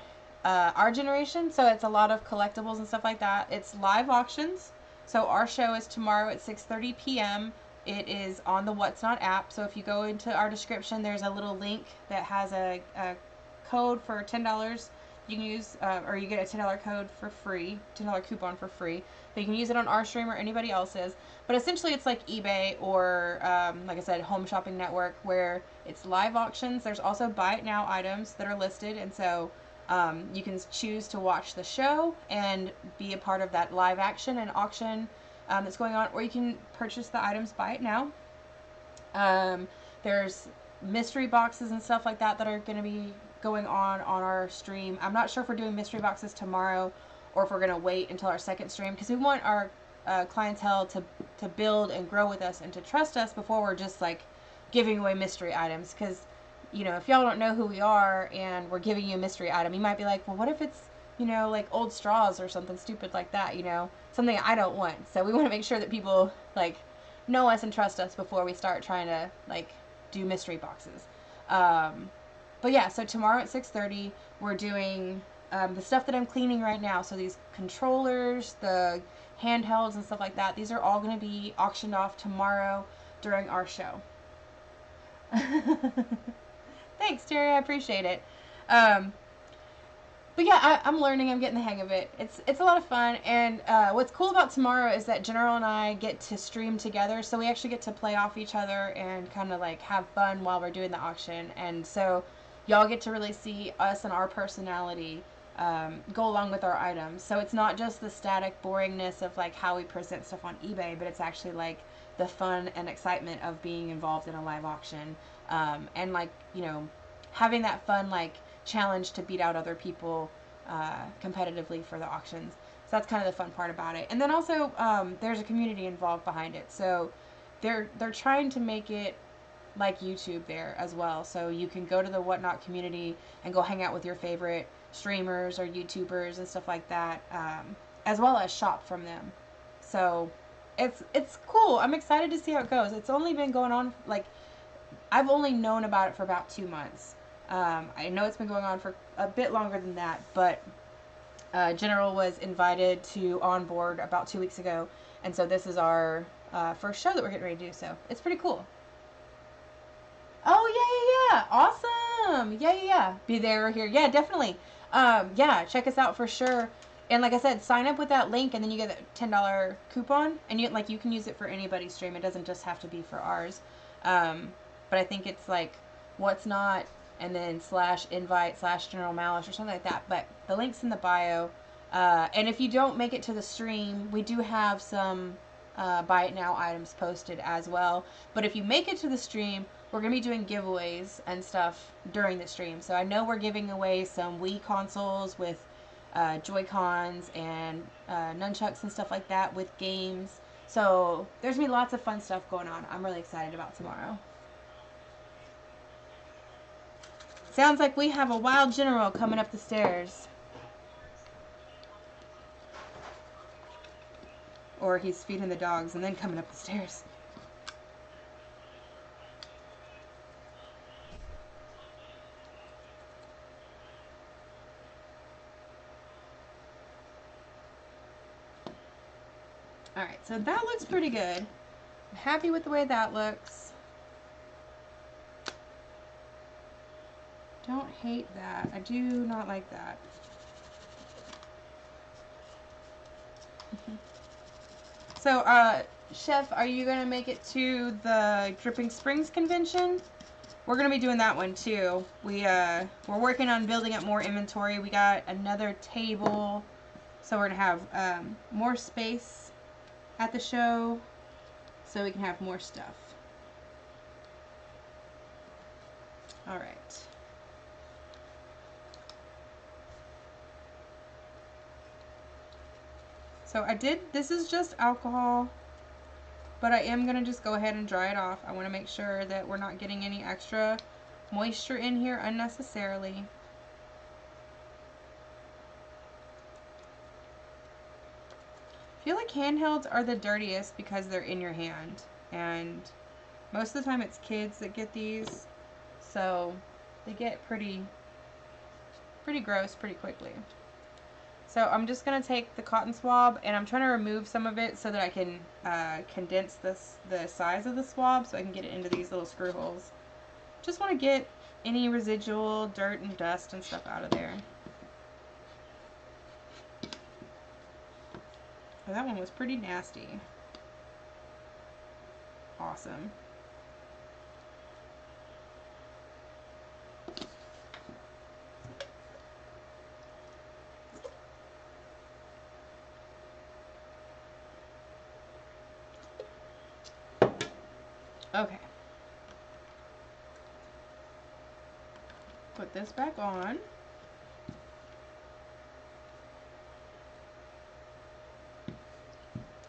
our generation. So it's a lot of collectibles and stuff like that. It's live auctions. So our show is tomorrow at 6:30 p.m. It is on the WhatNot app. So if you go into our description, there's a little link that has a code for $10 you can use, or you get a $10 code for free, $10 coupon for free. But you can use it on our stream or anybody else's. But essentially it's like eBay or, like I said, Home Shopping Network, where it's live auctions. There's also buy it now items that are listed, and so you can choose to watch the show and be a part of that live action and auction that's going on, or you can purchase the items buy it now. There's mystery boxes and stuff like that are going to be going on our stream. I'm not sure if we're doing mystery boxes tomorrow or if we're going to wait until our second stream, because we want our clientele to build and grow with us and to trust us before we're just like giving away mystery items. Because, you know, if y'all don't know who we are and we're giving you a mystery item, you might be like, well, what if it's, you know, like old straws or something stupid like that, you know, something I don't want. So we want to make sure that people like know us and trust us before we start trying to like do mystery boxes. But yeah, so tomorrow at 6:30 we're doing the stuff that I'm cleaning right now. So these controllers, the handhelds and stuff like that, these are all going to be auctioned off tomorrow during our show. Thanks, Terry. I appreciate it. But yeah, I'm learning. I'm getting the hang of it. It's a lot of fun. And what's cool about tomorrow is that General and I get to stream together. So we actually get to play off each other and kind of like have fun while we're doing the auction. And so y'all get to really see us and our personality go along with our items. So it's not just the static boringness of like how we present stuff on eBay, but it's actually like the fun and excitement of being involved in a live auction. And like, you know, having that fun like challenge to beat out other people competitively for the auctions. So that's kind of the fun part about it. And then also there's a community involved behind it. So they're trying to make it like YouTube there as well. So you can go to the WhatNot community and go hang out with your favorite streamers or YouTubers and stuff like that, as well as shop from them. So it's cool. I'm excited to see how it goes. It's only been going on, like, I've only known about it for about 2 months. I know it's been going on for a bit longer than that, but General was invited to onboard about 2 weeks ago, and so this is our first show that we're getting ready to do, so it's pretty cool. Oh, yeah. Awesome. Yeah. Be there or here. Yeah, definitely. Yeah, check us out for sure. And like I said, sign up with that link, and then you get a $10 coupon, and you can use it for anybody's stream. It doesn't just have to be for ours. But I think it's like WhatNot and then /invite/General Malice or something like that. But the link's in the bio. And if you don't make it to the stream, we do have some buy it now items posted as well. But if you make it to the stream, we're going to be doing giveaways and stuff during the stream. So I know we're giving away some Wii consoles with Joy-Cons and nunchucks and stuff like that with games. So there's going to be lots of fun stuff going on. I'm really excited about tomorrow. Sounds like we have a wild general coming up the stairs. Or he's feeding the dogs and then coming up the stairs. Alright, so that looks pretty good. I'm happy with the way that looks. Don't hate that. I do not like that. So, Chef, are you going to make it to the Dripping Springs convention? We're going to be doing that one too. We're working on building up more inventory. We got another table, so we're going to have more space at the show so we can have more stuff. Alright. So this is just alcohol, but I am going to just go ahead and dry it off. I want to make sure that we're not getting any extra moisture in here unnecessarily. I feel like handhelds are the dirtiest because they're in your hand, and most of the time it's kids that get these, so they get pretty gross pretty quickly. So I'm just going to take the cotton swab, and I'm trying to remove some of it so that I can condense the size of the swab so I can get it into these little screw holes. Just want to get any residual dirt and dust and stuff out of there. Oh, that one was pretty nasty. Awesome. Okay. Put this back on.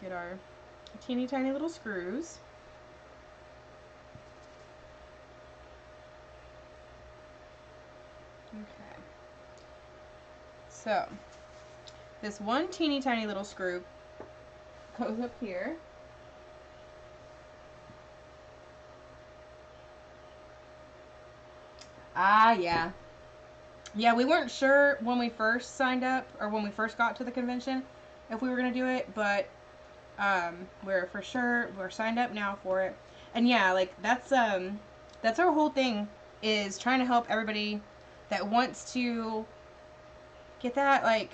Get our teeny tiny little screws. Okay. So, this one teeny tiny little screw goes up here. Ah, yeah. Yeah, we weren't sure when we first signed up, or when we first got to the convention, if we were going to do it, but we're signed up now for it. And yeah, like, that's our whole thing, is trying to help everybody that wants to get that, like,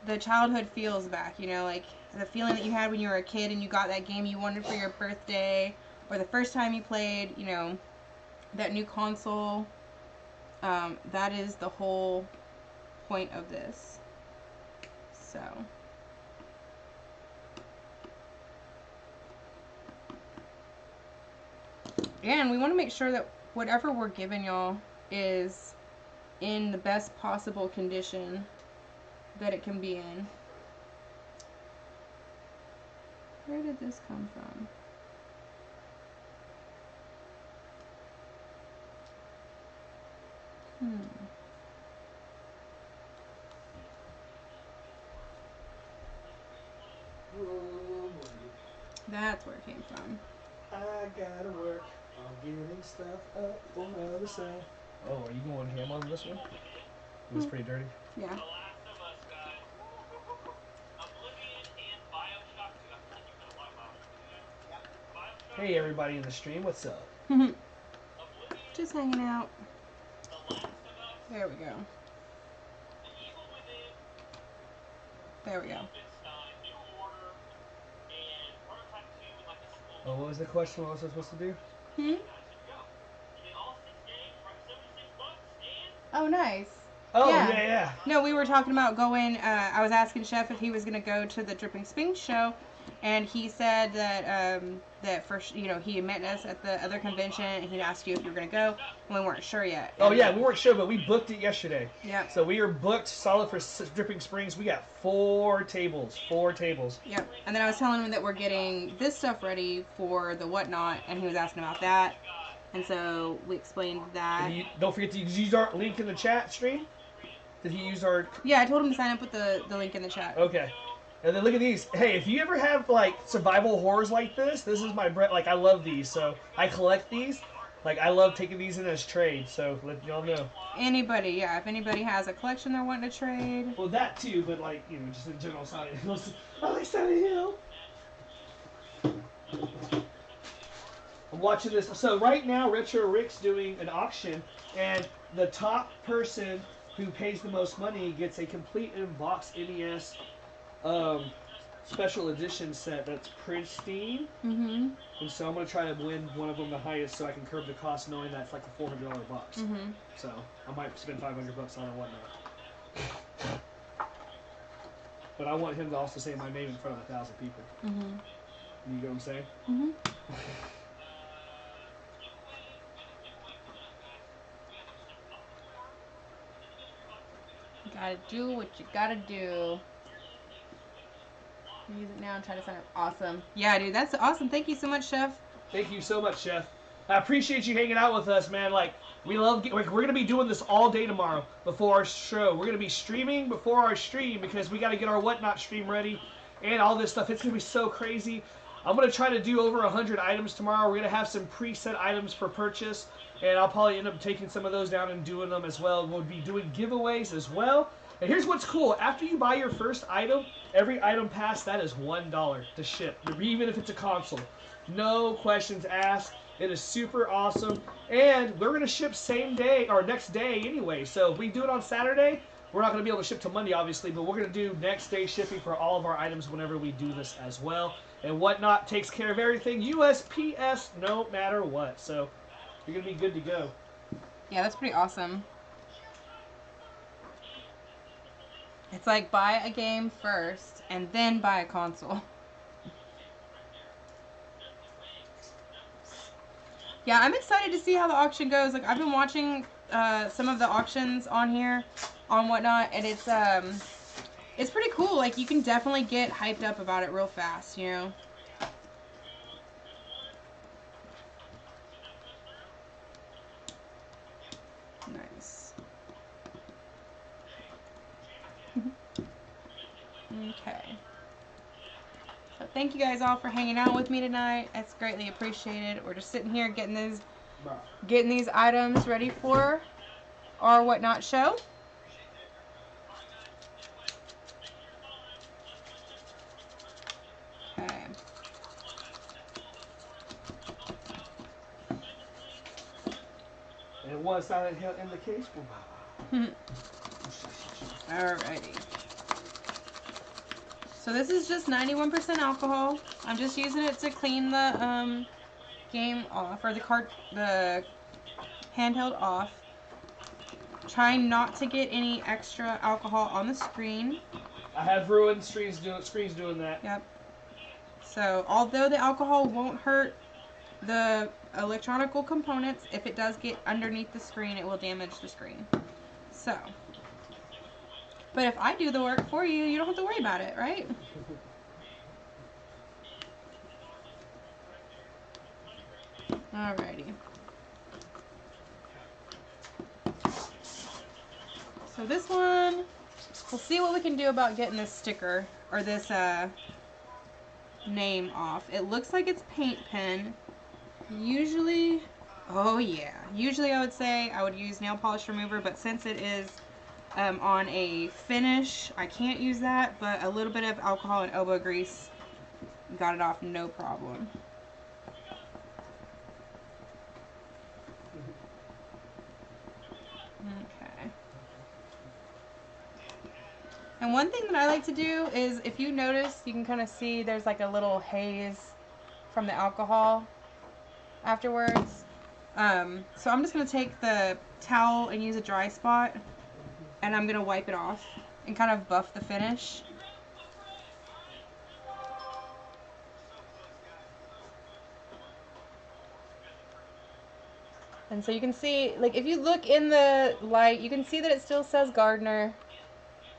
the childhood feels back, you know, like, the feeling that you had when you were a kid and you got that game you wanted for your birthday, or the first time you played, you know, that new console. That is the whole point of this. So. And we want to make sure that whatever we're giving y'all is in the best possible condition that it can be in. Where did this come from? That's where it came from. I gotta work on getting stuff up on the other side. Oh, are you going ham on this one? It was pretty dirty. Yeah. Hey everybody in the stream, what's up? Just hanging out. There we go. There we go. Oh, what was the question? What was I supposed to do? Oh, nice. Oh, yeah. No, we were talking about going, I was asking Chef if he was going to go to the Dripping Sphinx show, and he said that, that first, you know, he had met us at the other convention, and he asked you if you were going to go, and we weren't sure yet. Oh, yeah, we weren't sure, but we booked it yesterday. Yep. So we were booked solid for Dripping Springs. We got 4 tables. Yep. And then I was telling him that we're getting this stuff ready for the WhatNot, and he was asking about that. And so we explained that. Don't forget to use our link in the chat stream. Did he use our... Yeah, I told him to sign up with the link in the chat. Okay. And then look at these. Hey, if you ever have, like, survival horrors like this is my bread. Like, I love these. So, I collect these. Like, I love taking these in as trade. So, let y'all know. Anybody, yeah. If anybody has a collection they're wanting to trade. Well, that too, but, like, you know, just in general, Silent Hill. I like Silent Hill. I'm watching this. So, right now, Retro Rick's doing an auction. And the top person who pays the most money gets a complete in-box NES special edition set that's pristine. And so I'm going to try to win one of them the highest so I can curb the cost, knowing that's like a $400 box. So I might spend $500 on it or whatnot. But I want him to also say my name in front of 1,000 people. You get what I'm saying? You gotta do what you gotta do. Use it now and try to sign up. Awesome. Yeah, dude, that's awesome. Thank you so much, Chef. Thank you so much, Chef. I appreciate you hanging out with us, man. Like, we're going to be doing this all day tomorrow before our show. We're going to be streaming before our stream because we got to get our WhatNot stream ready and all this stuff. It's going to be so crazy. I'm going to try to do over 100 items tomorrow. We're going to have some preset items for purchase, and I'll probably end up taking some of those down and doing them as well. We'll be doing giveaways as well. And here's what's cool. After you buy your first item, every item past that is $1 to ship, even if it's a console. No questions asked. It is super awesome. And we're going to ship same day or next day anyway. So if we do it on Saturday, we're not going to be able to ship to Monday, obviously, but we're going to do next day shipping for all of our items whenever we do this as well. And WhatNot takes care of everything. USPS, no matter what. So you're going to be good to go. Yeah, that's pretty awesome. It's like buy a game first and then buy a console. Yeah, I'm excited to see how the auction goes. Like, I've been watching some of the auctions on here, on Whatnot, and it's pretty cool. Like, you can definitely get hyped up about it real fast, you know? Nice. Okay. So thank you guys all for hanging out with me tonight. It's greatly appreciated. We're just sitting here getting these items ready for our Whatnot show. Okay. And one Silent Hill in the case for Baba. Alrighty. So this is just 91% alcohol. I'm just using it to clean the game off, or the handheld off. Trying not to get any extra alcohol on the screen. I have ruined screens doing that. Yep. So although the alcohol won't hurt the electronical components, if it does get underneath the screen, it will damage the screen. So, but if I do the work for you, you don't have to worry about it, right? Alrighty. So this one, we'll see what we can do about getting this sticker, or this name off. It looks like it's paint pen. Usually, oh yeah, usually I would say I would use nail polish remover, but since it is on a finish, I can't use that, but a little bit of alcohol and elbow grease got it off no problem. Okay. And one thing that I like to do is, if you notice, you can kind of see there's like a little haze from the alcohol afterwards. So I'm just going to take the towel and use a dry spot, and I'm going to wipe it off and kind of buff the finish. And so you can see, like, if you look in the light, you can see that it still says Gardner,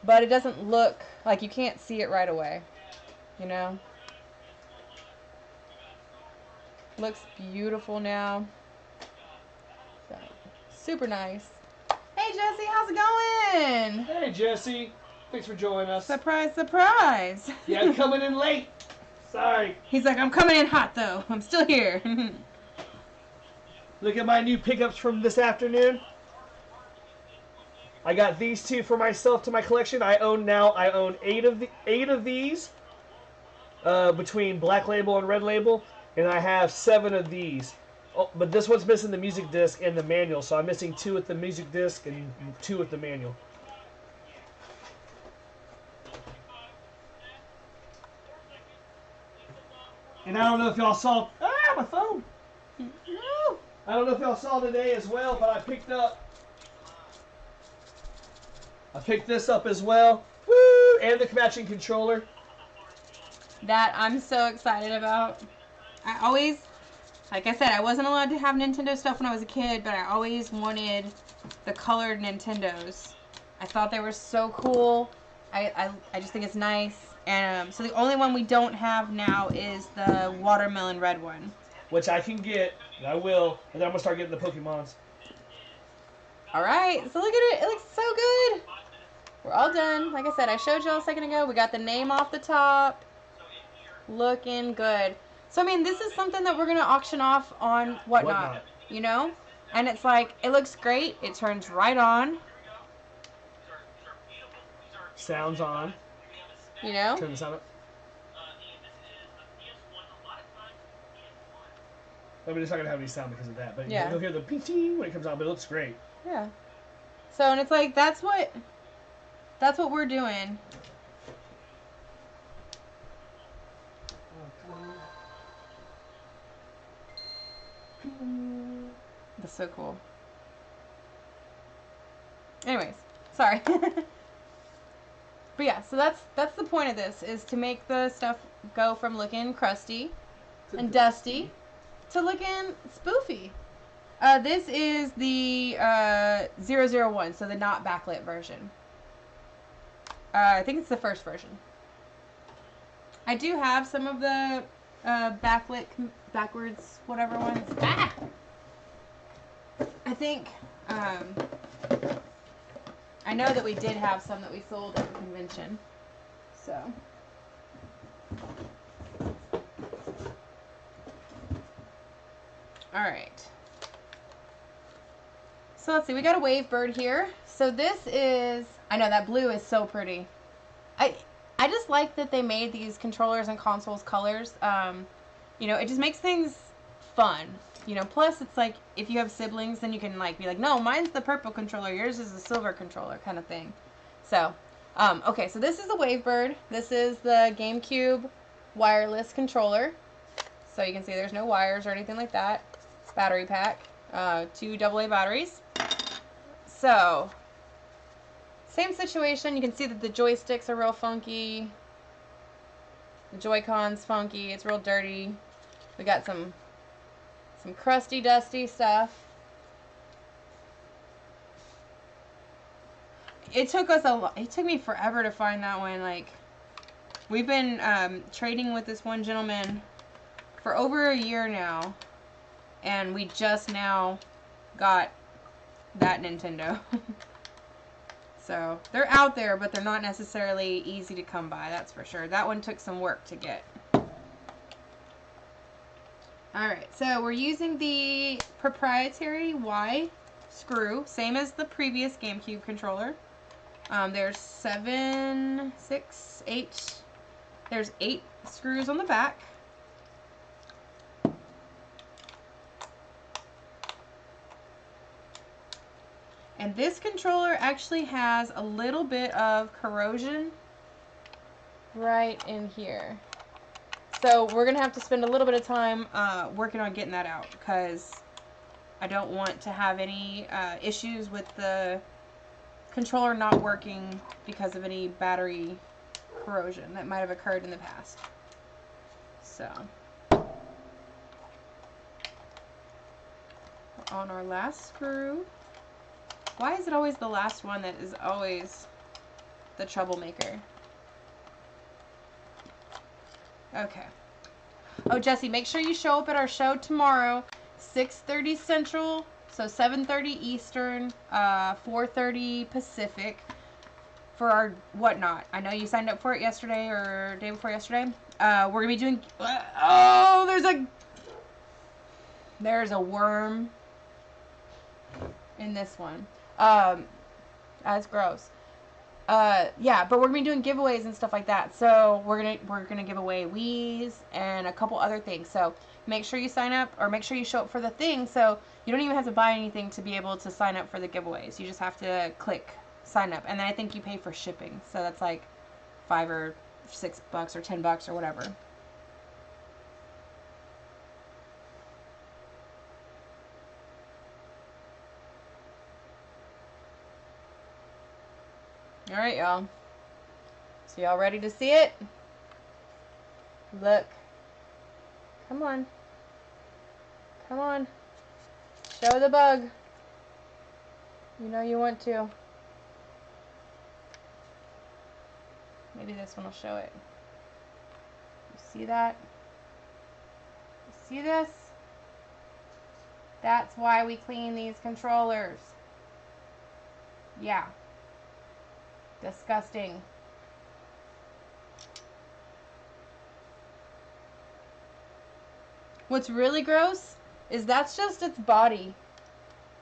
but it doesn't look like, you can't see it right away, you know? Looks beautiful now. So, super nice. Hey Jesse, how's it going? Hey Jesse, thanks for joining us. Surprise, surprise. Yeah, I'm coming in late. Sorry. He's like, I'm coming in hot though. I'm still here. Look at my new pickups from this afternoon. I got these two for myself to my collection. I own eight of these between Black Label and Red Label, and I have 7 of these. Oh, but this one's missing the music disc and the manual, so I'm missing 2 with the music disc and 2 with the manual. And I don't know if y'all saw... Ah, my phone! No. I don't know if y'all saw today as well, but I picked this up as well. Woo! And the matching controller. That I'm so excited about. I always, like I said, I wasn't allowed to have Nintendo stuff when I was a kid, but I always wanted the colored Nintendos. I thought they were so cool. I just think it's nice. And so the only one we don't have now is the watermelon red one. Which I can get, and I will, and then I'm going to start getting the Pokemons. Alright, so look at it. It looks so good. We're all done. Like I said, I showed y'all a second ago. We got the name off the top. Looking good. So, I mean, this is something that we're going to auction off on Whatnot, you know? And it's like, it looks great. It turns right on. Sounds on. You know? Turn the sound up. I mean, it's not going to have any sound because of that, but yeah, you'll hear the ping when it comes on, but it looks great. Yeah. So, and it's like, that's what we're doing. That's so cool. Anyways, sorry. But yeah, so that's the point of this, is to make the stuff go from looking crusty and dusty to looking spoofy. This is the 001, so the not backlit version. I think it's the first version. I do have some of the backlit, backwards, whatever ones. Ah! I think, I know that we did have some that we sold at the convention. So. Alright. So let's see, we got a wave bird here. So this is, I know that blue is so pretty. I just like that they made these controllers and consoles colors. You know, it just makes things fun. You know, plus it's like, if you have siblings, then you can like be like, no, mine's the purple controller, yours is the silver controller kind of thing. So, okay, so this is the Wavebird. This is the GameCube wireless controller. So you can see there's no wires or anything like that. Battery pack, 2 AA batteries. So, same situation. You can see that the joysticks are real funky. The Joy-Con's funky. It's real dirty. We got some crusty, dusty stuff. It took us it took me forever to find that one. Like, we've been trading with this one gentleman for over a year now, and we just now got that Nintendo. So, they're out there, but they're not necessarily easy to come by, that's for sure. That one took some work to get. Alright, so we're using the proprietary Y screw, same as the previous GameCube controller. There's 7, 6, 8, there's 8 screws on the back. And this controller actually has a little bit of corrosion right in here. So we're going to have to spend a little bit of time working on getting that out, because I don't want to have any issues with the controller not working because of any battery corrosion that might have occurred in the past. So, on our last screw. Why is it always the last one that is always the troublemaker? Okay. Oh, Jesse, make sure you show up at our show tomorrow, 6:30 Central, so 7:30 Eastern, 4:30 Pacific, for our WhatNot. I know you signed up for it yesterday or day before yesterday. We're going to be doing... Oh, there's a worm in this one. That's gross. Yeah, but we're gonna be doing giveaways and stuff like that. So we're gonna give away Wii's and a couple other things. So make sure you sign up, or make sure you show up for the thing. So you don't even have to buy anything to be able to sign up for the giveaways. You just have to click sign up, and then I think you pay for shipping. So that's like $5 or $6 or $10 or whatever. Alright, y'all. So y'all ready to see it? Look. Come on. Come on. Show the bug. You know you want to. Maybe this one will show it. You see that? You see this? That's why we clean these controllers. Yeah. Disgusting. What's really gross is that's just its body.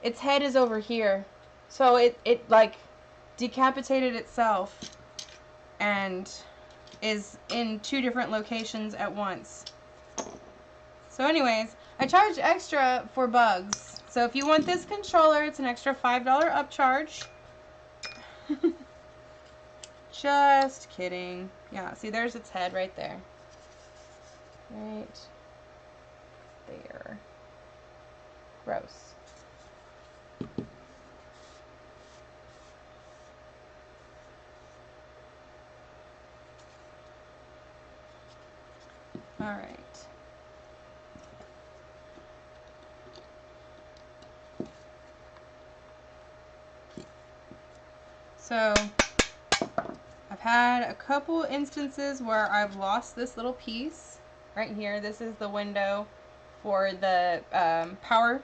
Its head is over here. So it like decapitated itself and is in 2 different locations at once. So anyways, I charge extra for bugs. So if you want this controller, it's an extra $5 upcharge. Just kidding. Yeah, see, there's its head right there. Right there. Gross. Alright. So I've had a couple instances where I've lost this little piece right here. This is the window for the power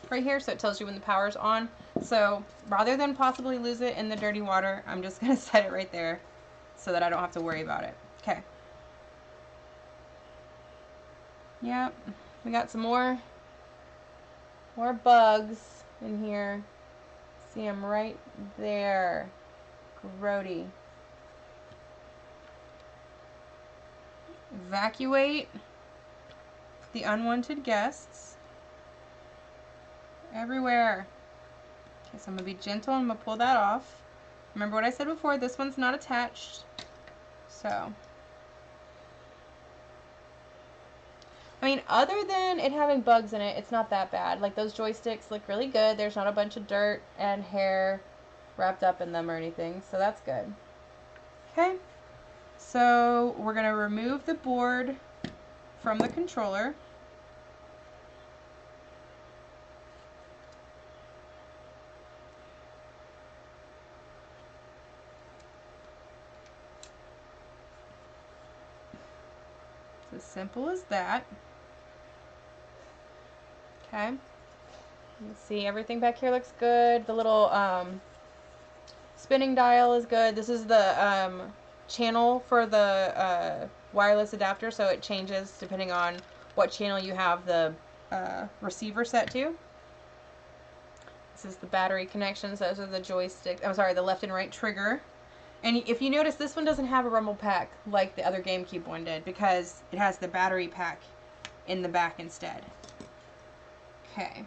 right here, so it tells you when the power's on. So rather than possibly lose it in the dirty water, I'm just going to set it right there so that I don't have to worry about it. Okay. Yep, we got some more bugs in here. See them right there. Grody. Evacuate the unwanted guests everywhere. Okay, so I'm going to be gentle and I'm going to pull that off. Remember what I said before, this one's not attached. So, I mean, other than it having bugs in it, it's not that bad. Like, those joysticks look really good. There's not a bunch of dirt and hair wrapped up in them or anything, so that's good. Okay, so we're going to remove the board from the controller. It's as simple as that. Okay. Let's see, everything back here looks good. The little spinning dial is good. This is the channel for the wireless adapter, so it changes depending on what channel you have the receiver set to. This is the battery connections. Those are the joysticks. I'm sorry, the left and right trigger. And if you notice, this one doesn't have a rumble pack like the other Gamecube one did because it has the battery pack in the back instead. Okay.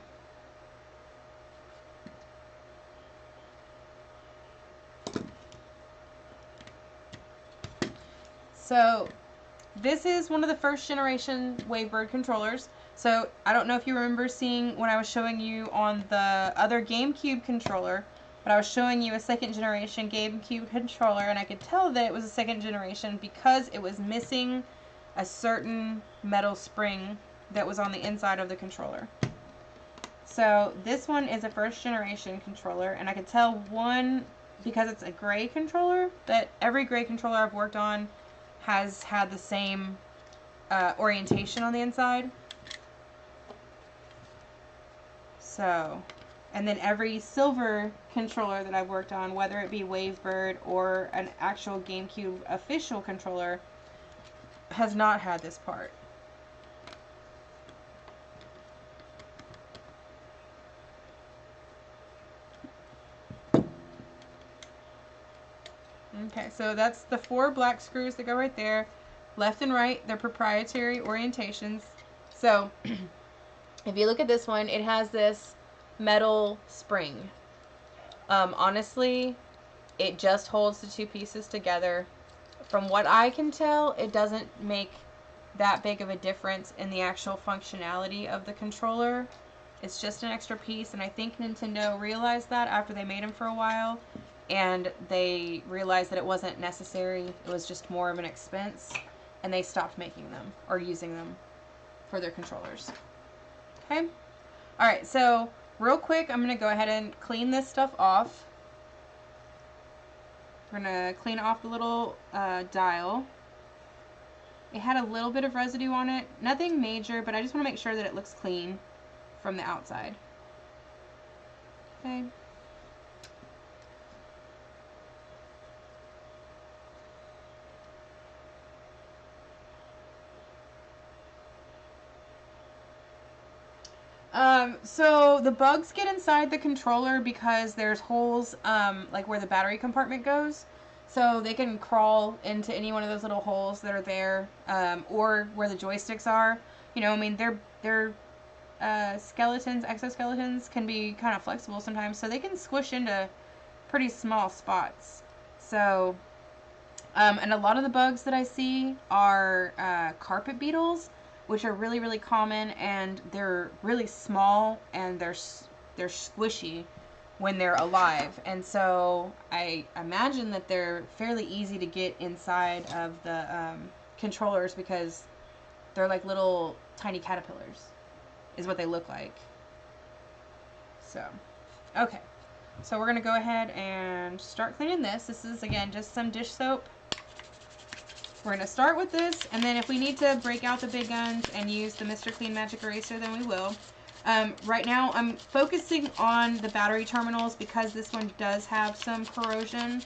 So this is one of the first generation Wavebird controllers. So I don't know if you remember seeing when I was showing you on the other Gamecube controller, but I was showing you a second generation Gamecube controller, and I could tell that it was a second generation because it was missing a certain metal spring that was on the inside of the controller. So this one is a first generation controller, and I could tell one, because it's a gray controller, that every gray controller I've worked on has had the same orientation on the inside. So, and then every silver controller that I've worked on, whether it be Wavebird or an actual Gamecube official controller, has not had this part. Okay, so that's the 4 black screws that go right there. Left and right, they're proprietary orientations. So, if you look at this one, it has this metal spring. Honestly, it just holds the 2 pieces together. From what I can tell, it doesn't make that big of a difference in the actual functionality of the controller. It's just an extra piece, and I think Nintendo realized that after they made them for a while, and they realized that it wasn't necessary. It was just more of an expense, and they stopped making them or using them for their controllers. Okay? Alright, so real quick, I'm going to go ahead and clean this stuff off. We're going to clean off the little dial. It had a little bit of residue on it. Nothing major, but I just want to make sure that it looks clean from the outside. Okay. So the bugs get inside the controller because there's holes, like where the battery compartment goes. So they can crawl into any one of those little holes that are there, or where the joysticks are. You know, I mean, they're skeletons, exoskeletons can be kind of flexible sometimes, so they can squish into pretty small spots. So, and a lot of the bugs that I see are carpet beetles, which are really, really common, and they're really small, and they're squishy when they're alive. And so I imagine that they're fairly easy to get inside of the controllers because they're like little tiny caterpillars is what they look like. So, okay. So we're going to go ahead and start cleaning this. This is, again, just some dish soap. We're going to start with this, and then if we need to break out the big guns and use the Mr. Clean Magic Eraser, then we will. Right now, I'm focusing on the battery terminals because this one does have some corrosion.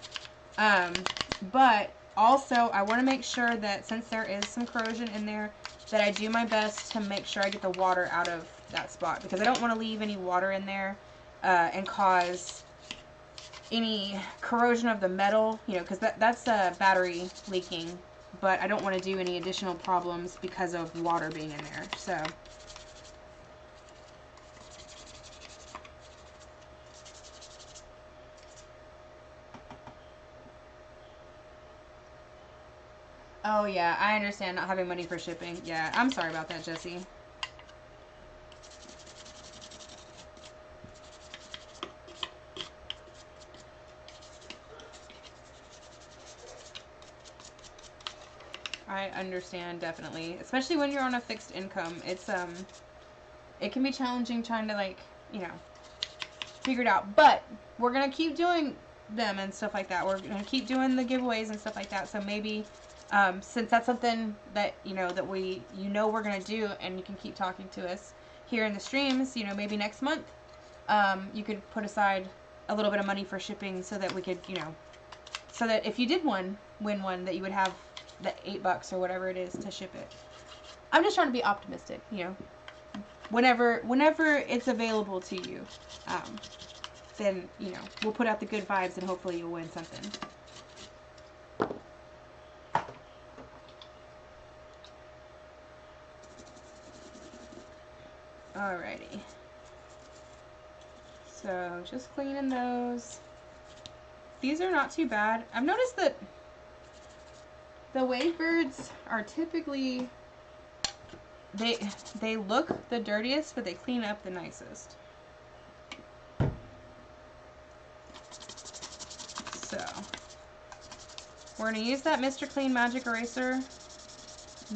But also, I want to make sure that since there is some corrosion in there, that I do my best to make sure I get the water out of that spot, because I don't want to leave any water in there and cause any corrosion of the metal, you know, because that's battery leaking, but I don't want to do any additional problems because of water being in there. So oh yeah, I understand not having money for shipping. Yeah, I'm sorry about that, Jesse. I understand, definitely, especially when you're on a fixed income. It's it can be challenging trying to, like, you know, figure it out. But we're gonna keep doing them and stuff like that. We're gonna keep doing the giveaways and stuff like that. So maybe since that's something that that we're gonna do, and you can keep talking to us here in the streams, maybe next month you could put aside a little bit of money for shipping, so that we could, so that if you did win one, that you would have the $8 or whatever it is to ship it. I'm just trying to be optimistic, whenever it's available to you, then we'll put out the good vibes and hopefully you'll win something. Alrighty. So just cleaning those. These are not too bad. I've noticed that the wave birds are typically, they look the dirtiest, but they clean up the nicest. So we're going to use that Mr. Clean Magic Eraser.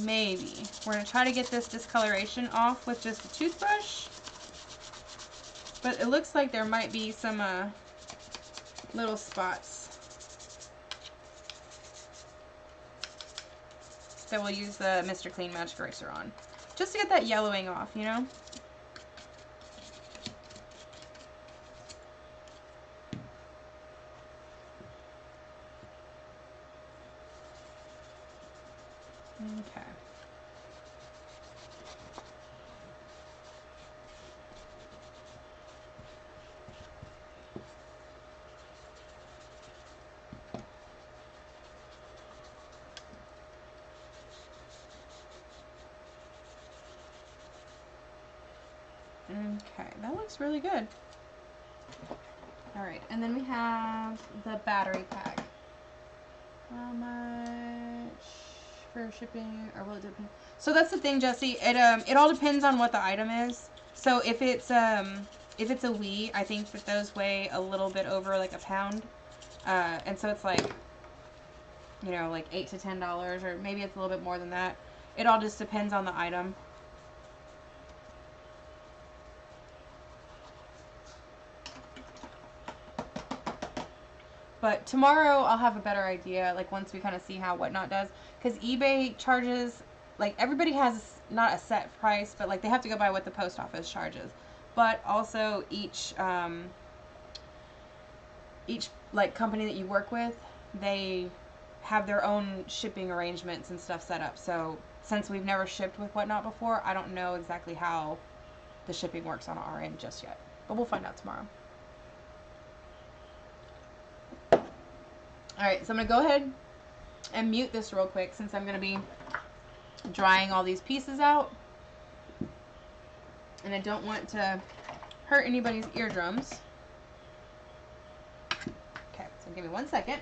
Maybe. We're going to try to get this discoloration off with just a toothbrush. But it looks like there might be some little spots that we'll use the Mr. Clean Magic Eraser on, just to get that yellowing off, Okay. Okay, that looks really good. Alright, and then we have the battery pack. How much for shipping, or will it depend? So that's the thing, Jesse. It all depends on what the item is. So if it's a Wii, I think that those weigh a little bit over like a pound, and so it's like, like $8 to $10, or maybe it's a little bit more than that. It all just depends on the item. But tomorrow I'll have a better idea, like once we kind of see how WhatNot does. Because eBay charges, like everybody has not a set price, but like they have to go by what the post office charges. But also each like company that you work with, they have their own shipping arrangements and stuff set up. So since we've never shipped with WhatNot before, I don't know exactly how the shipping works on our end just yet. But we'll find out tomorrow. Alright, so I'm going to go ahead and mute this real quick, since I'm going to be drying all these pieces out. And I don't want to hurt anybody's eardrums. Okay, so give me 1 second.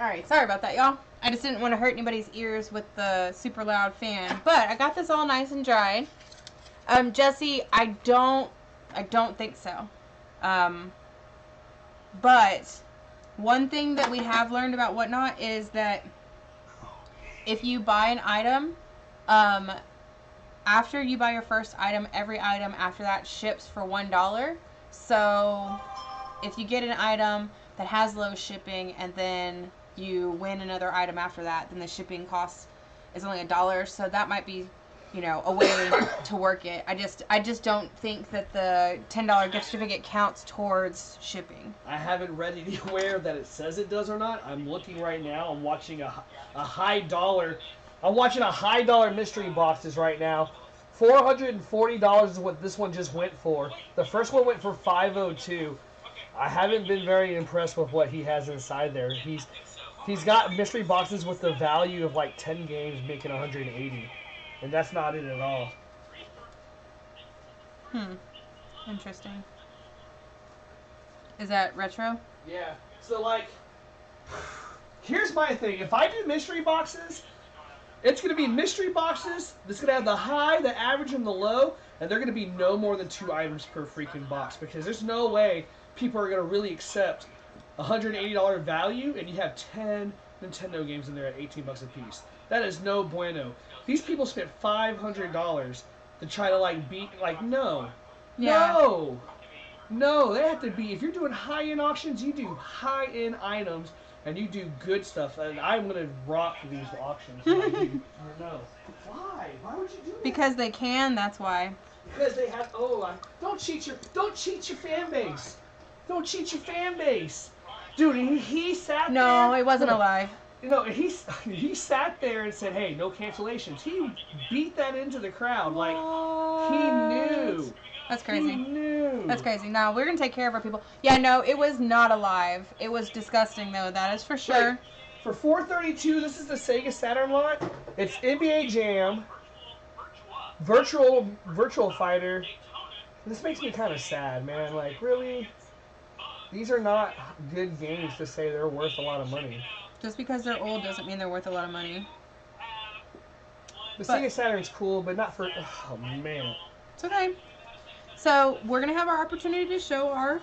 Alright, sorry about that, y'all. I just didn't want to hurt anybody's ears with the super loud fan. But I got this all nice and dried. Jesse, I don't think so. But one thing that we have learned about WhatNot is that if you buy an item, after you buy your first item, every item after that ships for $1. So if you get an item that has low shipping and then you win another item after that, then the shipping cost is only $1. So that might be, a way to work it. I just don't think that the $10 gift certificate counts towards shipping. I haven't read anywhere that it says it does or not. I'm looking right now. I'm watching a high dollar. I'm watching a high dollar mystery boxes right now. $440 is what this one just went for. The first one went for $502. I haven't been very impressed with what he has inside there. He's got mystery boxes with the value of like 10 games making 180. And that's not it at all. Interesting. Is that retro? Yeah. So, like, here's my thing. If I do mystery boxes, it's going to be mystery boxes that's going to have the high, the average, and the low, and they're going to be no more than 2 items per freaking box, because there's no way people are going to really accept $180 value, and you have 10 Nintendo games in there at $18 a piece. That is no bueno. These people spent $500 to try to, like, beat, like, no. Yeah. No, they have to be, if you're doing high-end auctions, you do high-end items, and you do good stuff, and I'm going to rock these auctions. No. Why? Why would you do that? Because they can, that's why. Because they have, don't cheat your fan base. Don't cheat your fan base. Dude, he sat there. No, it wasn't alive. He sat there and said, hey, no cancellations. He beat that into the crowd. Like, he knew. That's crazy. He knew. That's crazy. No, we're going to take care of our people. Yeah, no, it was not alive. It was disgusting, though. That is for sure. Like, for $432, this is the Sega Saturn lot. It's NBA Jam, Virtual Fighter. This makes me kind of sad, man. Like, really? These are not good games to say they're worth a lot of money. Just because they're old doesn't mean they're worth a lot of money. The Sega Saturn's cool, but not for... Oh, man. It's okay. So, we're going to have our opportunity to show our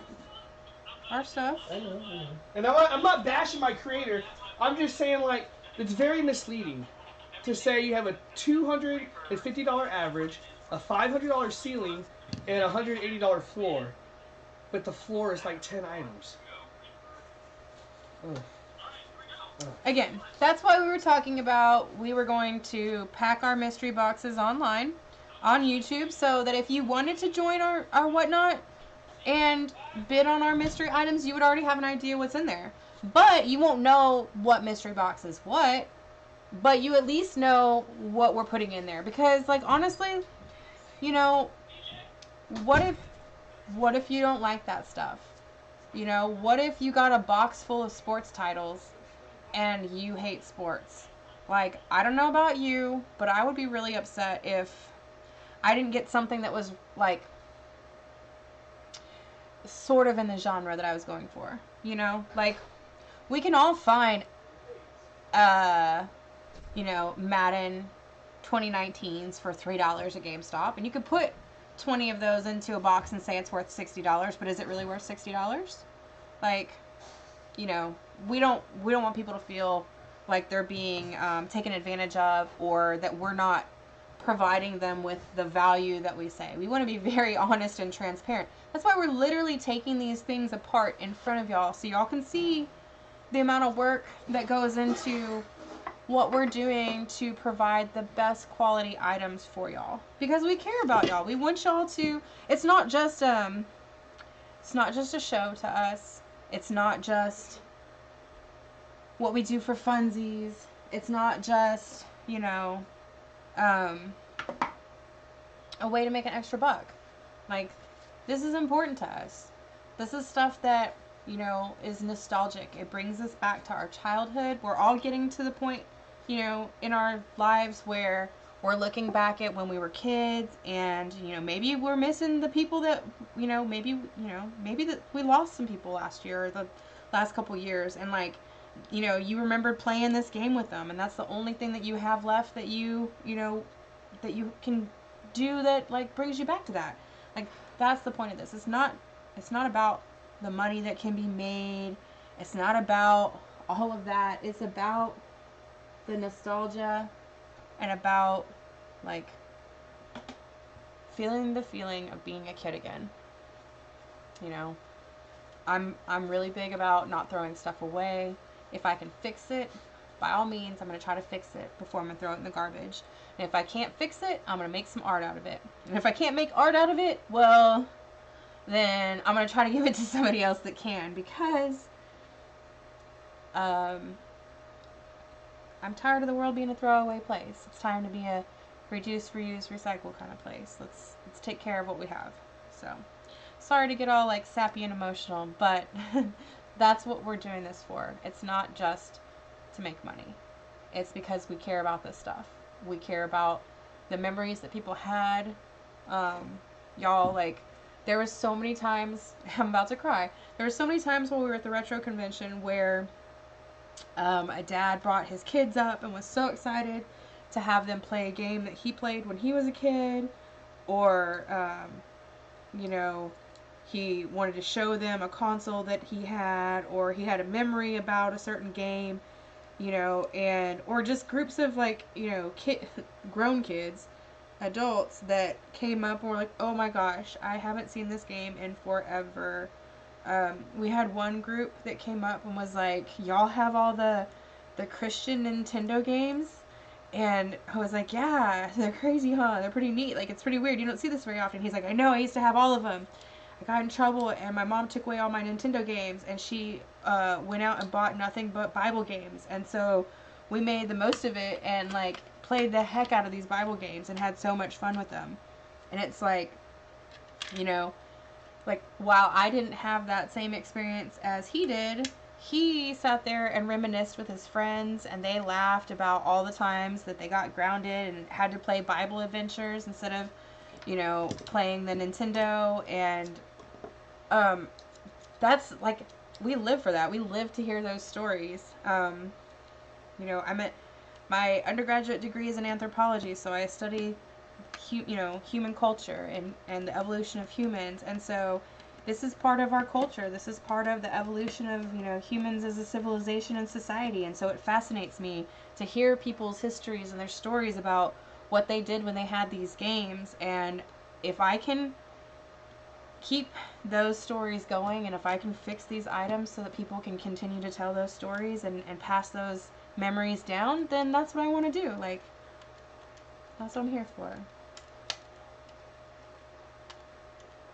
stuff. I know. And I'm not bashing my creator. I'm just saying, like, it's very misleading to say you have a $250 average, a $500 ceiling, and a $180 floor. But the floor is like 10 items. Again, that's why we were talking about we were going to pack our mystery boxes online on YouTube, so that if you wanted to join our WhatNot and bid on our mystery items, you would already have an idea what's in there. But you won't know what mystery box is what, but you at least know what we're putting in there. Because, like, honestly, what if you don't like that stuff? What if you got a box full of sports titles and you hate sports? Like, I don't know about you, but I would be really upset if I didn't get something that was, like, sort of in the genre that I was going for. Like, we can all find, Madden 2019s for $3 at GameStop, and you could put 20 of those into a box and say it's worth $60, but is it really worth $60? Like, we don't want people to feel like they're being taken advantage of, or that we're not providing them with the value that we say. We want to be very honest and transparent. That's why we're literally taking these things apart in front of y'all, so y'all can see the amount of work that goes into what we're doing to provide the best quality items for y'all, because we care about y'all. We want y'all to, it's not just a show to us. It's not just what we do for funsies. It's not just, a way to make an extra buck. Like, this is important to us. This is stuff that, is nostalgic. It brings us back to our childhood. We're all getting to the point, in our lives where we're looking back at when we were kids, and, maybe we're missing the people that, maybe that we lost some people last year or the last couple years, and, like, you know, you remembered playing this game with them, and that's the only thing that you have left that you know, that you can do that, like, brings you back to that. Like, that's the point of this. It's not about the money that can be made. It's not about all of that. It's about the nostalgia and about, like, feeling the feeling of being a kid again. You know, I'm really big about not throwing stuff away. If I can fix it, by all means, I'm going to try to fix it before I'm going to throw it in the garbage. And if I can't fix it, I'm going to make some art out of it. And if I can't make art out of it, well, then I'm going to try to give it to somebody else that can, because I'm tired of the world being a throwaway place. It's time to be a reduce, reuse, recycle kind of place. Let's take care of what we have. So, sorry to get all like sappy and emotional, but that's what we're doing this for. It's not just to make money. It's because we care about this stuff. We care about the memories that people had. Y'all, like, there was so many times, I'm about to cry. There were so many times while we were at the retro convention where a dad brought his kids up and was so excited to have them play a game that he played when he was a kid, or you know, he wanted to show them a console that he had, or he had a memory about a certain game, you know, and or just groups of, like, you know, grown kids, adults that came up and were like, oh my gosh, I haven't seen this game in forever. We had one group that came up and was like, y'all have all the Christian Nintendo games? And I was like, yeah, they're crazy, huh? They're pretty neat. Like, it's pretty weird. You don't see this very often. He's like, I know, I used to have all of them. I got in trouble, and my mom took away all my Nintendo games, and she went out and bought nothing but Bible games. And so we made the most of it and, like, played the heck out of these Bible games and had so much fun with them. And it's like, you know, like, while I didn't have that same experience as he did, he sat there and reminisced with his friends, and they laughed about all the times that they got grounded and had to play Bible adventures instead of, you know, playing the Nintendo. And that's, like, we live for that. We live to hear those stories. You know, my undergraduate degree is in anthropology, so I study you know, human culture and the evolution of humans. And so this is part of our culture. This is part of the evolution of, you know, humans as a civilization and society. And so it fascinates me to hear people's histories and their stories about what they did when they had these games. And if I can keep those stories going, and if I can fix these items so that people can continue to tell those stories and pass those memories down, then that's what I want to do. Like, that's what I'm here for.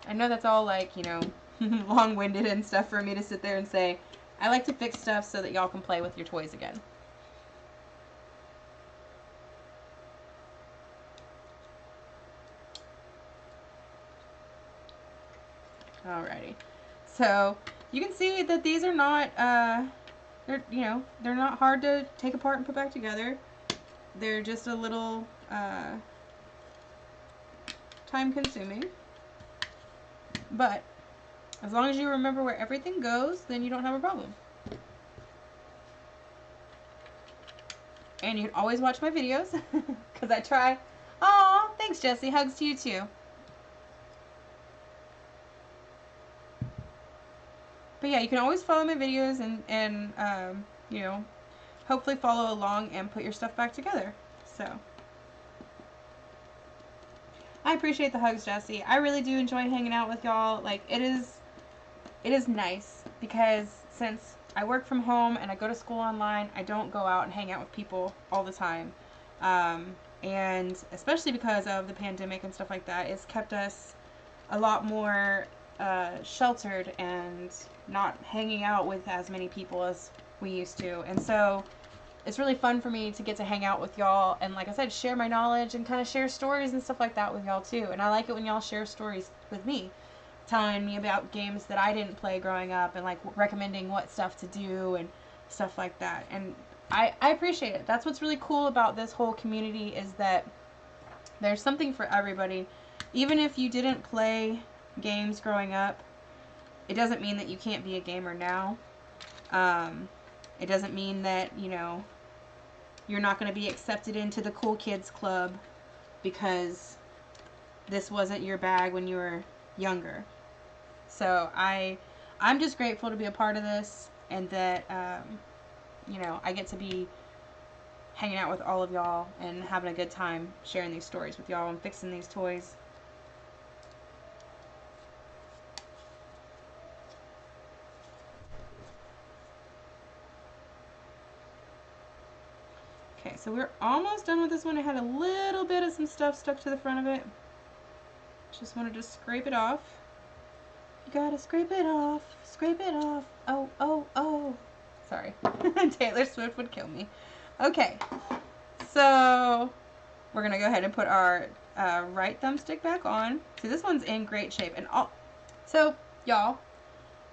I know that's all, like, you know, long-winded and stuff for me to sit there and say. I like to fix stuff so that y'all can play with your toys again. Alrighty. So, you can see that these are not, they're, you know, they're not hard to take apart and put back together. They're just a little, time-consuming. But as long as you remember where everything goes, then you don't have a problem. And you can always watch my videos, because I try. Aw, thanks, Jessie. Hugs to you, too. But yeah, you can always follow my videos and you know, hopefully follow along and put your stuff back together. So, I appreciate the hugs, Jessie. I really do enjoy hanging out with y'all. Like, it is nice, because since I work from home and I go to school online, I don't go out and hang out with people all the time. And especially because of the pandemic and stuff like that, it's kept us a lot more sheltered and not hanging out with as many people as we used to. And so it's really fun for me to get to hang out with y'all and, like I said, share my knowledge and kind of share stories and stuff like that with y'all too. And I like it when y'all share stories with me, telling me about games that I didn't play growing up and, like, recommending what stuff to do and stuff like that. And I appreciate it. That's what's really cool about this whole community, is that there's something for everybody. Even if you didn't play games growing up, it doesn't mean that you can't be a gamer now. It doesn't mean that, you know, you're not going to be accepted into the cool kids club because this wasn't your bag when you were younger. So I'm just grateful to be a part of this, and that, you know, I get to be hanging out with all of y'all and having a good time sharing these stories with y'all and fixing these toys. Okay, so we're almost done with this one. I had a little bit of some stuff stuck to the front of it. Just wanted to scrape it off. You gotta scrape it off, scrape it off. Oh, oh, oh. Sorry. Taylor Swift would kill me. Okay, so we're gonna go ahead and put our right thumbstick back on. See, this one's in great shape. And so, y'all,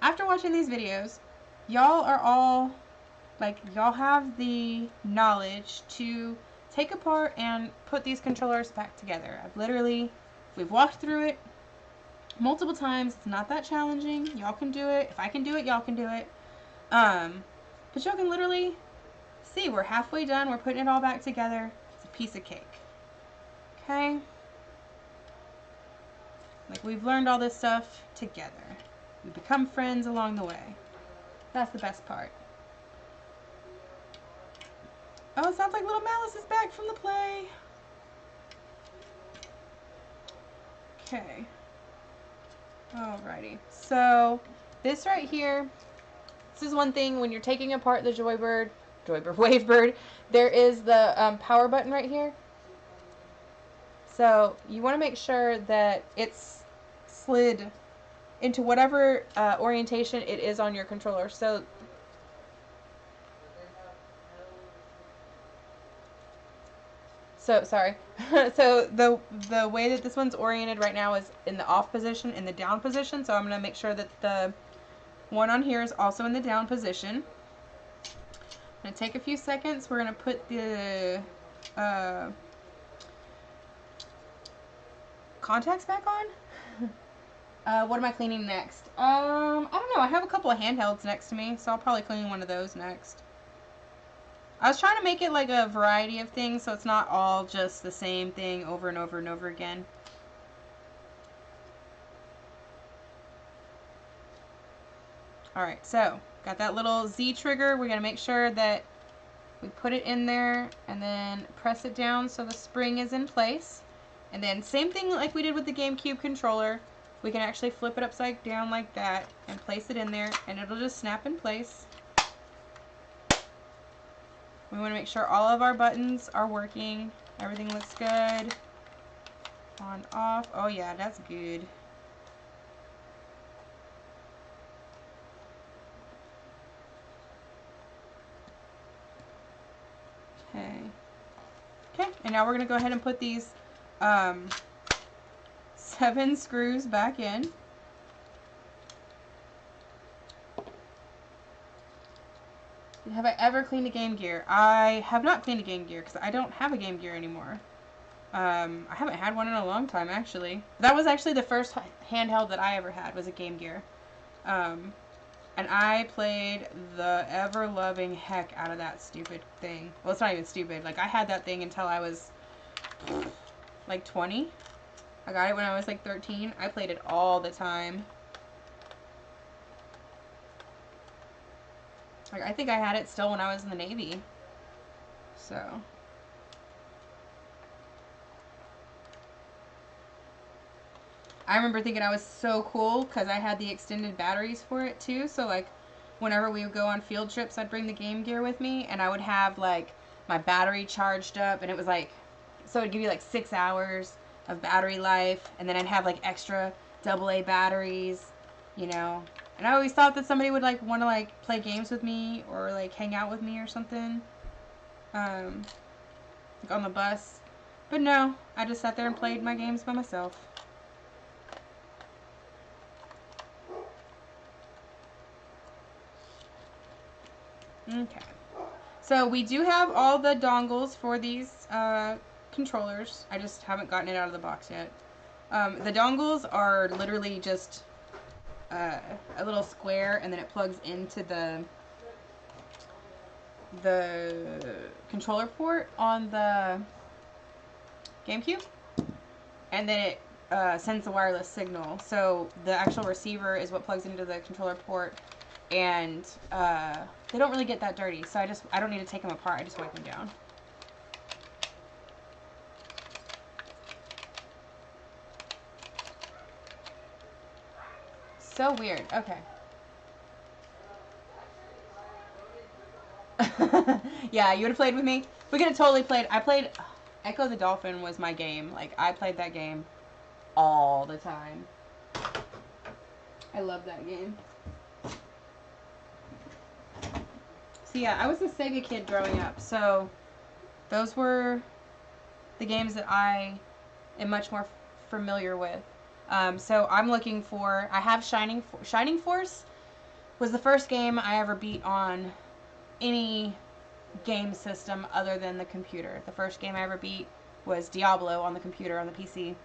after watching these videos, y'all are all, like, y'all have the knowledge to take apart and put these controllers back together. We've walked through it multiple times. It's not that challenging. Y'all can do it. If I can do it, y'all can do it. But y'all can literally see we're halfway done. We're putting it all back together. It's a piece of cake. Okay? Like, we've learned all this stuff together. We've become friends along the way. That's the best part. Oh, it sounds like little Malice is back from the play. Okay. Alrighty. So, this right here, this is one thing when you're taking apart the Wavebird, there is the power button right here. So, you want to make sure that it's slid into whatever orientation it is on your controller. So, sorry. So the way that this one's oriented right now is in the off position, in the down position. So I'm going to make sure that the one on here is also in the down position. I'm going to take a few seconds. We're going to put the contacts back on. What am I cleaning next? I don't know. I have a couple of handhelds next to me, so I'll probably clean one of those next. I was trying to make it like a variety of things, so it's not all just the same thing over and over and over again. Alright, so got that little Z trigger. We're going to make sure that we put it in there and then press it down so the spring is in place. And then same thing like we did with the GameCube controller. We can actually flip it upside down like that and place it in there, and it'll just snap in place. We want to make sure all of our buttons are working. Everything looks good. On, off. Oh yeah, that's good. Okay. Okay, and now we're going to go ahead and put these 7 screws back in. Have I ever cleaned a Game Gear? I have not cleaned a Game Gear because I don't have a Game Gear anymore. I haven't had one in a long time, actually. That was actually the first handheld that I ever had, was a Game Gear. And I played the ever-loving heck out of that stupid thing. Well, it's not even stupid. Like, I had that thing until I was, like, 20. I got it when I was, like, 13. I played it all the time. Like, I think I had it still when I was in the Navy. So. I remember thinking I was so cool because I had the extended batteries for it too. So, like, whenever we would go on field trips, I'd bring the Game Gear with me, and I would have, like, my battery charged up, and it was, like, so it would give you, like, 6 hours of battery life, and then I'd have, like, extra AA batteries, you know. And I always thought that somebody would, like, want to, like, play games with me or, like, hang out with me or something. Like, on the bus. But no, I just sat there and played my games by myself. Okay. So we do have all the dongles for these controllers. I just haven't gotten it out of the box yet. The dongles are literally just a little square, and then it plugs into the the controller port on the Gamecube, and then it sends the wireless signal. So the actual receiver is what plugs into the controller port, and they don't really get that dirty. So I don't need to take them apart. I just wipe them down. So weird. Okay. Yeah, you would have played with me. We could have totally played. I played Echo the Dolphin was my game. Like, I played that game all the time. I love that game. So yeah, I was a Sega kid growing up. So those were the games that I am much more familiar with. So I'm looking for. I have Shining Force was the first game I ever beat on any game system other than the computer. The first game I ever beat was Diablo on the computer, on the PC.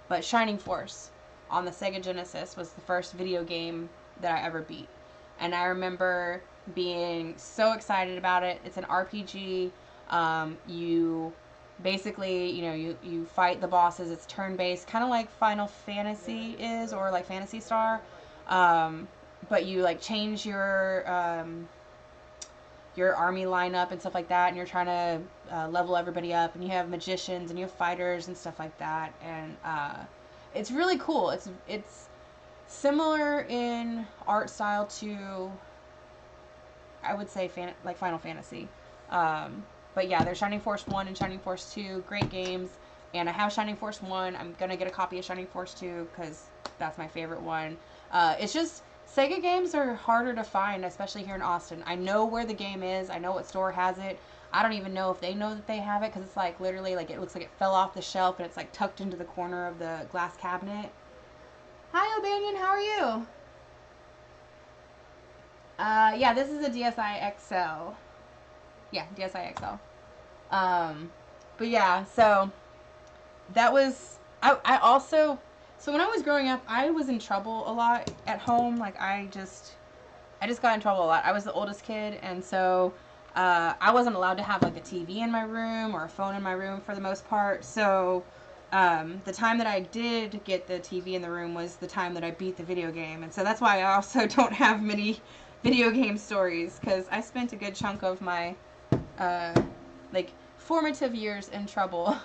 But Shining Force on the Sega Genesis was the first video game that I ever beat. And I remember being so excited about it. It's an RPG. You basically, you fight the bosses. It's turn-based, kind of like Final Fantasy is, or like Phantasy Star. But you like change your army lineup and stuff like that, and you're trying to level everybody up, and you have magicians and you have fighters and stuff like that, and it's really cool. It's similar in art style to, I would say, like Final Fantasy. But yeah, there's Shining Force 1 and Shining Force 2, great games, and I have Shining Force 1. I'm gonna get a copy of Shining Force 2 because that's my favorite one. It's just Sega games are harder to find, especially here in Austin. I know where the game is. I know what store has it. I don't even know if they know that they have it, because it's like literally like it looks like it fell off the shelf and it's like tucked into the corner of the glass cabinet. Hi, O'Banion. How are you? Yeah, this is a DSi XL. Yeah, DSi XL. But yeah, so that was I also. So when I was growing up, I was in trouble a lot at home. Like, I just got in trouble a lot. I was the oldest kid, and so I wasn't allowed to have like a TV in my room or a phone in my room for the most part. So the time that I did get the TV in the room was the time that I beat the video game, and so that's why I also don't have many video game stories, because I spent a good chunk of my like formative years in trouble.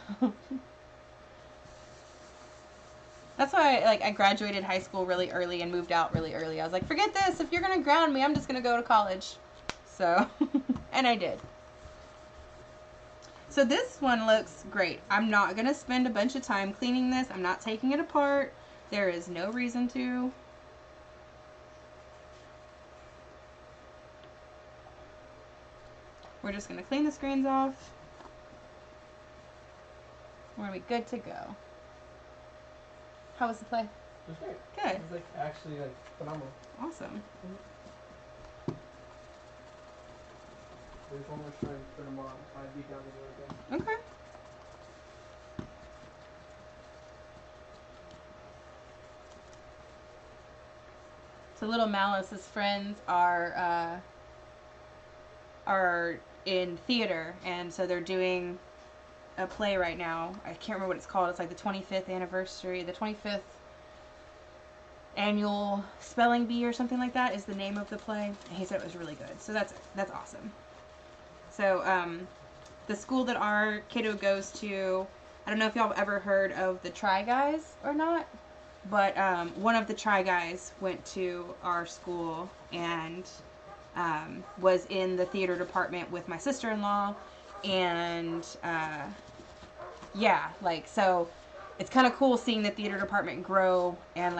That's why I graduated high school really early and moved out really early. I was like, forget this. If you're going to ground me, I'm just going to go to college. So, and I did. So this one looks great. I'm not going to spend a bunch of time cleaning this. I'm not taking it apart. There is no reason to. We're just going to clean the screens off. We're going to be good to go. How was the play? It was great. Good. It was actually phenomenal. Awesome. There's one more string for tomorrow. I beat down the other day. Okay. So Little Malice's friends are in theater, and so they're doing a play right now. I can't remember what it's called. It's like the 25th anniversary, the 25th annual spelling bee or something like that is the name of the play. And he said it was really good. So that's awesome. So the school that our kiddo goes to, I don't know if y'all have ever heard of the Try Guys or not, but one of the Try Guys went to our school and was in the theater department with my sister-in-law, and yeah, so it's kind of cool seeing the theater department grow, and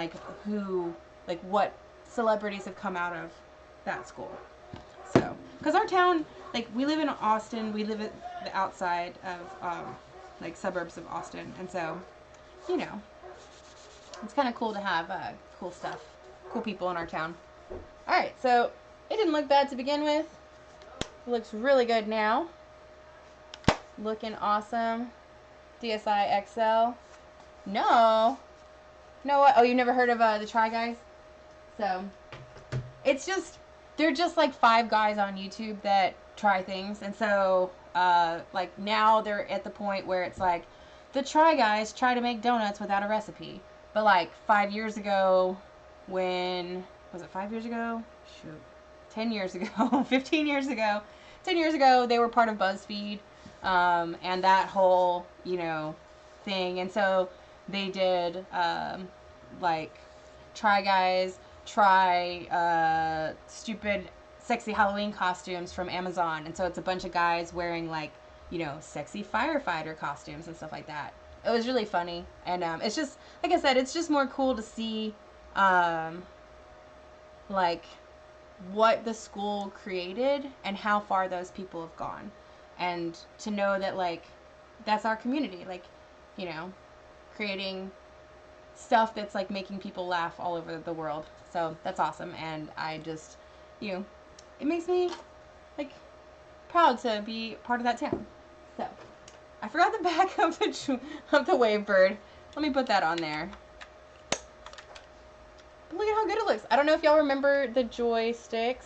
what celebrities have come out of that school. So, because our town, we live in Austin, we live at the outside of suburbs of Austin, and so it's kind of cool to have cool stuff, cool people in our town. All right, so it didn't look bad to begin with. It looks really good now. Looking awesome. DSi XL. No. What? Oh, you've never heard of the Try Guys? So, it's just, they're just like 5 guys on YouTube that try things, and so like now they're at the point where it's like the Try Guys try to make donuts without a recipe. But like 5 years ago, when was it 5 years ago? Shoot, 10 years ago, 15 years ago, 10 years ago, they were part of BuzzFeed, and that whole thing, and so they did like Try Guys try stupid sexy Halloween costumes from Amazon, and so it's a bunch of guys wearing like sexy firefighter costumes and stuff like that. It was really funny, and it's just like I said, it's just more cool to see like what the school created and how far those people have gone, and to know that like that's our community, like creating stuff that's like making people laugh all over the world. So that's awesome, and I just it makes me like proud to be part of that town. So I forgot the back of the wave bird. Let me put that on there. But look at how good it looks. I don't know if y'all remember the joysticks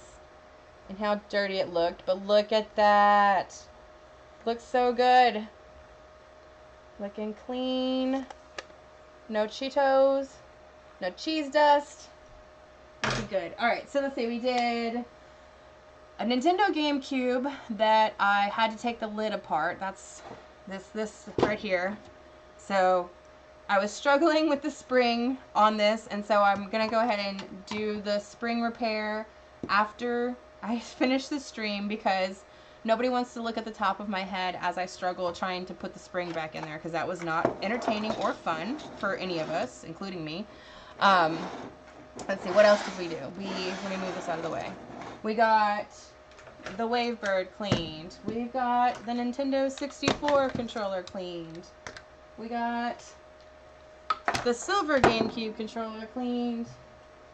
and how dirty it looked, but look at that. Looks so good. Looking clean. No Cheetos. No cheese dust. Looking good. Alright, so let's see. We did a Nintendo GameCube that I had to take the lid apart. That's this right here. So I was struggling with the spring on this, and so I'm going to go ahead and do the spring repair after I finish the stream, because nobody wants to look at the top of my head as I struggle trying to put the spring back in there, because that was not entertaining or fun for any of us, including me. Let's see, what else did we do? Let me move this out of the way. We got the Wavebird cleaned. We've got the Nintendo 64 controller cleaned. We got the silver GameCube controller cleaned.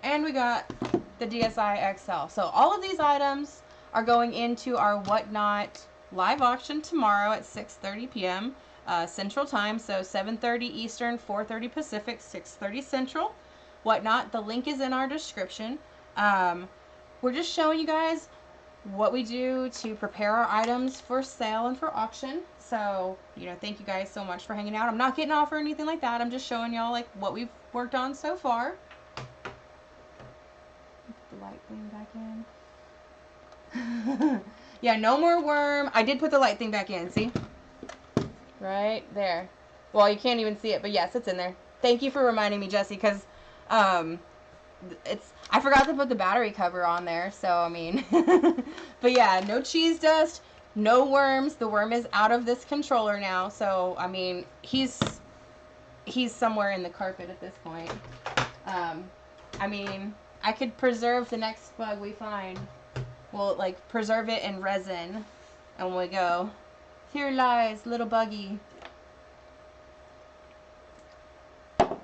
And we got the DSi XL. So all of these items are going into our WhatNot live auction tomorrow at 6:30 p.m. Central Time. So 7:30 Eastern, 4:30 Pacific, 6:30 Central. WhatNot, the link is in our description. We're just showing you guys what we do to prepare our items for sale and for auction. So, thank you guys so much for hanging out. I'm not getting off or anything like that. I'm just showing y'all like what we've worked on so far. Put the light thing back in. Yeah, no more worm. I did put the light thing back in, see? Right there. Well, you can't even see it, but yes, it's in there. Thank you for reminding me, Jesse, because I forgot to put the battery cover on there, so I mean, but yeah, no cheese dust, no worms. The worm is out of this controller now, so I mean, he's somewhere in the carpet at this point. I mean, I could preserve the next bug we find. We'll like preserve it in resin, and we go, here lies little buggy. All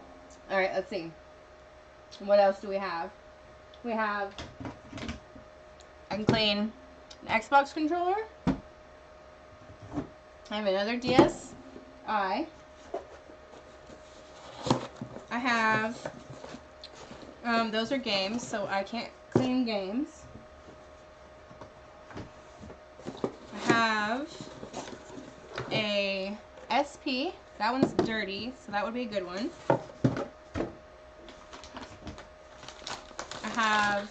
right, let's see. What else do we have? We have, I can clean an Xbox controller. I have another DSi. I have, those are games, so I can't clean games. I have a SP. That one's dirty, so that would be a good one. I have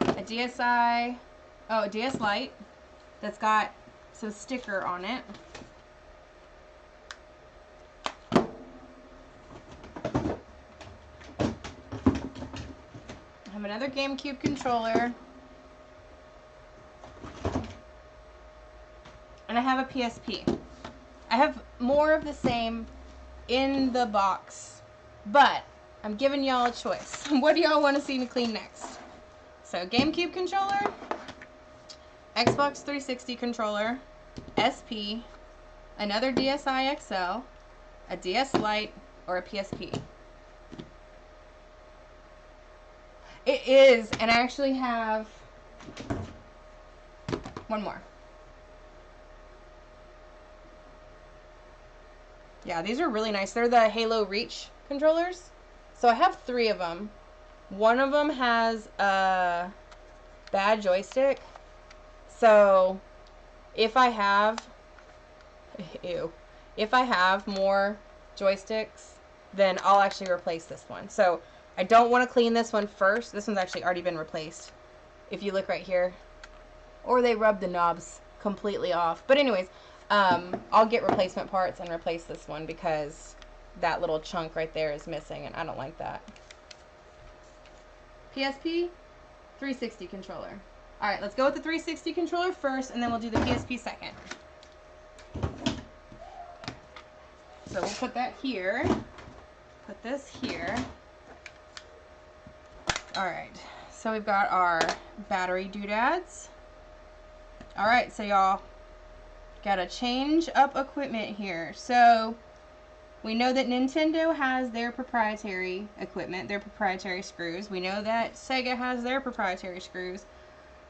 a DSi, a DS Lite that's got some sticker on it. I have another GameCube controller. And I have a PSP. I have more of the same in the box, but I'm giving y'all a choice. What do y'all want to see me clean next? So GameCube controller, Xbox 360 controller, SP, another DSi XL, a DS Lite, or a PSP. It is, and I actually have one more. Yeah, these are really nice. They're the Halo Reach controllers. So I have 3 of them. One of them has the bad joystick. So if I have, ew, if I have more joysticks, then I'll actually replace this one. So I don't want to clean this one first. This one's actually already been replaced. If you look right here, or they rub the knobs completely off. But anyways, I'll get replacement parts and replace this one because that little chunk right there is missing and I don't like that. PSP 360 controller. Alright, let's go with the 360 controller first and then we'll do the PSP second. So we'll put that here. Put this here. Alright, so we've got our battery doodads. Alright, so y'all gotta change up equipment here. So we know that Nintendo has their proprietary equipment, their proprietary screws. We know that Sega has their proprietary screws.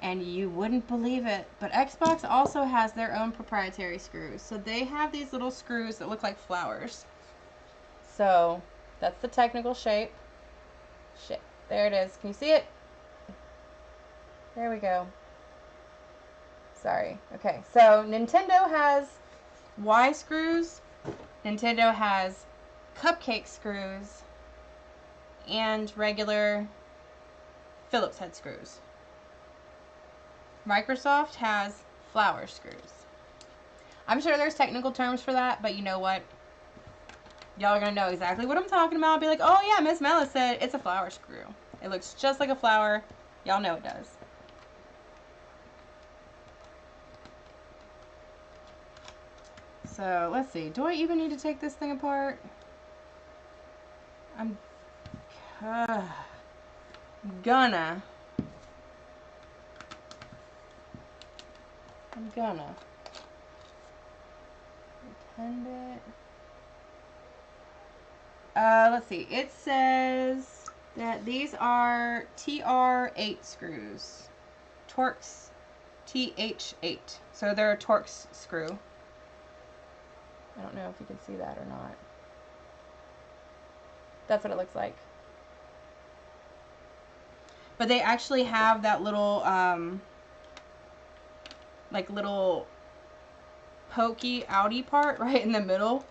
And you wouldn't believe it, but Xbox also has their own proprietary screws. So they have these little screws that look like flowers. So that's the technical shape. Shit, there it is. Can you see it? There we go. Sorry. Okay, so Nintendo has Y screws. Nintendo has cupcake screws and regular Phillips head screws. Microsoft has flower screws. I'm sure there's technical terms for that, but you know what? Y'all are going to know exactly what I'm talking about. Be like, oh yeah, MsMalice said it's a flower screw. It looks just like a flower. Y'all know it does. So, let's see. Do I even need to take this thing apart? I'm gonna. Pretend it. Let's see. It says that these are TR8 screws. Torx TH8. So they're a Torx screw. I don't know if you can see that or not. That's what it looks like. But they actually have that little, like little pokey outy part right in the middle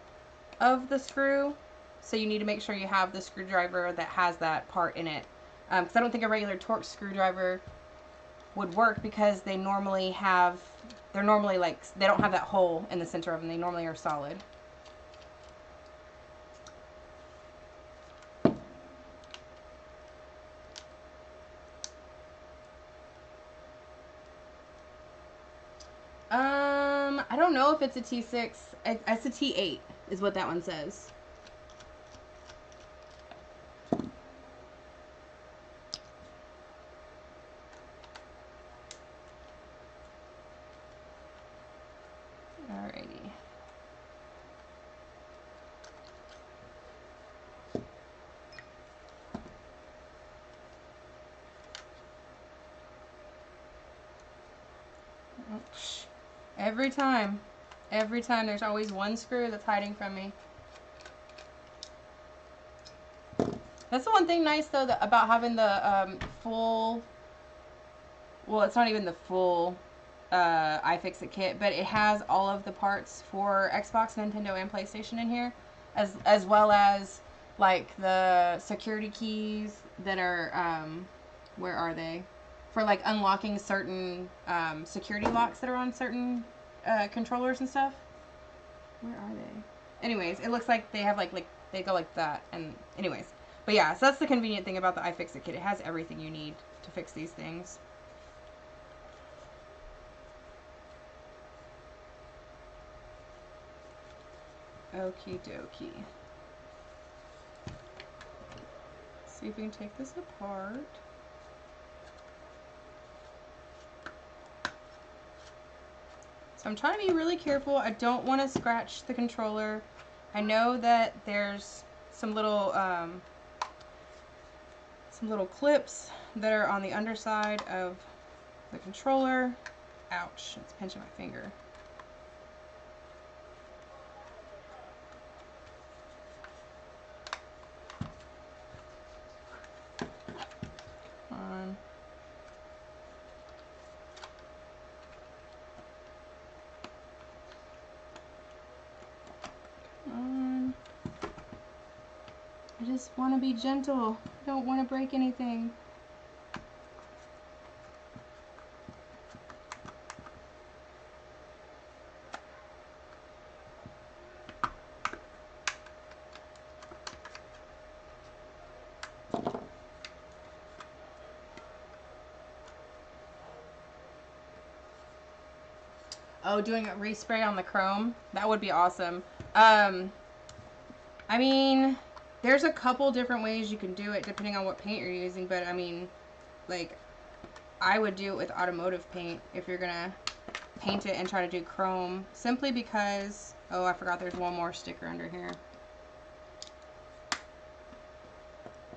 of the screw. So you need to make sure you have the screwdriver that has that part in it. Because I don't think a regular Torx screwdriver would work because they normally have, they're normally like, they don't have that hole in the center of them. They normally are solid. I don't know if it's a T6. It's a T8 is what that one says. Alrighty. Every time there's always one screw that's hiding from me. That's the one thing nice though about having the full, well, it's not even the full iFixit kit, but it has all of the parts for Xbox, Nintendo, and PlayStation in here, as well as like the security keys that are where are they? For like unlocking certain security locks that are on certain controllers and stuff. Where are they? Anyways, it looks like they have like they go like that. And anyways, but yeah, so that's the convenient thing about the iFixit kit. It has everything you need to fix these things. Okie dokie. See if we can take this apart. So I'm trying to be really careful. I don't want to scratch the controller. I know that there's some little clips that are on the underside of the controller. Ouch, it's pinching my finger. Come on. I just want to be gentle. I don't want to break anything. Oh, doing a respray on the chrome? That would be awesome. I mean, there's a couple different ways you can do it depending on what paint you're using, but I mean, like, I would do it with automotive paint if you're gonna paint it and try to do chrome, simply because, oh, I forgot there's one more sticker under here.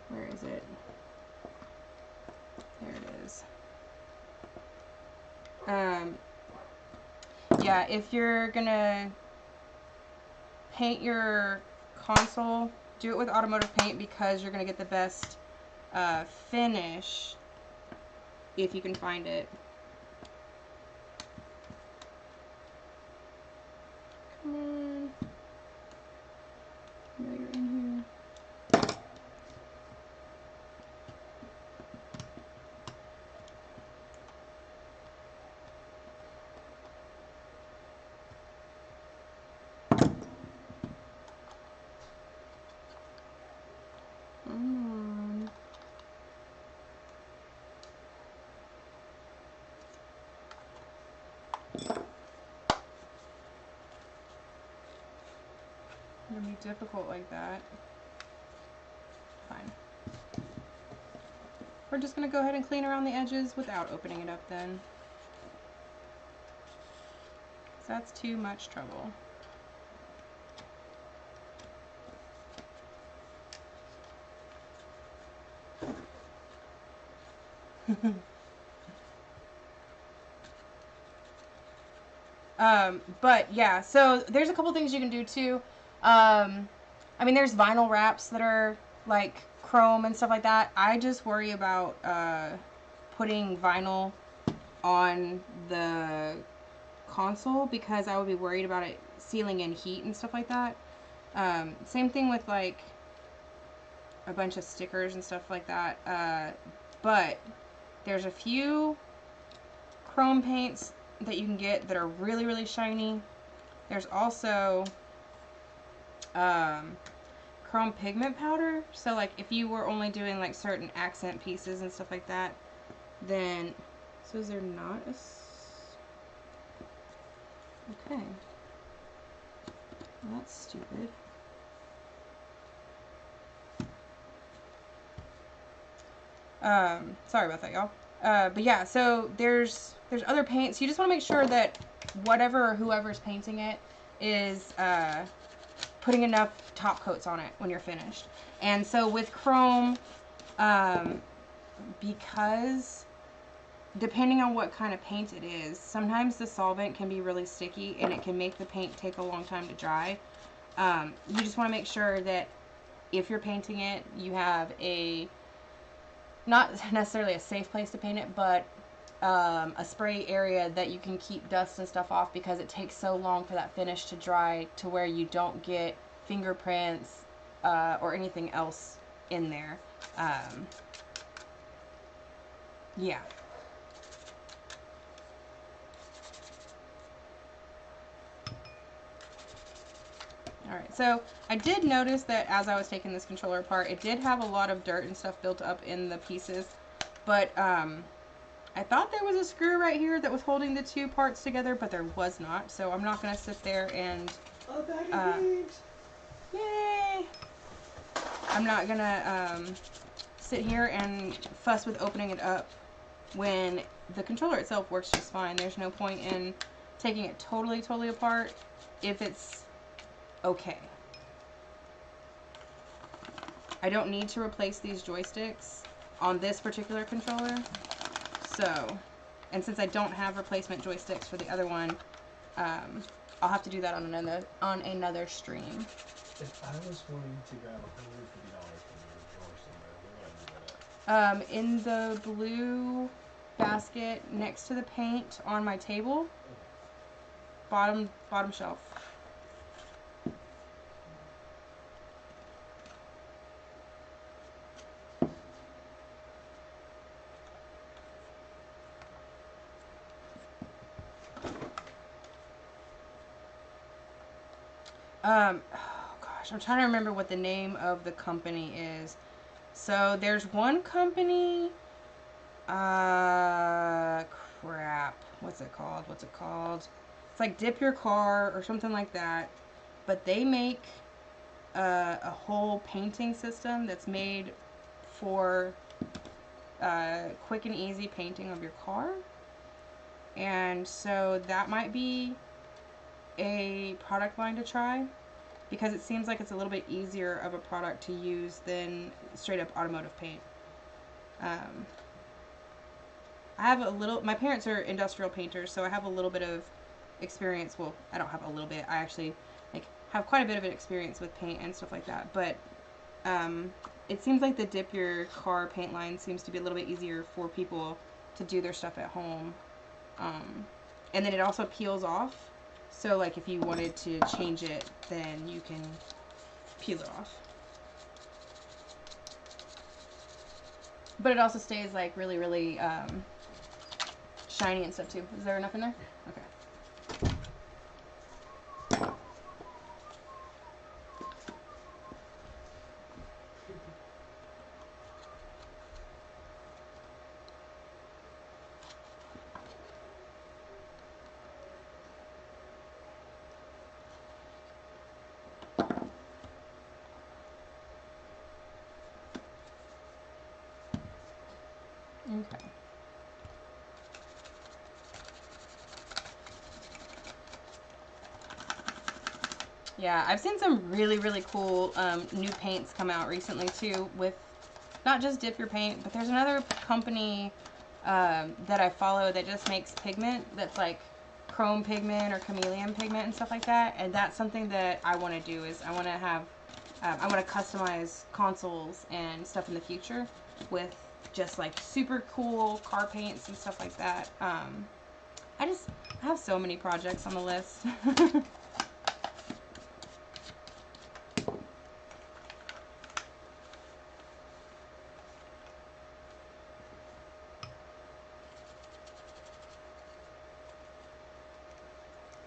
Where is it? There it is. Yeah, if you're gonna paint your console, do it with automotive paint because you're gonna get the best finish if you can find it. Come on. I know you're in here. It'll be difficult like that. Fine. We're just going to go ahead and clean around the edges without opening it up then. So that's too much trouble. But yeah, so there's a couple things you can do too. I mean, there's vinyl wraps that are like chrome and stuff like that. I just worry about putting vinyl on the console because I would be worried about it sealing in heat and stuff like that. Same thing with like a bunch of stickers and stuff like that. But there's a few chrome paints that you can get that are really, really shiny. There's also chrome pigment powder. So like if you were only doing like certain accent pieces and stuff like that, then, so is there not a, okay, well, that's stupid. Sorry about that, y'all. But yeah, so there's other paints. You just want to make sure that whatever or whoever's painting it is putting enough top coats on it when you're finished. And so with chrome, because depending on what kind of paint it is, sometimes the solvent can be really sticky and it can make the paint take a long time to dry. You just want to make sure that if you're painting it, you have a, not necessarily a safe place to paint it, but a spray area that you can keep dust and stuff off, because it takes so long for that finish to dry to where you don't get fingerprints or anything else in there. Yeah. Alright, so I did notice that as I was taking this controller apart, it did have a lot of dirt and stuff built up in the pieces, but I thought there was a screw right here that was holding the two parts together, but there was not, so I'm not going to sit there and, yay! I'm not going to sit here and fuss with opening it up when the controller itself works just fine. There's no point in taking it totally apart if it's okay. I don't need to replace these joysticks on this particular controller, so, and since I don't have replacement joysticks for the other one, I'll have to do that on another stream. If I was wanting to grab $150 from your drawer somewhere, where would I do that at? In the blue basket next to the paint on my table, bottom shelf. Oh gosh, I'm trying to remember what the name of the company is. So there's one company. Crap. What's it called? It's like Dip Your Car or something like that. But they make a whole painting system that's made for quick and easy painting of your car. And so that might be a product line to try, because it seems like it's a little bit easier of a product to use than straight up automotive paint. I have a little, my parents are industrial painters, so I have a little bit of experience. Well, I don't have a little bit. I actually have quite a bit of an experience with paint and stuff like that. But it seems like the Dip Your Car paint line seems to be a little bit easier for people to do their stuff at home. And then it also peels off. So like if you wanted to change it, then you can peel it off. But it also stays like really, really shiny and stuff too. Is there enough in there? Okay. Okay. Yeah, I've seen some really, really cool new paints come out recently too, with not just Dip Your Paint, but there's another company that I follow that just makes pigment that's like chrome pigment or chameleon pigment and stuff like that. And that's something that I want to do, is I want to have, I want to customize consoles and stuff in the future with just like super cool car paints and stuff like that. I have so many projects on the list.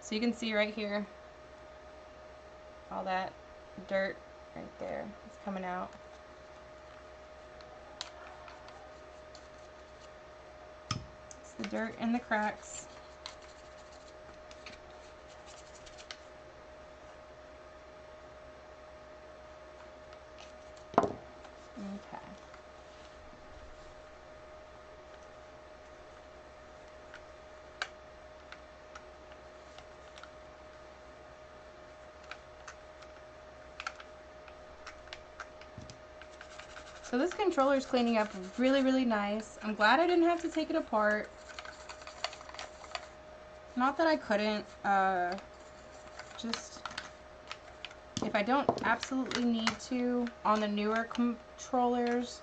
So you can see right here, all that dirt right there is coming out. It's the dirt and the cracks. Okay. So this controller is cleaning up really, really nice. I'm glad I didn't have to take it apart. Not that I couldn't, just if I don't absolutely need to on the newer controllers,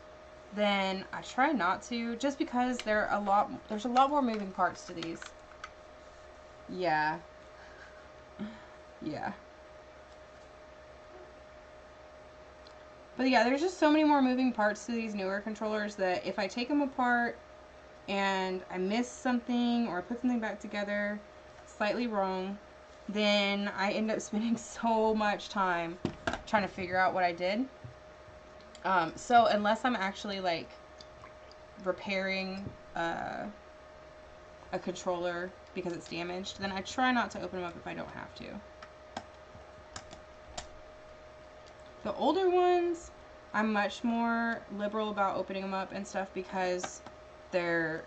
then I try not to, just because there's a lot more moving parts to these. Yeah. Yeah. But yeah, there's just so many more moving parts to these newer controllers that if I take them apart and I miss something or I put something back together slightly wrong, then I end up spending so much time trying to figure out what I did. So unless I'm actually like repairing a controller because it's damaged, then I try not to open them up if I don't have to. The older ones, I'm much more liberal about opening them up and stuff, because they're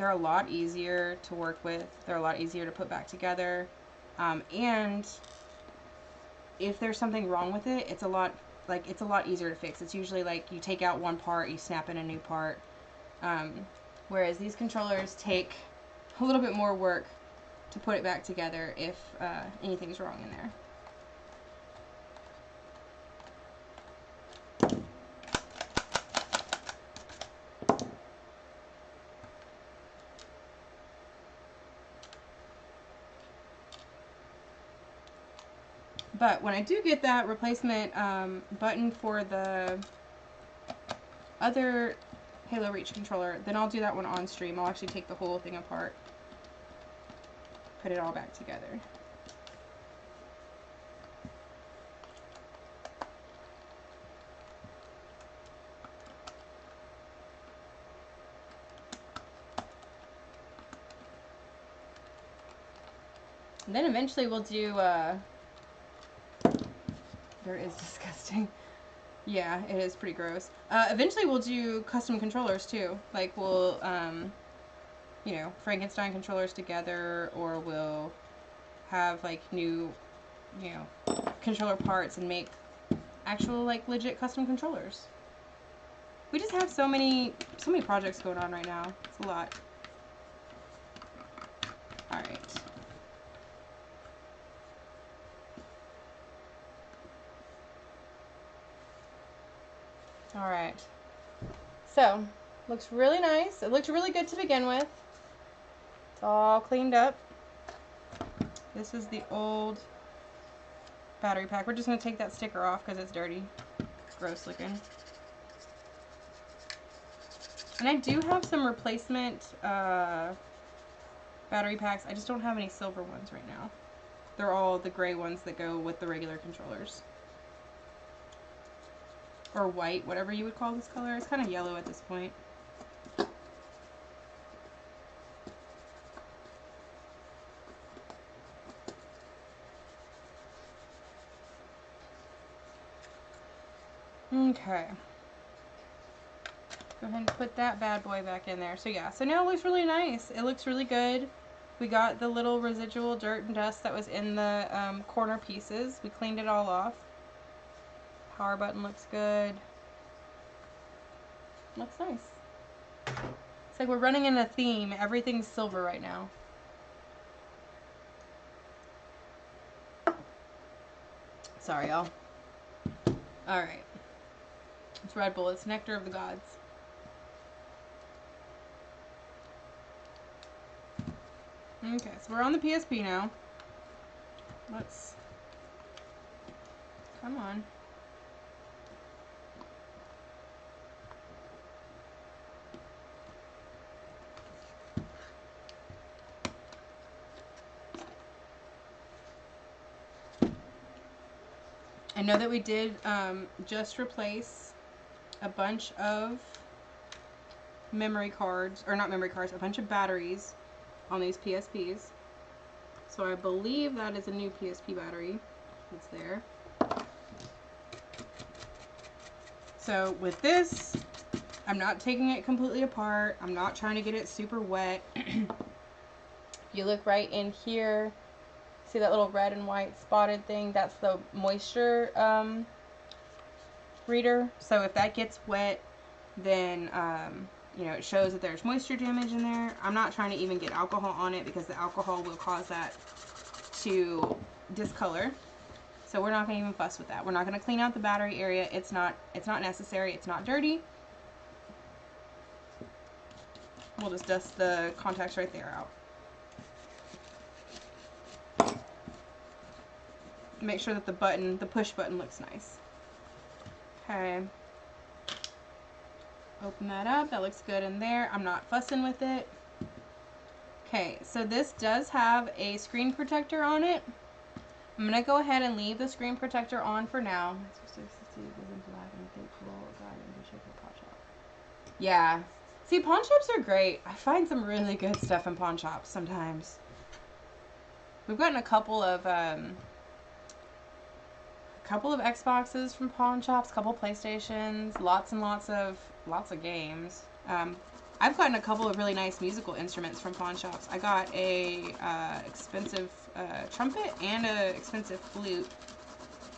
a lot easier to work with. They're a lot easier to put back together. And if there's something wrong with it, it's a lot easier to fix. It's usually like you take out one part, you snap in a new part. Whereas these controllers take a little bit more work to put it back together if anything's wrong in there. But when I do get that replacement button for the other Halo Reach controller, then I'll do that one on stream. I'll actually take the whole thing apart, put it all back together. And then eventually we'll do, dirt is disgusting. Yeah, it is pretty gross. Eventually we'll do custom controllers too. Like we'll, you know, Frankenstein controllers together, or we'll have like new, you know, controller parts and make actual like legit custom controllers. We just have so many projects going on right now. It's a lot. All right. All right. So, looks really nice. It looked really good to begin with. It's all cleaned up. This is the old battery pack. We're just going to take that sticker off because it's dirty. It's gross looking. And I do have some replacement battery packs. I just don't have any silver ones right now. They're all the gray ones that go with the regular controllers. Or white, whatever you would call this color. It's kind of yellow at this point. Okay. Go ahead and put that bad boy back in there. So yeah, so now it looks really nice. It looks really good. We got the little residual dirt and dust that was in the corner pieces. We cleaned it all off. Power button looks good. Looks nice. It's like we're running in a theme. Everything's silver right now. Sorry, y'all. Alright. It's Red Bull. It's Nectar of the Gods. Okay, so we're on the PSP now. Let's... Come on. I know that we did just replace a bunch of memory cards, or not memory cards, a bunch of batteries on these PSPs. So I believe that is a new PSP battery that's there. So with this, I'm not taking it completely apart. I'm not trying to get it super wet. You look right in here. See that little red and white spotted thing? That's the moisture reader. So if that gets wet, then you know, it shows that there's moisture damage in there. I'm not trying to even get alcohol on it because the alcohol will cause that to discolor. So we're not going to even fuss with that. We're not going to clean out the battery area. It's not necessary. It's not dirty. We'll just dust the contacts right there out. Make sure that the push button looks nice. Okay. Open that up. That looks good in there. I'm not fussing with it. Okay, so this does have a screen protector on it. I'm going to go ahead and leave the screen protector on for now. Yeah. See, pawn shops are great. I find some really good stuff in pawn shops sometimes. We've gotten a couple of Xboxes from pawn shops, a couple PlayStations, lots and lots of games. I've gotten a couple of really nice musical instruments from pawn shops. I got a expensive trumpet and a expensive flute.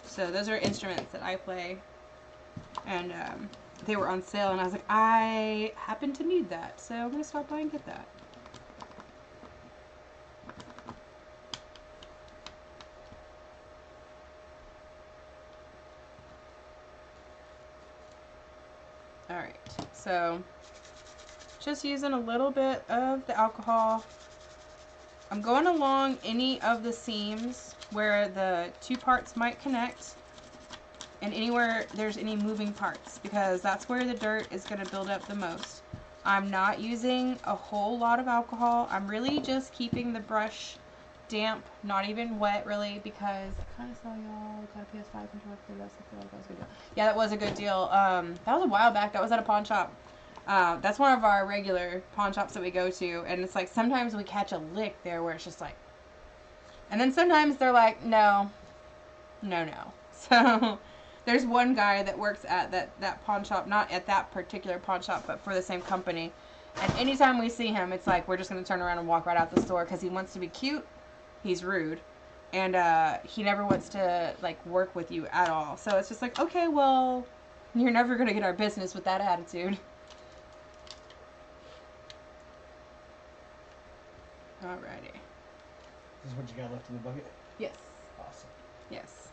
So those are instruments that I play, and they were on sale, and I was like, I happen to need that, so I'm gonna stop by and get that. Alright, so just using a little bit of the alcohol. I'm going along any of the seams where the two parts might connect, and anywhere there's any moving parts, because that's where the dirt is going to build up the most. I'm not using a whole lot of alcohol. I'm really just keeping the brush damp, not even wet really, because I kind of saw y'all got a PS5 controller for this. I feel like that was a good deal. Yeah, that was a good deal. That was a while back. That was at a pawn shop. That's one of our regular pawn shops that we go to, and it's like sometimes we catch a lick there where it's just like, And then sometimes they're like, no. So there's one guy that works at that pawn shop, not at that particular pawn shop, but for the same company. And anytime we see him, it's like we're just going to turn around and walk right out the store because he wants to be cute. He's rude. And he never wants to, like, work with you at all. So it's just like, okay, well, you're never going to get our business with that attitude. Alrighty. This is what you got left in the bucket? Yes. Awesome. Yes.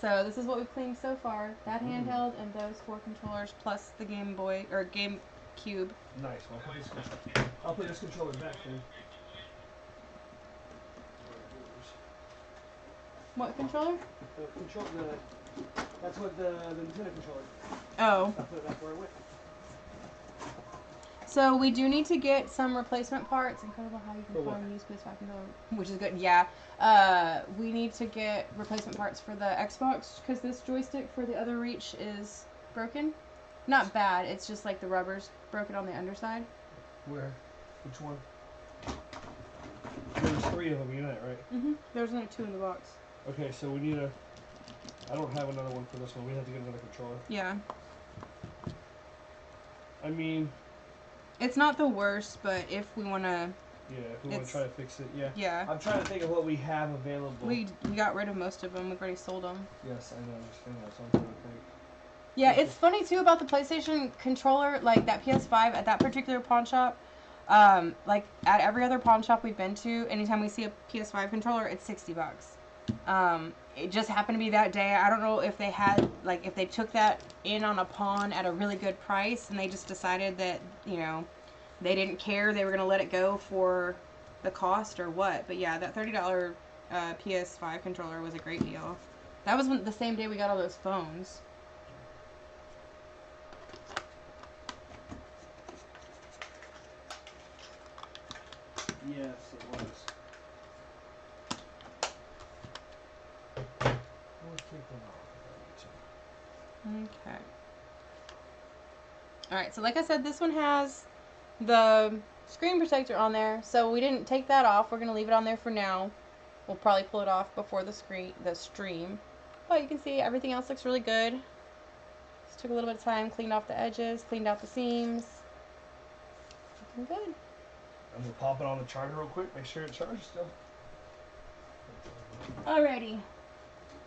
So this is what we've cleaned so far. That handheld and those 4 controllers plus the Game Boy, or Gamecube. Nice. Well, I'll put this controller back then. What controller? That's what the Nintendo controller. Oh. I'll put it back where it went. So we do need to get some replacement parts. Incredible how you can find use PS5 controller, which is good. Yeah. We need to get replacement parts for the Xbox because this joystick for the other reach is broken. Not bad. It's just like the rubber's broken on the underside. Where? Which one? There's 3 of them. You know that, right? Mhm. There's only 2 in the box. Okay, so we need a. I don't have another one for this one. We have to get another controller. Yeah. I mean. It's not the worst, but if we want to... Yeah, if we want to try to fix it, yeah. Yeah. I'm trying to think of what we have available. We got rid of most of them. We've already sold them. Yes, I know. I'm just thinking that, so I'm trying to think. Yeah, it's funny, too, about the PlayStation controller, like that PS5 at that particular pawn shop. Like, at every other pawn shop we've been to, anytime we see a PS5 controller, it's $60. It just happened to be that day. I don't know if they had, like, if they took that in on a pawn at a really good price and they just decided that, you know, they didn't care. They were going to let it go for the cost or what. But yeah, that $30 PS5 controller was a great deal. That was the same day we got all those phones. Yes, it was. Okay. Alright, so like I said, this one has the screen protector on there, so we didn't take that off. We're going to leave it on there for now. We'll probably pull it off before the stream. But you can see everything else looks really good. Just took a little bit of time, cleaned off the edges, cleaned out the seams. Looking good. I'm going to pop it on the charger real quick, make sure it charges still. Alrighty.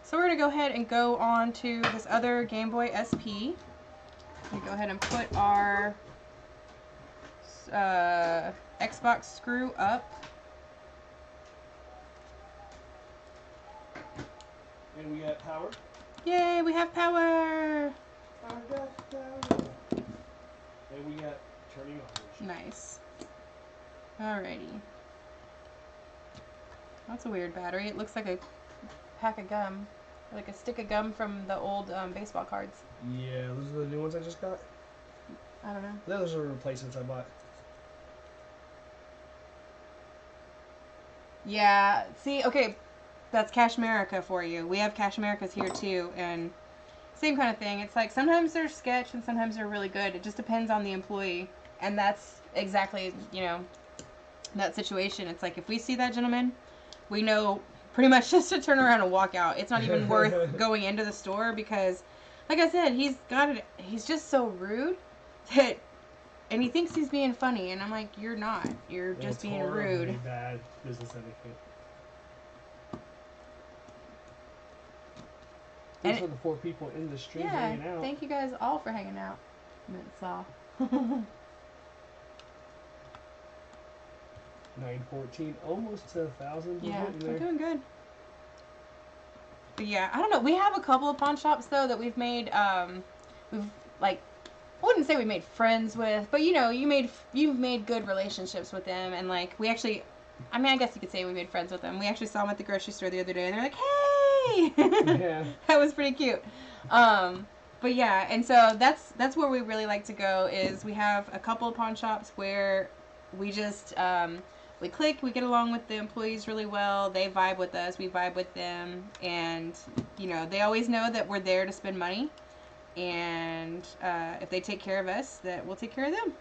So we're going to go ahead and go on to this other Gameboy Sp. We go ahead and put our Xbox screw up. And we got power. Yay, we have power! I got power. And we got turning on. Nice. Alrighty. That's a weird battery. It looks like a pack of gum. Like a stick of gum from the old baseball cards. Yeah, those are the new ones I just got. I don't know. Those are replacements I bought. Yeah, see, okay, that's Cash America for you. We have Cash Americas here too, and same kind of thing. It's like sometimes they're sketch and sometimes they're really good. It just depends on the employee, and that's exactly, you know, that situation. It's like if we see that gentleman, we know pretty much just to turn around and walk out. It's not even worth going into the store because, like I said, he's just so rude that, and he thinks he's being funny, and I'm like, you're not. You're just being rude. Bad business etiquette. These are the 4 people in the stream hanging out. Thank you guys all for hanging out. Saw. 914, almost to 1,000. Yeah, we're doing good. But yeah, I don't know. We have a couple of pawn shops though that we've made. We've like, I wouldn't say we made friends with, but you know, you've made good relationships with them, and like we actually, I mean, I guess you could say we made friends with them. We actually saw them at the grocery store the other day, and they're like, "Hey!" Yeah. That was pretty cute. But yeah, and so that's where we really like to go. Is we have a couple of pawn shops where we just we click, we get along with the employees really well. They vibe with us, we vibe with them, and you know, they always know that we're there to spend money, and if they take care of us, that we'll take care of them.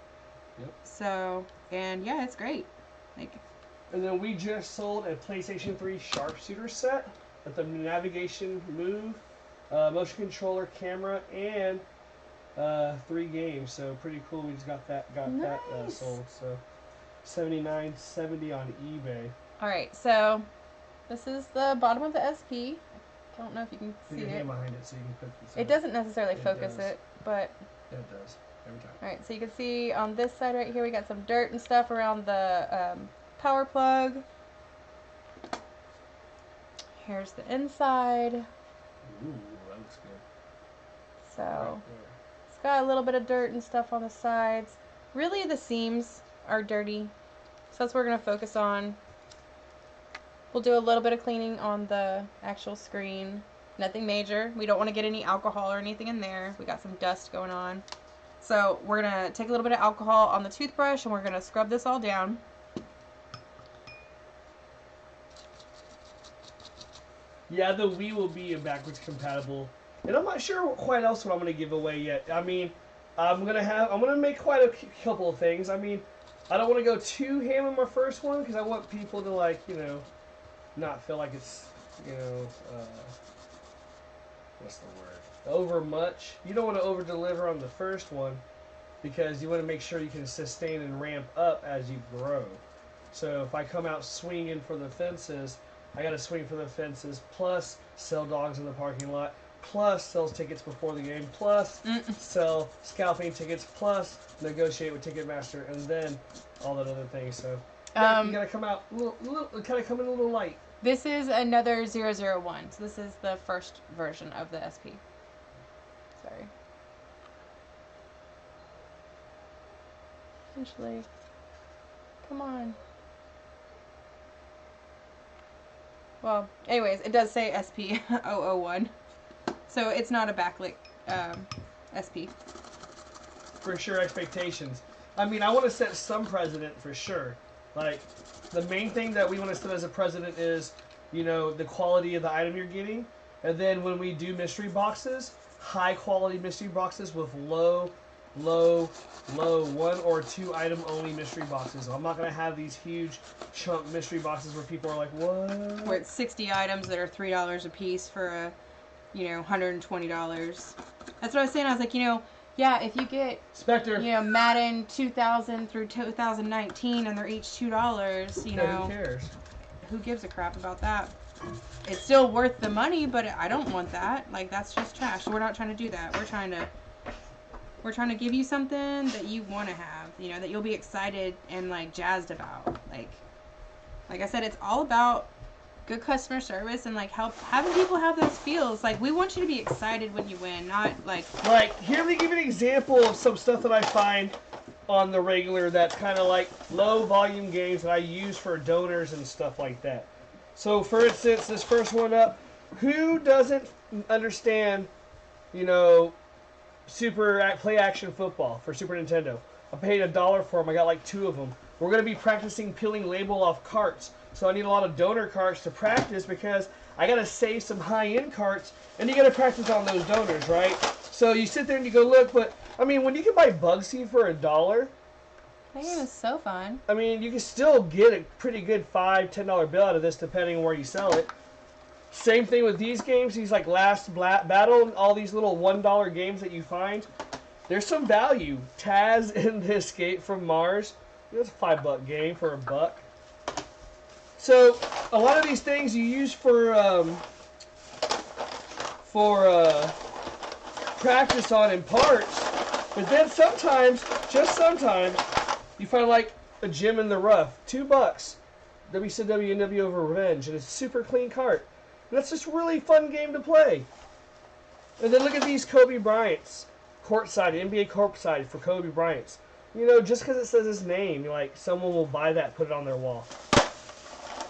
Yep. So, and yeah, it's great. Like, And then we just sold a PlayStation 3 Sharpshooter set with the navigation, move, motion controller, camera, and 3 games. So pretty cool. We just got that sold. So $79.70 on eBay. All right, so this is the bottom of the SP. I don't know if you can see Put your it. hand behind it so you can put this. It doesn't necessarily focus it, but yeah, it does every time. all right. So you can see on this side right here, we got some dirt and stuff around the power plug. Here's the inside. Ooh, that looks good. So Right it's got a little bit of dirt and stuff on the sides. Really, the seams are dirty, so that's what we're gonna focus on. We'll do a little bit of cleaning on the actual screen. Nothing major. We don't want to get any alcohol or anything in there. We got some dust going on. So we're going to take a little bit of alcohol on the toothbrush and we're going to scrub this all down. Yeah, the Wii will be backwards compatible. And I'm not sure quite else what I'm going to give away yet. I mean, I'm going to make quite a couple of things. I mean, I don't want to go too ham on my first one because I want people to, like, you know, not feel like it's, you know, what's the word? Over much. You don't want to over deliver on the first one because you want to make sure you can sustain and ramp up as you grow. So if I come out swinging for the fences, I got to swing for the fences, plus sell dogs in the parking lot, plus sell tickets before the game, plus sell scalping tickets, plus negotiate with Ticketmaster, and then all that other things. So yeah, you got to come out kind of come in a little light. This is another 001. So this is the first version of the SP. Sorry. Essentially. Come on. Well, anyways, it does say SP001. So it's not a backlit SP. For sure, expectations. I mean, I want to set some precedent for sure. Like, the main thing that we want to set as a precedent is, you know, the quality of the item you're getting. And then when we do mystery boxes, high quality mystery boxes with low 1 or 2 item only mystery boxes. I'm not going to have these huge chunk mystery boxes where people are like, what? Where it's 60 items that are $3 a piece for a, you know, $120. That's what I was saying. I was like, you know, yeah, if you get Spectre, you know, Madden 2000 through 2019 and they're each $2, you know, who cares? Who gives a crap about that? It's still worth the money, but I don't want that. Like, that's just trash. We're not trying to do that. We're trying to give you something that you want to have, you know, that you'll be excited and like jazzed about. Like I said, it's all about good customer service and like having people have those feels. Like, we want you to be excited when you win, not like here, let me give you an example of some stuff that I find on the regular that's kind of like low volume games that I use for donors and stuff like that. So for instance, this first one up, who doesn't understand, you know, play action football for Super Nintendo? I paid $1 for them. I got like 2 of them. We're going to be practicing peeling label off carts. So I need a lot of donor carts to practice because I got to save some high-end carts, and you got to practice on those donors, right? So you sit there and you go, look, but I mean, when you can buy Bugsy for $1, that game is so fun. I mean, you can still get a pretty good $5, $10 bill out of this depending on where you sell it. Same thing with these games, these like Last Battle, and all these little $1 games that you find. There's some value. Taz in the Escape from Mars, it's a $5 game for $1. So a lot of these things you use for practice on in parts, but then sometimes, just sometimes, you find like a gem in the rough, $2, WCW NWO over Revenge, and it's a super clean cart. And that's just a really fun game to play. And then look at these Kobe Bryant's, courtside, NBA courtside for Kobe Bryant's. You know, just because it says his name, like someone will buy that, put it on their wall.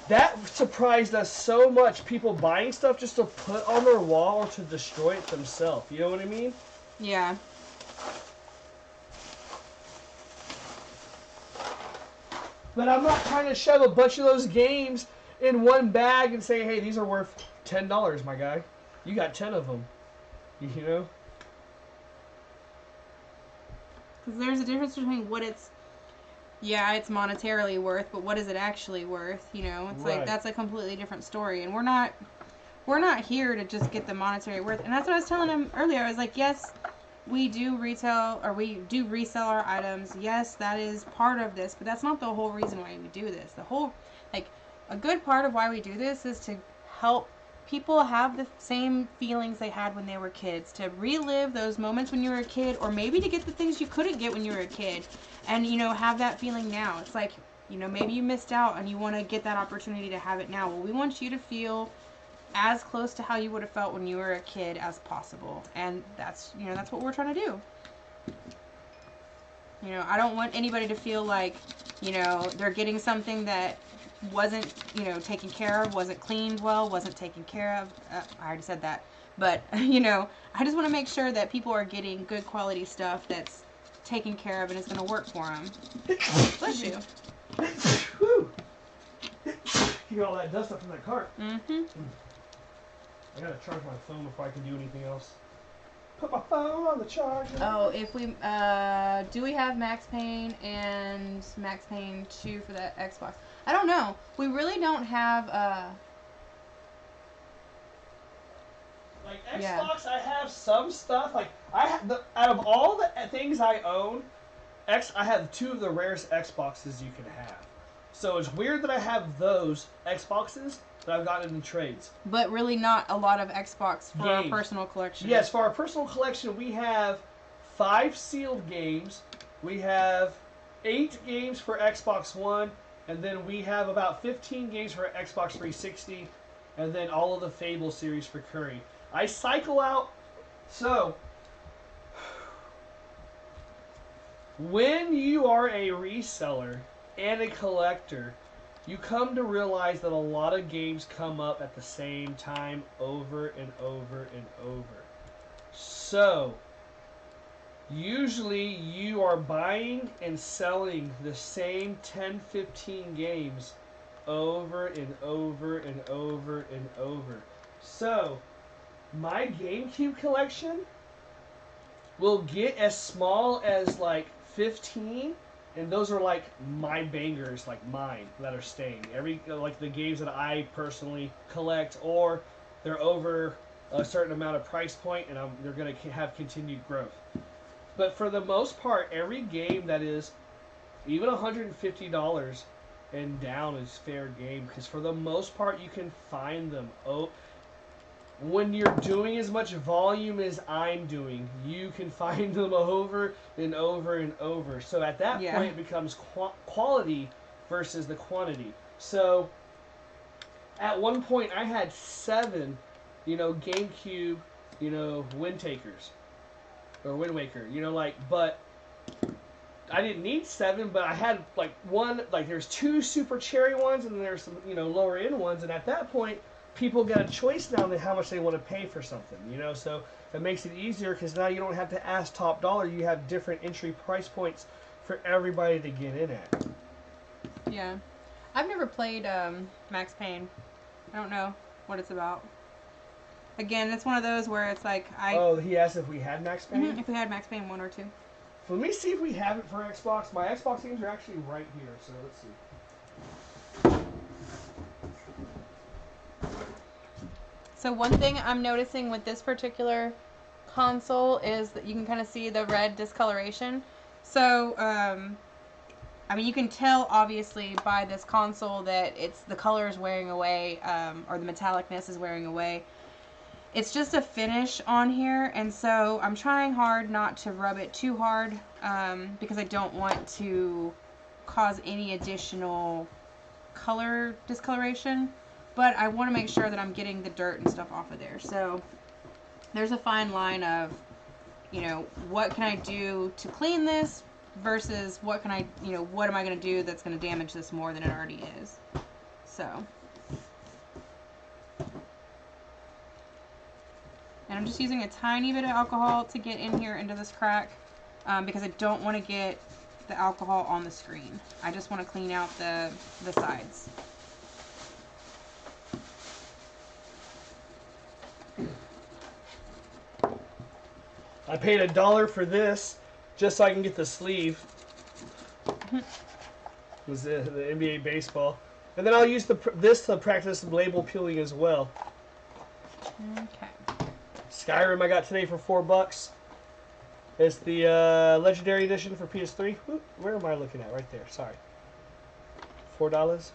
That surprised us so much, people buying stuff just to put on their wall or to destroy it themselves. You know what I mean? Yeah. But I'm not trying to shove a bunch of those games in one bag and say, hey, these are worth $10, my guy. You got 10 of them. You know? Because there's a difference between yeah, it's monetarily worth, but what is it actually worth? You know, it's like that's a completely different story, and we're not here to just get the monetary worth. And that's what I was telling him earlier. I was like, yes, we do retail, or we do resell our items. Yes, that is part of this, but that's not the whole reason why we do this. The whole, like, a good part of why we do this is to help people have the same feelings they had when they were kids, to relive those moments when you were a kid, or maybe to get the things you couldn't get when you were a kid, and, you know, have that feeling now. It's like, you know, maybe you missed out and you want to get that opportunity to have it now. Well, we want you to feel as close to how you would have felt when you were a kid as possible, and that's, you know, that's what we're trying to do. You know, I don't want anybody to feel like, you know, they're getting something that wasn't, you know, taken care of, wasn't cleaned well, wasn't taken care of. I already said that. But, you know, I just want to make sure that people are getting good quality stuff that's taken care of and is going to work for them. Bless you. Woo! You got all that dust up in that cart. Mm-hmm. I gotta charge my phone before I can do anything else. Put my phone on the charger. Oh, if we, do we have Max Payne and Max Payne 2 for the Xbox? I don't know. We really don't have, like Xbox, yeah. I have some stuff. Like out of all the things I own, I have 2 of the rarest Xboxes you can have. So it's weird that I have those Xboxes that I've gotten in trades. But really not a lot of Xbox for our personal collection. Yes, for our personal collection, we have 5 sealed games. We have 8 games for Xbox One. And then we have about 15 games for Xbox 360. And then all of the Fable series for Curry. I cycle out. So, when you are a reseller and a collector, you come to realize that a lot of games come up at the same time over and over and over. So, usually you are buying and selling the same 10-15 games over and over and over and over. So, my GameCube collection will get as small as like 15. And those are like my bangers, like mine, that are staying. Like the games that I personally collect, or they're over a certain amount of price point, and they're going to have continued growth. But for the most part, every game that is even $150 and down is fair game, because for the most part, you can find them. When you're doing as much volume as I'm doing, you can find them over and over and over. So at that point, it becomes quality versus the quantity. So at one point, I had 7, you know, GameCube, you know, Wind Takers or Wind Waker, you know, like, but I didn't need 7, but I had like one, like there's 2 super cherry ones, and then there's some, you know, lower end ones, and at that point, people get a choice now on how much they want to pay for something, you know, so it makes it easier because now you don't have to ask top dollar. You have different entry price points for everybody to get in at. Yeah. I've never played Max Payne. I don't know what it's about. Again, it's one of those where it's like Oh, he asked if we had Max Payne? Mm-hmm, if we had Max Payne 1 or 2. Let me see if we have it for Xbox. My Xbox games are actually right here, so let's see. So one thing I'm noticing with this particular console is that you can kind of see the red discoloration. So, I mean, you can tell obviously by this console that the color is wearing away, or the metallicness is wearing away. It's just a finish on here, and so I'm trying hard not to rub it too hard, because I don't want to cause any additional color discoloration. But I want to make sure that I'm getting the dirt and stuff off of there. So there's a fine line of, you know, what can I do to clean this versus what can I, you know, what am I going to do that's going to damage this more than it already is. So. And I'm just using a tiny bit of alcohol to get in here into this crack, because I don't want to get the alcohol on the screen. I just want to clean out the sides. I paid $1 for this just so I can get the sleeve. Was the NBA baseball, and then I'll use this to practice label peeling as well. Okay. Skyrim I got today for $4. It's the Legendary Edition for PS3. Where am I looking at? Right there. Sorry. $4.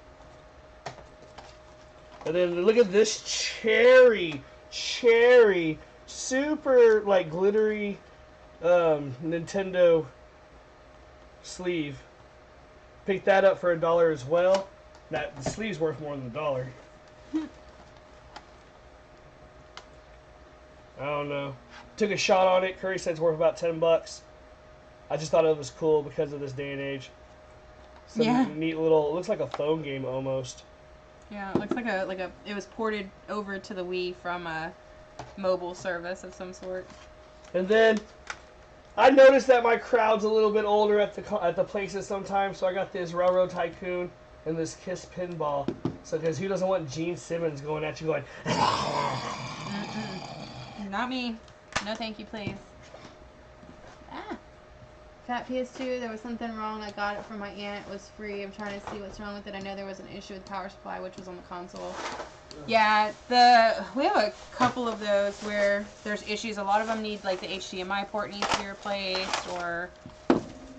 And then look at this cherry, super like glittery Nintendo sleeve. Picked that up for $1 as well. The sleeve's worth more than $1. I don't know. Took a shot on it. Curry said it's worth about $10. I just thought it was cool because of this day and age. Some neat little. It looks like a phone game almost. Yeah, it looks like it was ported over to the Wii from a mobile service of some sort. And then I noticed that my crowd's a little bit older at the places sometimes, so I got this Railroad Tycoon and this Kiss Pinball. So, because who doesn't want Gene Simmons going at you going? Not me. No, thank you, please. Ah. Fat PS2, there was something wrong. I got it from my aunt. It was free. I'm trying to see what's wrong with it. I know there was an issue with power supply, which was on the console. Yeah, we have a couple of those where there's issues. A lot of them need, like, the HDMI port needs to be replaced, or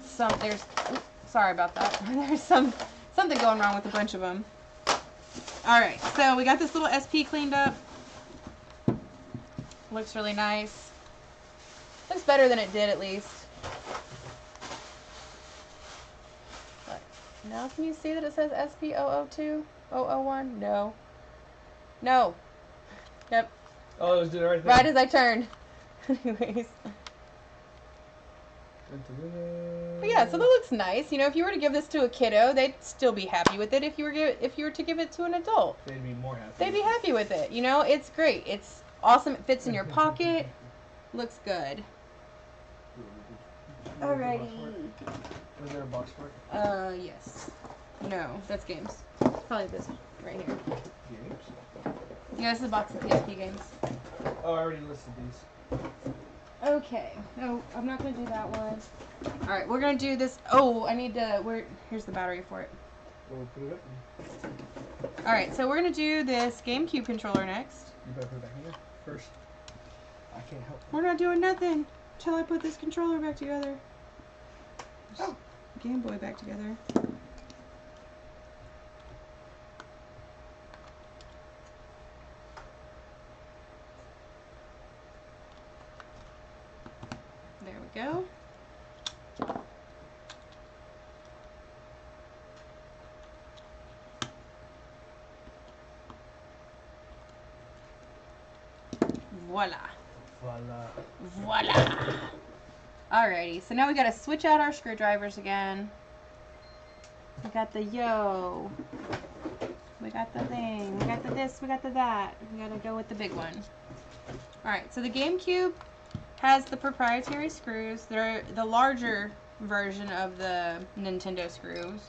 sorry about that. There's something going wrong with a bunch of them. Alright, so we got this little SP cleaned up. Looks really nice. Looks better than it did, at least. But now can you see that it says SP002? 001? No. No. Yep. Oh, it was doing it right there. Right as I turned. Anyways. But yeah, so that looks nice. You know, if you were to give this to a kiddo, they'd still be happy with it. If you were to give it to an adult, they'd be more happy. They'd be happy with it. You know, it's great. It's awesome. It fits in your pocket. Looks good. Alrighty. Was there a box for it? Yes. No, that's games. Probably this one right here. Games? Yeah, this is a box of PSP games. Oh, I already listed these. Okay. No, I'm not gonna do that one. Alright, we're gonna do this. Oh, I need to. Here's the battery for it. We'll put it up. Alright, so we're gonna do this GameCube controller next. You better put it back in there first. I can't help it. We're not doing nothing until I put this controller back together. Oh, Game Boy back together. There we go. Voila. Voila. Alrighty, so now we gotta switch out our screwdrivers again. We got the yo. We got the thing. We got the this. We got the that. We gotta go with the big one. Alright, so the GameCube has the proprietary screws. They're the larger version of the Nintendo screws.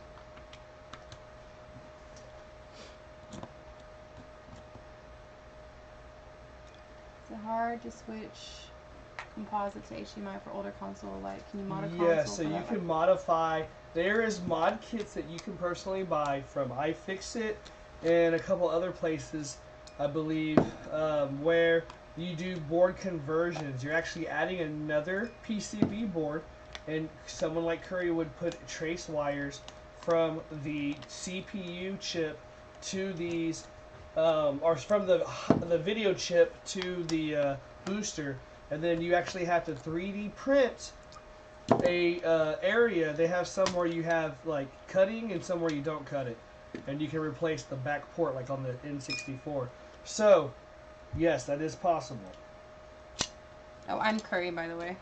Is it hard to switch composite to HDMI for older console? Like, can you mod a console? Yeah, so you can modify. There is mod kits that you can personally buy from iFixit and a couple other places, I believe, where you do board conversions. You're actually adding another PCB board, and someone like Curry would put trace wires from the CPU chip to these, or from the video chip to the booster, and then you actually have to 3D print a area. They have some where you have like cutting and some where you don't cut it, and you can replace the back port like on the N64. So yes, that is possible. Oh, I'm Curry, by the way.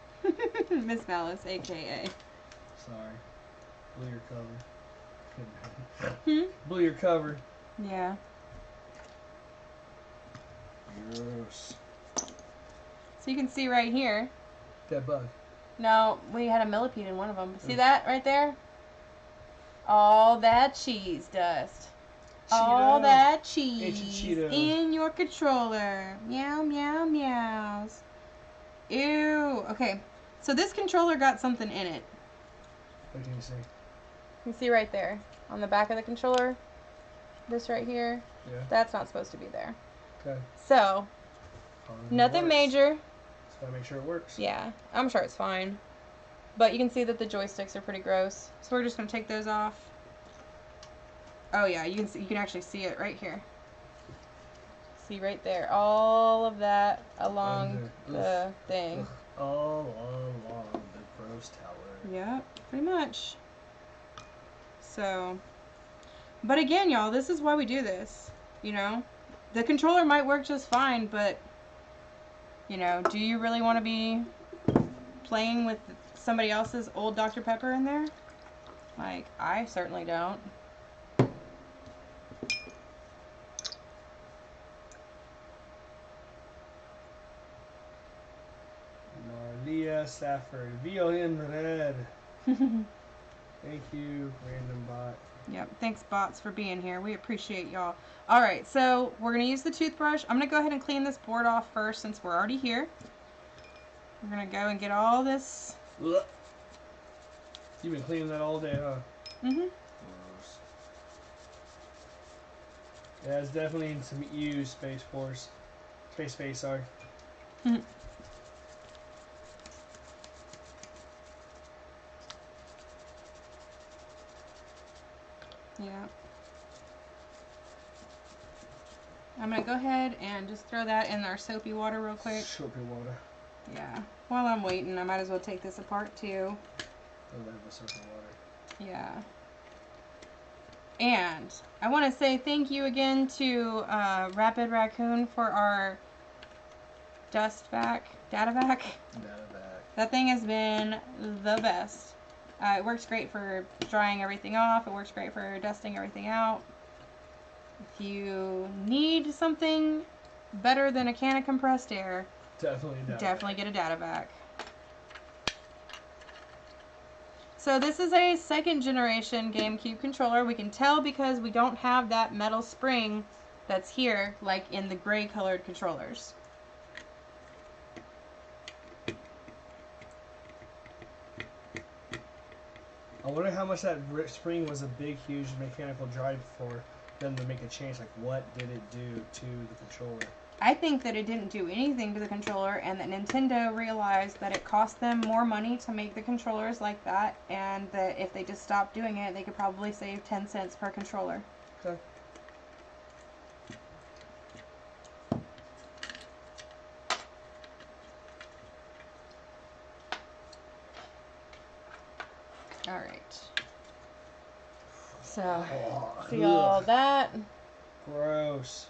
MsMalice, aka. Sorry. Blew your cover. Blew your cover. Yeah. Gross. So you can see right here. That bug. No, we had a millipede in one of them. See that right there? All that cheese dust. All that cheese in your controller. Meow, meow, meows. Ew. Okay, so this controller got something in it. What can you see? You can see right there. on the back of the controller. This right here. Yeah. That's not supposed to be there. Okay. So, nothing Works. major. Just gotta make sure it works. Yeah, I'm sure it's fine. But you can see that the joysticks are pretty gross. So we're just gonna take those off. Oh yeah, you can see, you can actually see it right here. See right there, all of that along the thing. All along the gross tower. Yep, pretty much. So, but again, y'all, this is why we do this. You know, the controller might work just fine, but you know, do you really want to be playing with somebody else's old Dr. Pepper in there? Like, I certainly don't. Marlia Safford, VON Red. Thank you, random bot. Yep, thanks bots for being here. We appreciate y'all. Alright, so we're going to use the toothbrush. I'm going to go ahead and clean this board off first since we're already here. We're going to go and get all this. Ugh. You've been cleaning that all day, huh? Mm-hmm. Gross. Yeah, it's definitely some EU Space Force. Space, sorry. Mm-hmm. Yeah. I'm going to go ahead and just throw that in our soapy water real quick. Soapy water. Yeah. While I'm waiting, I might as well take this apart too. I love the soapy water. Yeah. And I want to say thank you again to Rapid Raccoon for our data vac. Data vac. That thing has been the best. It works great for drying everything off. It works great for dusting everything out. If you need something better than a can of compressed air, definitely get a data vac. So this is a second generation GameCube controller. We can tell because we don't have that metal spring that's here like in the gray colored controllers. I wonder how much that spring was a big, huge mechanical drive for them to make a change. Like, what did it do to the controller? I think that it didn't do anything to the controller, and that Nintendo realized that it cost them more money to make the controllers like that, and that if they just stopped doing it, they could probably save 10 cents per controller. Okay. Alright. So, see all that? Gross.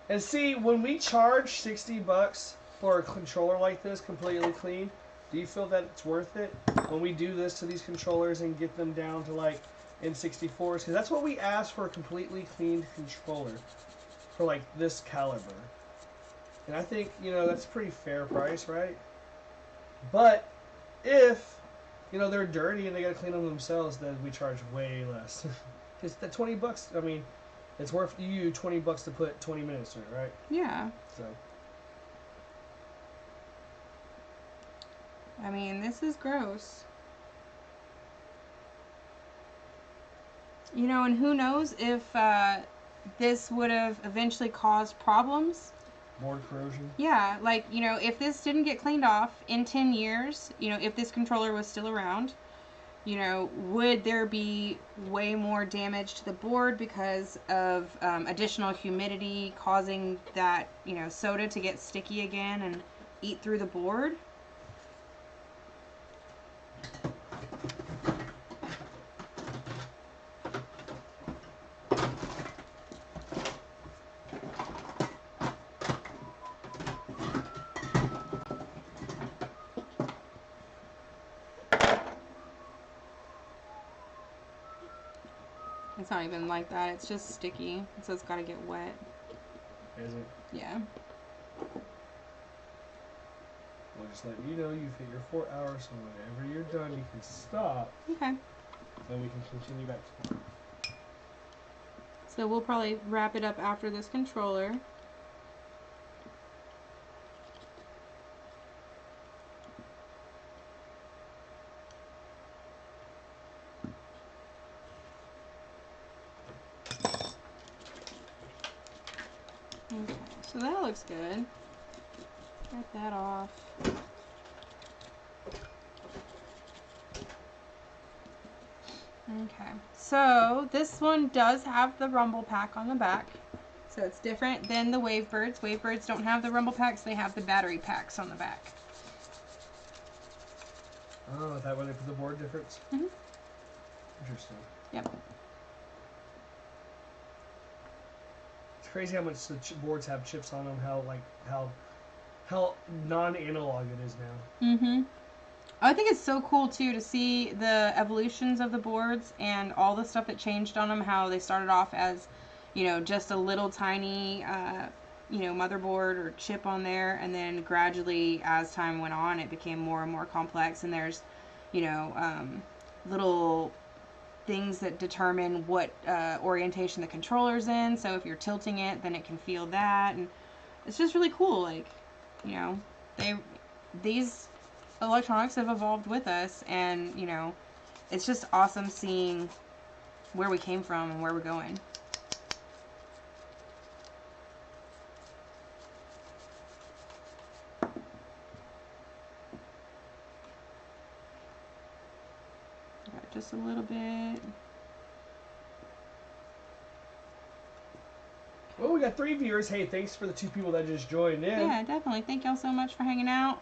And see, when we charge $60 for a controller like this, completely clean, do you feel that it's worth it? When we do this to these controllers and get them down to like N64s? Because that's what we ask for, a completely cleaned controller for like this caliber. And I think, you know, that's a pretty fair price, right? But if, you know, they're dirty and they gotta clean them themselves, then we charge way less. Because that $20, I mean, it's worth you $20 to put 20 minutes through, right? Yeah. So. I mean, this is gross. You know, and who knows if this would have eventually caused problems. Board corrosion? Yeah, like, you know, if this didn't get cleaned off in 10 years, you know, if this controller was still around, you know, would there be way more damage to the board because of additional humidity causing that, you know, soda to get sticky again and eat through the board? It's not even like that. It's just sticky, so it's got to get wet. Is it? Yeah. We'll just let you know you've hit your 4 hours, so whenever you're done, you can stop. Okay. Then we can continue back to. So we'll probably wrap it up after this controller. So that looks good. Get that off. Okay, so this one does have the rumble pack on the back. So it's different than the Wavebirds. Wavebirds don't have the rumble packs, they have the battery packs on the back. Oh, is that where they put the board difference? Mm-hmm. Interesting. Yep. It's crazy how much the boards have chips on them, how non-analog it is now. Mm-hmm. I think it's so cool, too, to see the evolutions of the boards and all the stuff that changed on them, how they started off as, you know, just a little tiny, you know, motherboard or chip on there, and then gradually, as time went on, it became more and more complex, and there's, you know, little things that determine what orientation the controller's in, so if you're tilting it, then it can feel that, and it's just really cool, like, you know, these electronics have evolved with us, and, you know, it's just awesome seeing where we came from and where we're going. Got just a little bit. Well, we got 3 viewers. Hey, thanks for the 2 people that just joined in. Yeah, definitely. Thank y'all so much for hanging out.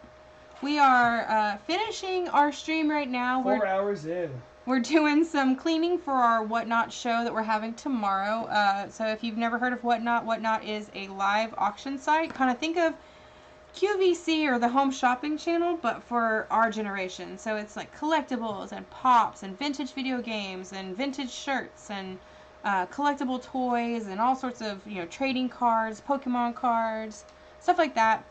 We are finishing our stream right now. 4 hours in. We're doing some cleaning for our WhatNot show that we're having tomorrow. So if you've never heard of WhatNot, WhatNot is a live auction site. Kind of think of QVC or the Home Shopping Channel, but for our generation. So it's like collectibles and pops and vintage video games and vintage shirts and collectible toys and all sorts of, you know, trading cards, Pokemon cards, stuff like that.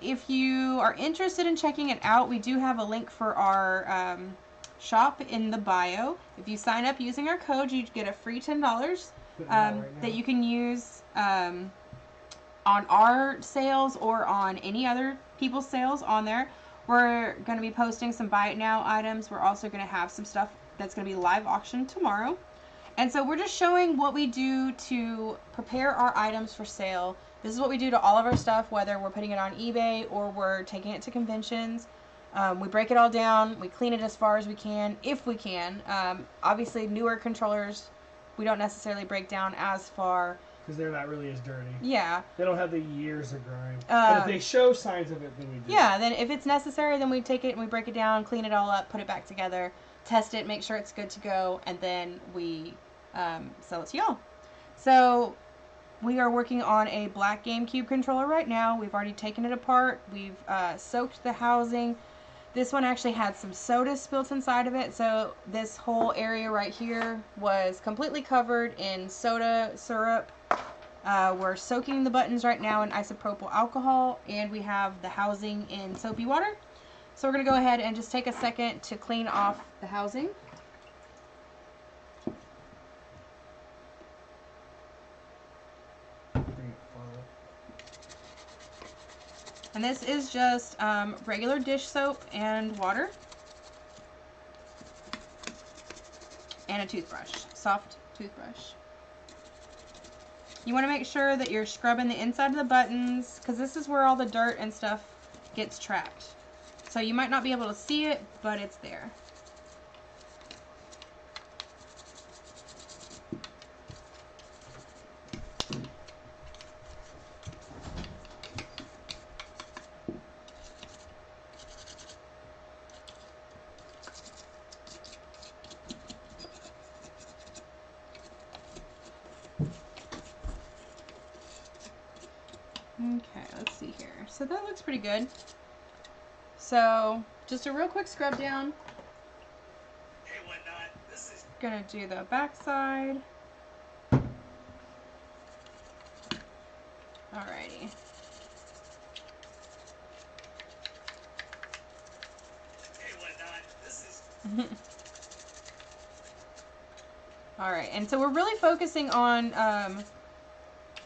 If you are interested in checking it out, we do have a link for our shop in the bio. If you sign up using our code, you get a free $10 that you can use on our sales or on any other people's sales on there. We're going to be posting some buy it now items. We're also going to have some stuff that's going to be live auction tomorrow. And so we're just showing what we do to prepare our items for sale. This is what we do to all of our stuff, whether we're putting it on eBay or we're taking it to conventions. We break it all down. We clean it as far as we can, if we can. Obviously, newer controllers, we don't necessarily break down as far. Because they're not really as dirty. Yeah. They don't have the years of grime. But if they show signs of it, then we do. Yeah, then if it's necessary, then we take it and we break it down, clean it all up, put it back together, test it, make sure it's good to go, and then we sell it to y'all. So we are working on a black GameCube controller right now. We've already taken it apart. We've soaked the housing. This one actually had some soda spilt inside of it, so this whole area right here was completely covered in soda syrup. We're soaking the buttons right now in isopropyl alcohol, and we have the housing in soapy water. So we're going to go ahead and just take a second to clean off the housing. And this is just regular dish soap and water. And a toothbrush, soft toothbrush. You want to make sure that you're scrubbing the inside of the buttons, because this is where all the dirt and stuff gets trapped. So you might not be able to see it, but it's there. Okay, let's see here. So that looks pretty good. So, just a real quick scrub down. Hey, WhatNot, this is Gonna do the back side. Alrighty. Hey, WhatNot, this is Alright, and so we're really focusing on,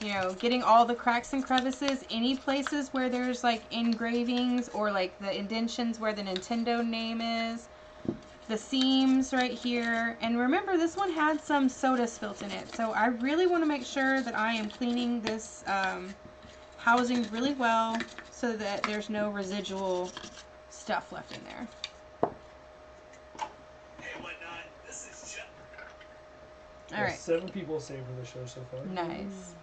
you know, getting all the cracks and crevices, any places where there's like engravings or like the indentions where the Nintendo name is, the seams right here. And remember, this one had some soda spilt in it, so I really want to make sure that I am cleaning this housing really well so that there's no residual stuff left in there. Hey, WhatNot, this is Chuck. All right. 7 people saved for the show so far. Nice.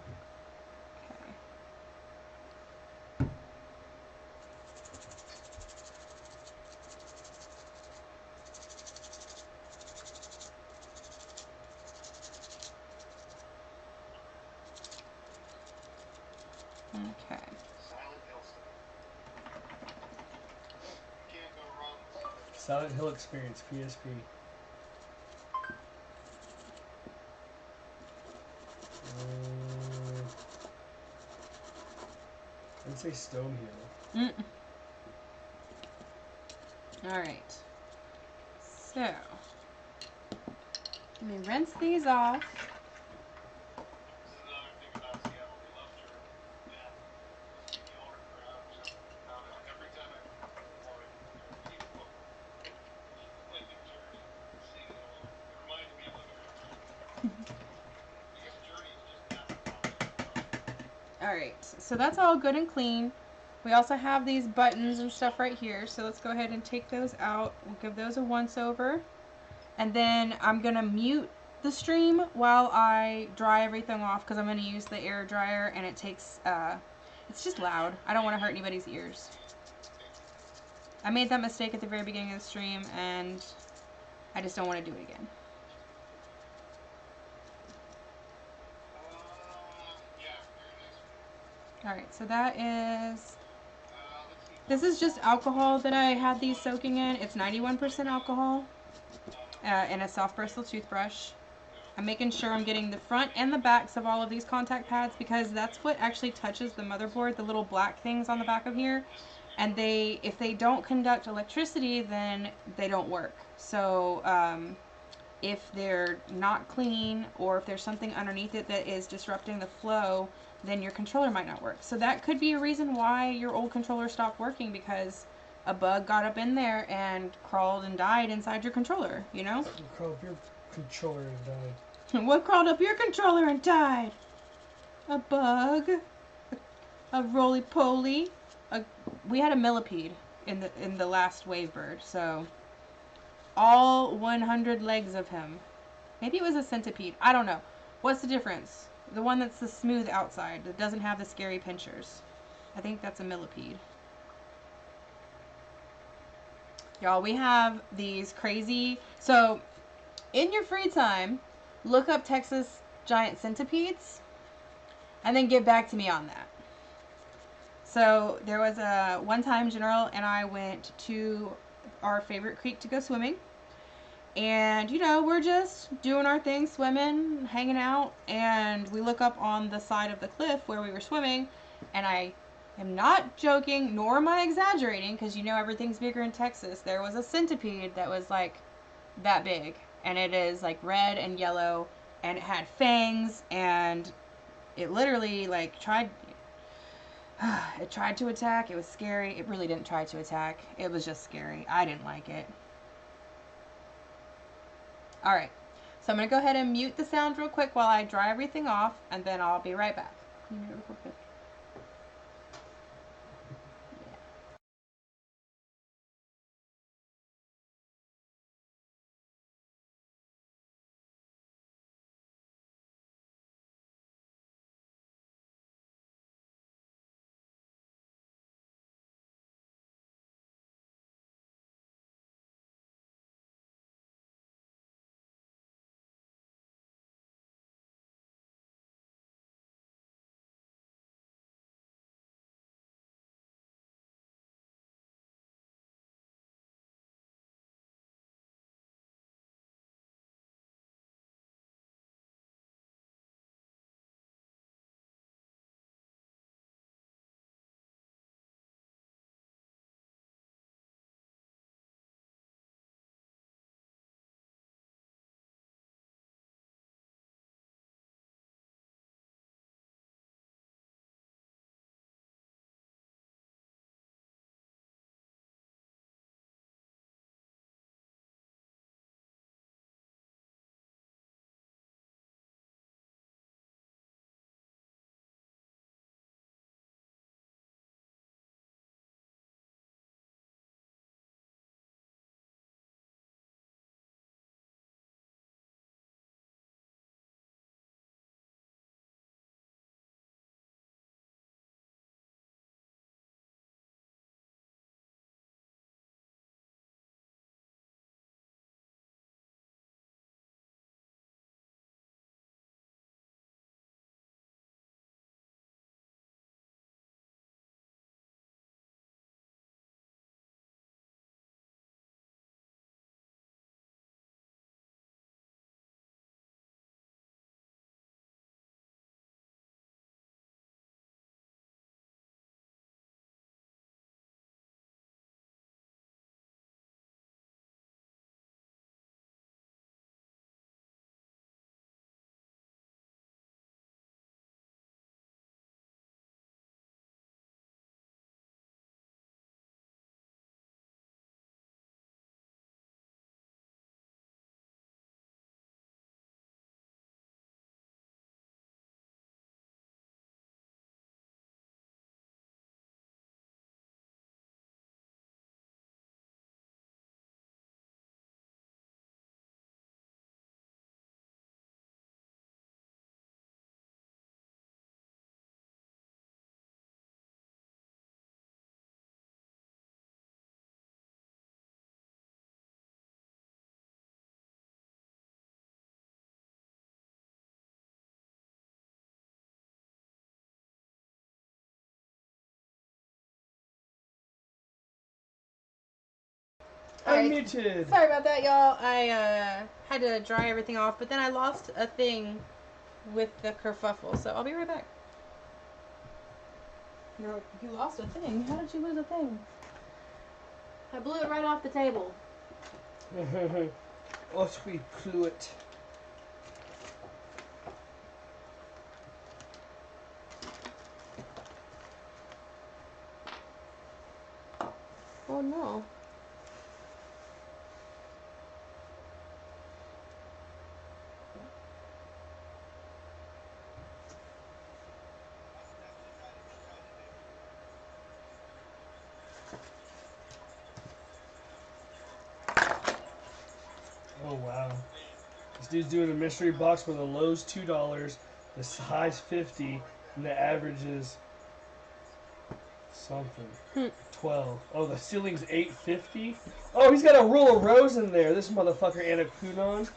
Okay. Silent Hill Experience, PSP. I'd say Stonehill. Mm. All right. So, let me rinse these off. Alright, so that's all good and clean. We also have these buttons and stuff right here, so let's go ahead and take those out. We'll give those a once over. And then I'm going to mute the stream while I dry everything off because I'm going to use the air dryer and it takes, it's just loud. I don't want to hurt anybody's ears. I made that mistake at the very beginning of the stream and I just don't want to do it again. Alright, so that is, this is just alcohol that I had these soaking in. It's 91% alcohol in a soft bristle toothbrush. I'm making sure I'm getting the front and the backs of all of these contact pads because that's what actually touches the motherboard, the little black things on the back of here. And if they don't conduct electricity, then they don't work. So if they're not clean or if there's something underneath it that is disrupting the flow, then your controller might not work. So that could be a reason why your old controller stopped working because a bug got up in there and crawled and died inside your controller, you know? Crawled up your controller and died. What crawled up your controller and died? A bug? A roly-poly? We had a millipede in the last Wavebird, so all 100 legs of him. Maybe it was a centipede. I don't know. What's the difference? The one that's the smooth outside, that doesn't have the scary pinchers. I think that's a millipede. Y'all, we have these crazy... So, in your free time, look up Texas giant centipedes, and then get back to me on that. So, there was one time General and I went to our favorite creek to go swimming. And, you know, we're just doing our thing, swimming, hanging out, and we look up on the side of the cliff where we were swimming, and I am not joking, nor am I exaggerating, because you know everything's bigger in Texas. There was a centipede that was, like, that big, and it is, like, red and yellow, and it had fangs, and it literally, like, it tried to attack. It was scary. It really didn't try to attack. It was just scary. I didn't like it. Alright, so I'm going to go ahead and mute the sound real quick while I dry everything off, and then I'll be right back. Alright. Unmuted. Sorry about that, y'all. I had to dry everything off, but then I lost a thing with the kerfuffle, so I'll be right back. You lost a thing? How did you lose a thing? I blew it right off the table. What we blew it. Oh no. Oh wow. This dude's doing a mystery box where the low's $2, the high's 50, and the average is something. 12. Oh, the ceiling's 850. Oh, he's got a rule of rose in there. This motherfucker Anakunon.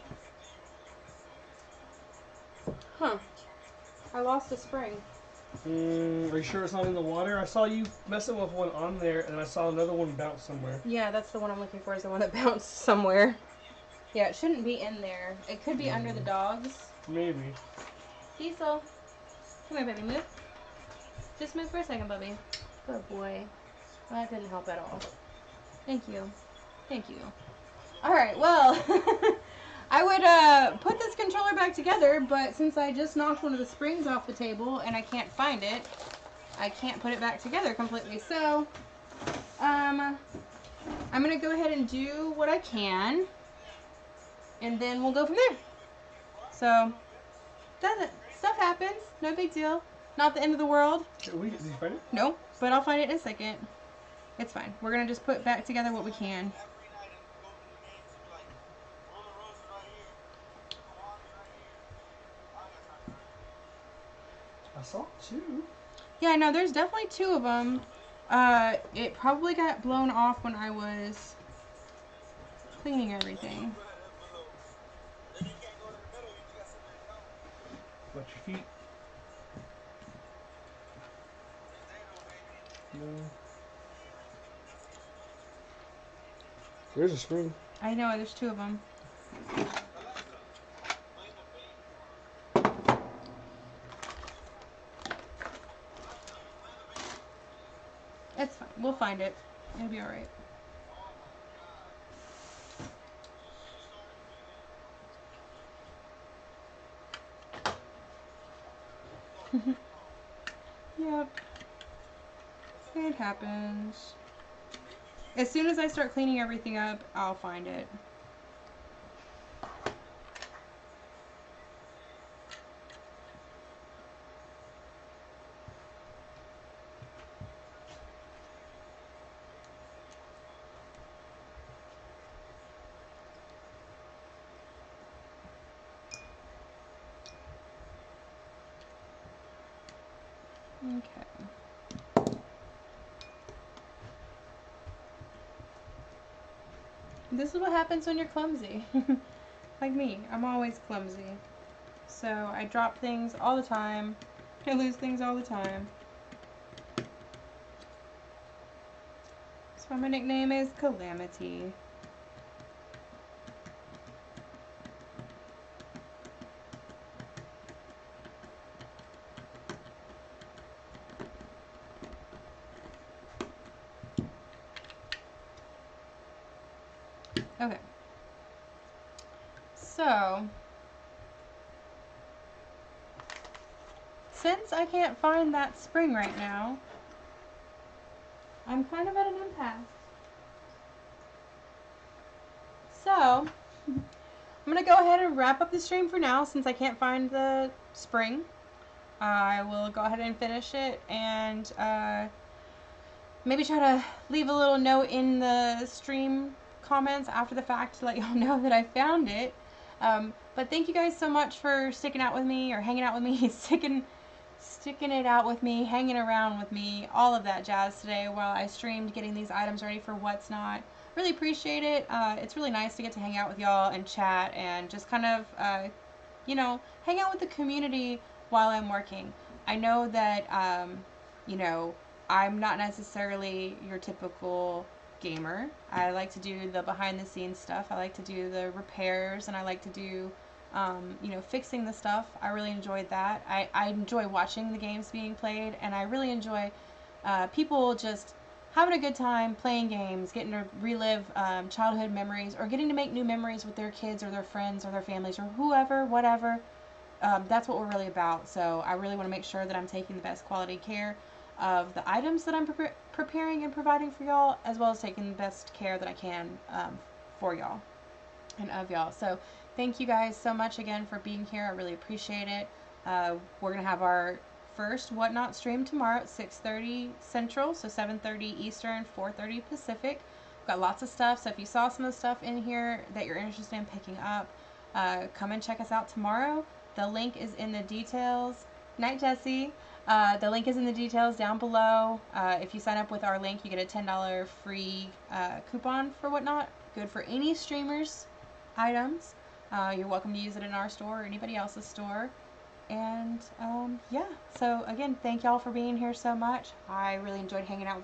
Huh. I lost a spring. Are you sure it's not in the water? I saw you messing with one on there, and I saw another one bounce somewhere. Yeah, that's the one I'm looking for, is the one that bounced somewhere. Yeah, it shouldn't be in there. It could be under the dogs. Maybe. Diesel. Come here, baby. Move. Just move for a second, Bubby. Good boy. Well, that didn't help at all. Thank you. Thank you. Alright, well, I would put this controller back together, but since I just knocked one of the springs off the table and I can't find it, I can't put it back together completely. So, I'm going to go ahead and do what I can, and then we'll go from there. So, stuff happens. No big deal. Not the end of the world. Did you find it? No, but I'll find it in a second. It's fine. We're going to just put back together what we can. I saw two. Yeah, I know. There's definitely two of them. It probably got blown off when I was cleaning everything. Watch your feet. No. There's a spring. I know. There's two of them. It's fine. We'll find it. It'll be alright. Yep. It happens. As soon as I start cleaning everything up, I'll find it. Okay. This is what happens when you're clumsy. Like me, I'm always clumsy. So I drop things all the time. I lose things all the time. That's why my nickname is Calamity. Okay. So, since I can't find that spring right now, I'm kind of at an impasse. So, I'm going to go ahead and wrap up the stream for now since I can't find the spring. I will go ahead and finish it and maybe try to leave a little note in the stream comments after the fact to let y'all know that I found it. But thank you guys so much for sticking out with me, or hanging out with me, sticking it out with me, hanging around with me, all of that jazz today while I streamed getting these items ready for WhatNot. Really appreciate it. It's really nice to get to hang out with y'all and chat and just kind of, you know, hang out with the community while I'm working. I know that, you know, I'm not necessarily your typical gamer. I like to do the behind the scenes stuff. I like to do the repairs, and I like to do, fixing the stuff. I really enjoyed that. I enjoy watching the games being played, and I really enjoy people just having a good time playing games, getting to relive childhood memories, or getting to make new memories with their kids or their friends or their families or whoever, whatever. That's what we're really about. So I really want to make sure that I'm taking the best quality care of the items that I'm preparing and providing for y'all, as well as taking the best care that I can for y'all and of y'all. So thank you guys so much again for being here. I really appreciate it. We're going to have our first WhatNot stream tomorrow at 6:30 Central, so 7:30 Eastern, 4:30 Pacific. We've got lots of stuff, so if you saw some of the stuff in here that you're interested in picking up, come and check us out tomorrow. The link is in the details. Night, Jesse. The link is in the details down below. If you sign up with our link, you get a $10 free coupon for WhatNot. Good for any streamers' items. You're welcome to use it in our store or anybody else's store. And yeah, so again, thank y'all for being here so much. I really enjoyed hanging out with